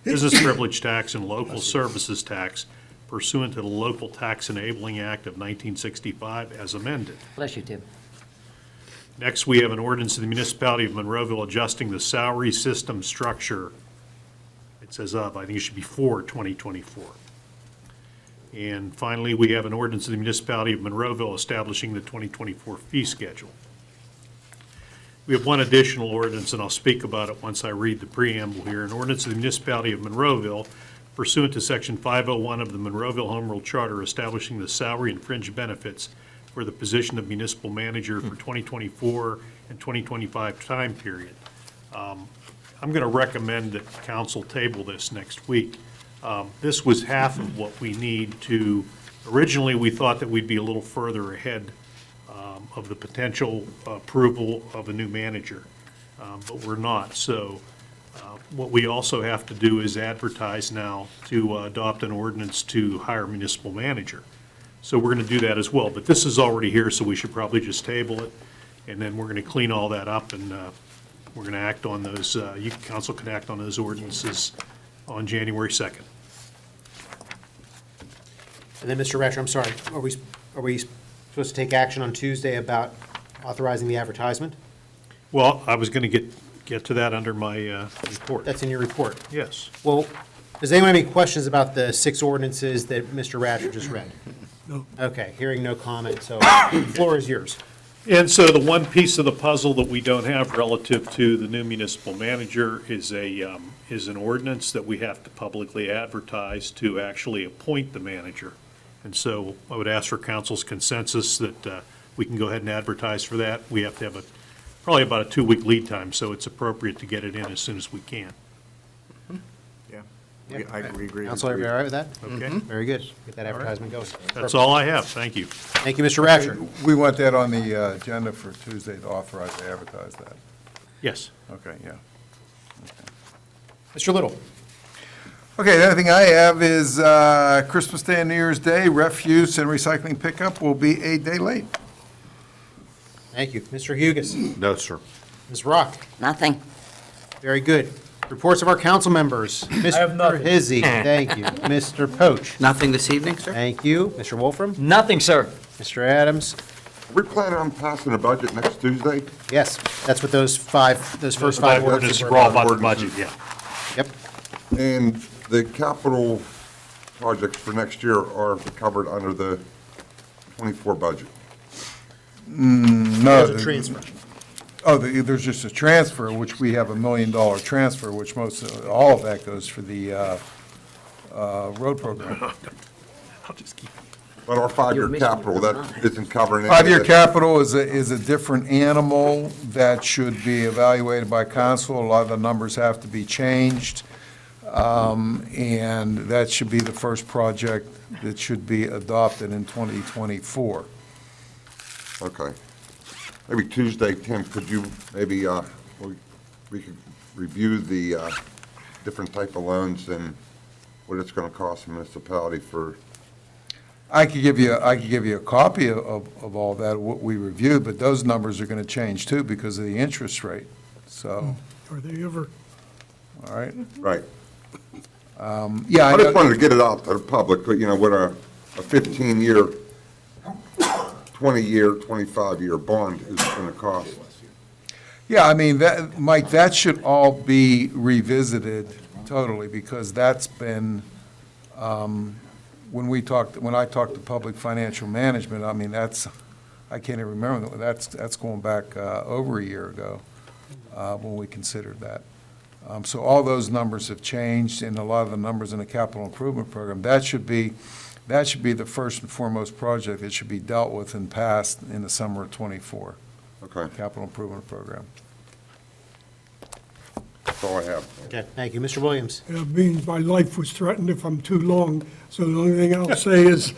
Speaker 12: business privilege tax, and local services tax pursuant to the Local Tax Enabling Act of 1965 as amended.
Speaker 2: Bless you, Tim.
Speaker 12: Next, we have an ordinance of the Municipality of Monroeville adjusting the salary system structure. It says I think it should be for 2024. And finally, we have an ordinance of the Municipality of Monroeville establishing the 2024 fee schedule. We have one additional ordinance, and I'll speak about it once I read the preamble here. An ordinance of the Municipality of Monroeville pursuant to Section 501 of the Monroeville Home Rule Charter establishing the salary and fringe benefits for the position of municipal manager for 2024 and 2025 time period. I'm going to recommend that council table this next week. This was half of what we need to, originally, we thought that we'd be a little further ahead of the potential approval of a new manager, but we're not. So what we also have to do is advertise now to adopt an ordinance to hire a municipal manager. So we're going to do that as well. But this is already here, so we should probably just table it, and then we're going to clean all that up, and we're going to act on those, council can act on those ordinances on January 2nd.
Speaker 1: And then, Mr. Ratcher, I'm sorry, are we supposed to take action on Tuesday about authorizing the advertisement?
Speaker 12: Well, I was going to get to that under my report.
Speaker 1: That's in your report?
Speaker 12: Yes.
Speaker 1: Well, does anyone have any questions about the 6 ordinances that Mr. Ratcher just read?
Speaker 4: No.
Speaker 1: Okay, hearing no comment, so the floor is yours.
Speaker 12: And so the one piece of the puzzle that we don't have relative to the new municipal manager is an ordinance that we have to publicly advertise to actually appoint the manager. And so I would ask for council's consensus that we can go ahead and advertise for that. We have to have probably about a 2-week lead time, so it's appropriate to get it in as soon as we can.
Speaker 14: We agree.
Speaker 1: Counselor, are you all right with that?
Speaker 12: Okay.
Speaker 1: Very good. Get that advertisement going.
Speaker 12: That's all I have. Thank you.
Speaker 1: Thank you, Mr. Ratcher.
Speaker 9: We want that on the agenda for Tuesday to authorize to advertise that.
Speaker 12: Yes.
Speaker 9: Okay, yeah.
Speaker 1: Mr. Little.
Speaker 9: Okay, the other thing I have is Christmas Day and New Year's Day, refuse and recycling pickup will be a day late.
Speaker 1: Thank you. Mr. Hugus.
Speaker 21: No, sir.
Speaker 1: Ms. Rock.
Speaker 20: Nothing.
Speaker 1: Very good. Reports of our council members.
Speaker 7: have nothing.
Speaker 1: Mr. Hizzy, thank you. Mr. Poach.
Speaker 5: Nothing this evening, sir?
Speaker 1: Thank you. Mr. Wolfram.
Speaker 7: Nothing, sir.
Speaker 1: Mr. Adams.
Speaker 6: We plan on passing a budget next Tuesday?
Speaker 1: Yes, that's what those first five
Speaker 12: Ordinances
Speaker 1: ordinances
Speaker 12: were all
Speaker 1: were about.
Speaker 12: about the budget, yeah.
Speaker 1: Yep.
Speaker 6: And the capital projects for next year are covered under the 24 budget.
Speaker 9: No.
Speaker 1: There's a transfer.
Speaker 9: Oh, there's just a transfer, which we have $1 million transfer, which all of that goes for the road program.
Speaker 6: But our five-year capital, that isn't covering any of
Speaker 9: Five-year
Speaker 6: it.
Speaker 9: capital is a different animal that should be evaluated by council. A lot of the numbers have to be changed. And that should be the first project that should be adopted in 2024.
Speaker 6: Okay. Maybe Tuesday, Tim, could you maybe, we could review the different type of loans and what it's going to cost the municipality for,
Speaker 9: I could give you a copy of all that, what we reviewed, but those numbers are going to change too because of the interest rate. So,
Speaker 4: Are they ever?
Speaker 9: all right.
Speaker 6: right.
Speaker 9: Yeah,
Speaker 6: I
Speaker 9: I
Speaker 6: just
Speaker 9: know,
Speaker 6: wanted to get it out to the public, you know, what a 15-year, 20-year, 25-year bond is going to cost.
Speaker 9: yeah, I mean, that, Mike, that should all be revisited totally because that's been, when I talked to public financial management, I mean, I can't even remember, that's going back over a year ago when we considered that. So all those numbers have changed, and a lot of the numbers in the capital improvement program, that should be the first and foremost project that should be dealt with and passed in the summer of '24.
Speaker 6: Okay,
Speaker 9: Capital improvement program.
Speaker 6: that's all I have.
Speaker 1: Okay, thank you. Mr. Williams.
Speaker 4: It means my life was threatened if I'm too long. So the only thing I'll say is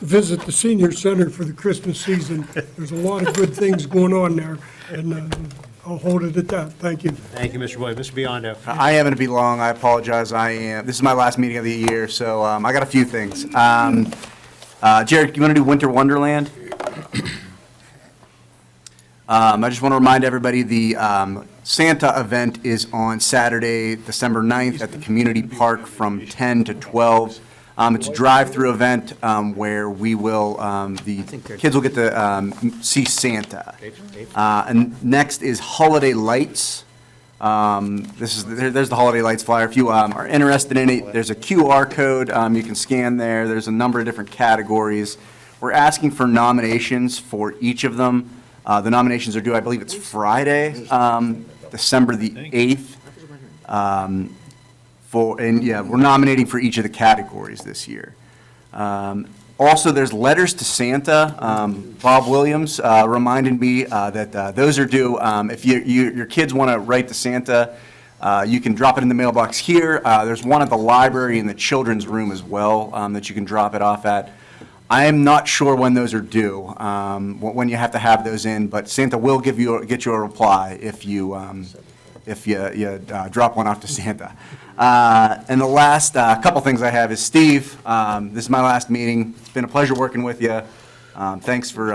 Speaker 4: visit the senior center for the Christmas season. There's a lot of good things going on there, and I'll hold it at that. Thank you.
Speaker 1: Thank you, Mr. Williams. Mr. Biondo.
Speaker 14: I am going to be long. I apologize. This is my last meeting of the year, so I got a few things. Jared, you want to do Winter Wonderland? I just want to remind everybody, the Santa event is on Saturday, December 9th at the community park from 10 to 12. It's a drive-through event where the kids will get to see Santa. And next is Holiday Lights. There's the Holiday Lights flyer. If you are interested in it, there's a QR code you can scan there. There's a number of different categories. We're asking for nominations for each of them. The nominations are due, I believe it's Friday, December the 8th. We're nominating for each of the categories this year. Also, there's letters to Santa. Bob Williams reminded me that those are due. If your kids want to write to Santa, you can drop it in the mailbox here. There's one at the library in the children's room as well that you can drop it off at. I am not sure when those are due, when you have to have those in, but Santa will get you a reply if you drop one off to Santa. And the last couple things I have is Steve. This is my last meeting. It's been a pleasure working with you. Thanks for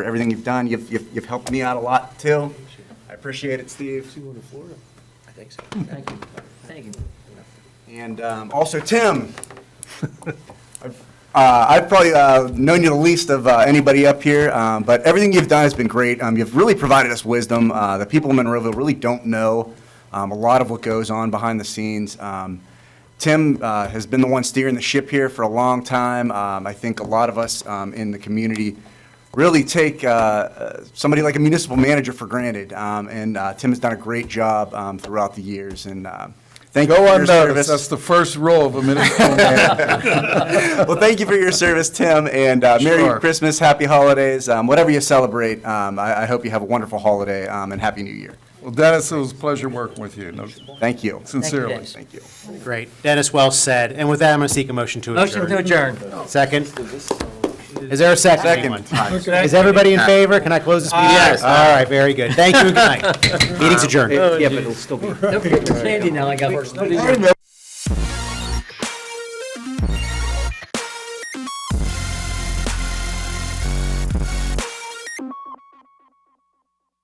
Speaker 14: everything you've done. You've helped me out a lot too. I appreciate it, Steve.
Speaker 7: I think so. Thank you. Thank you.
Speaker 14: And also Tim. I've probably known you the least of anybody up here, but everything you've done has been great. You've really provided us wisdom. The people in Monroeville really don't know a lot of what goes on behind the scenes. Tim has been the one steering the ship here for a long time. I think a lot of us in the community really take somebody like a municipal manager for granted, and Tim has done a great job throughout the years. And thank you for your service.
Speaker 9: That's the first rule of a municipal manager.
Speaker 14: Well, thank you for your service, Tim, and Merry Christmas, Happy Holidays, whatever you celebrate. I hope you have a wonderful holiday and Happy New Year.
Speaker 9: Well, Dennis, it was a pleasure working with you. No,
Speaker 14: Thank you.
Speaker 9: sincerely.
Speaker 7: Dennis.
Speaker 14: Thank you.
Speaker 1: Great. Dennis, well said. And with that, I'm going to seek a motion to adjourn.
Speaker 7: Motion to adjourn.
Speaker 1: Second? Is there a second?
Speaker 14: Second.
Speaker 1: Anyone? Is everybody in favor? Can I close this meeting?
Speaker 7: Yes.
Speaker 1: All right, very good. Thank you and good night. Meeting's adjourned.
Speaker 11: Yeah, but it'll still be.
Speaker 7: Don't forget your candy now, I got.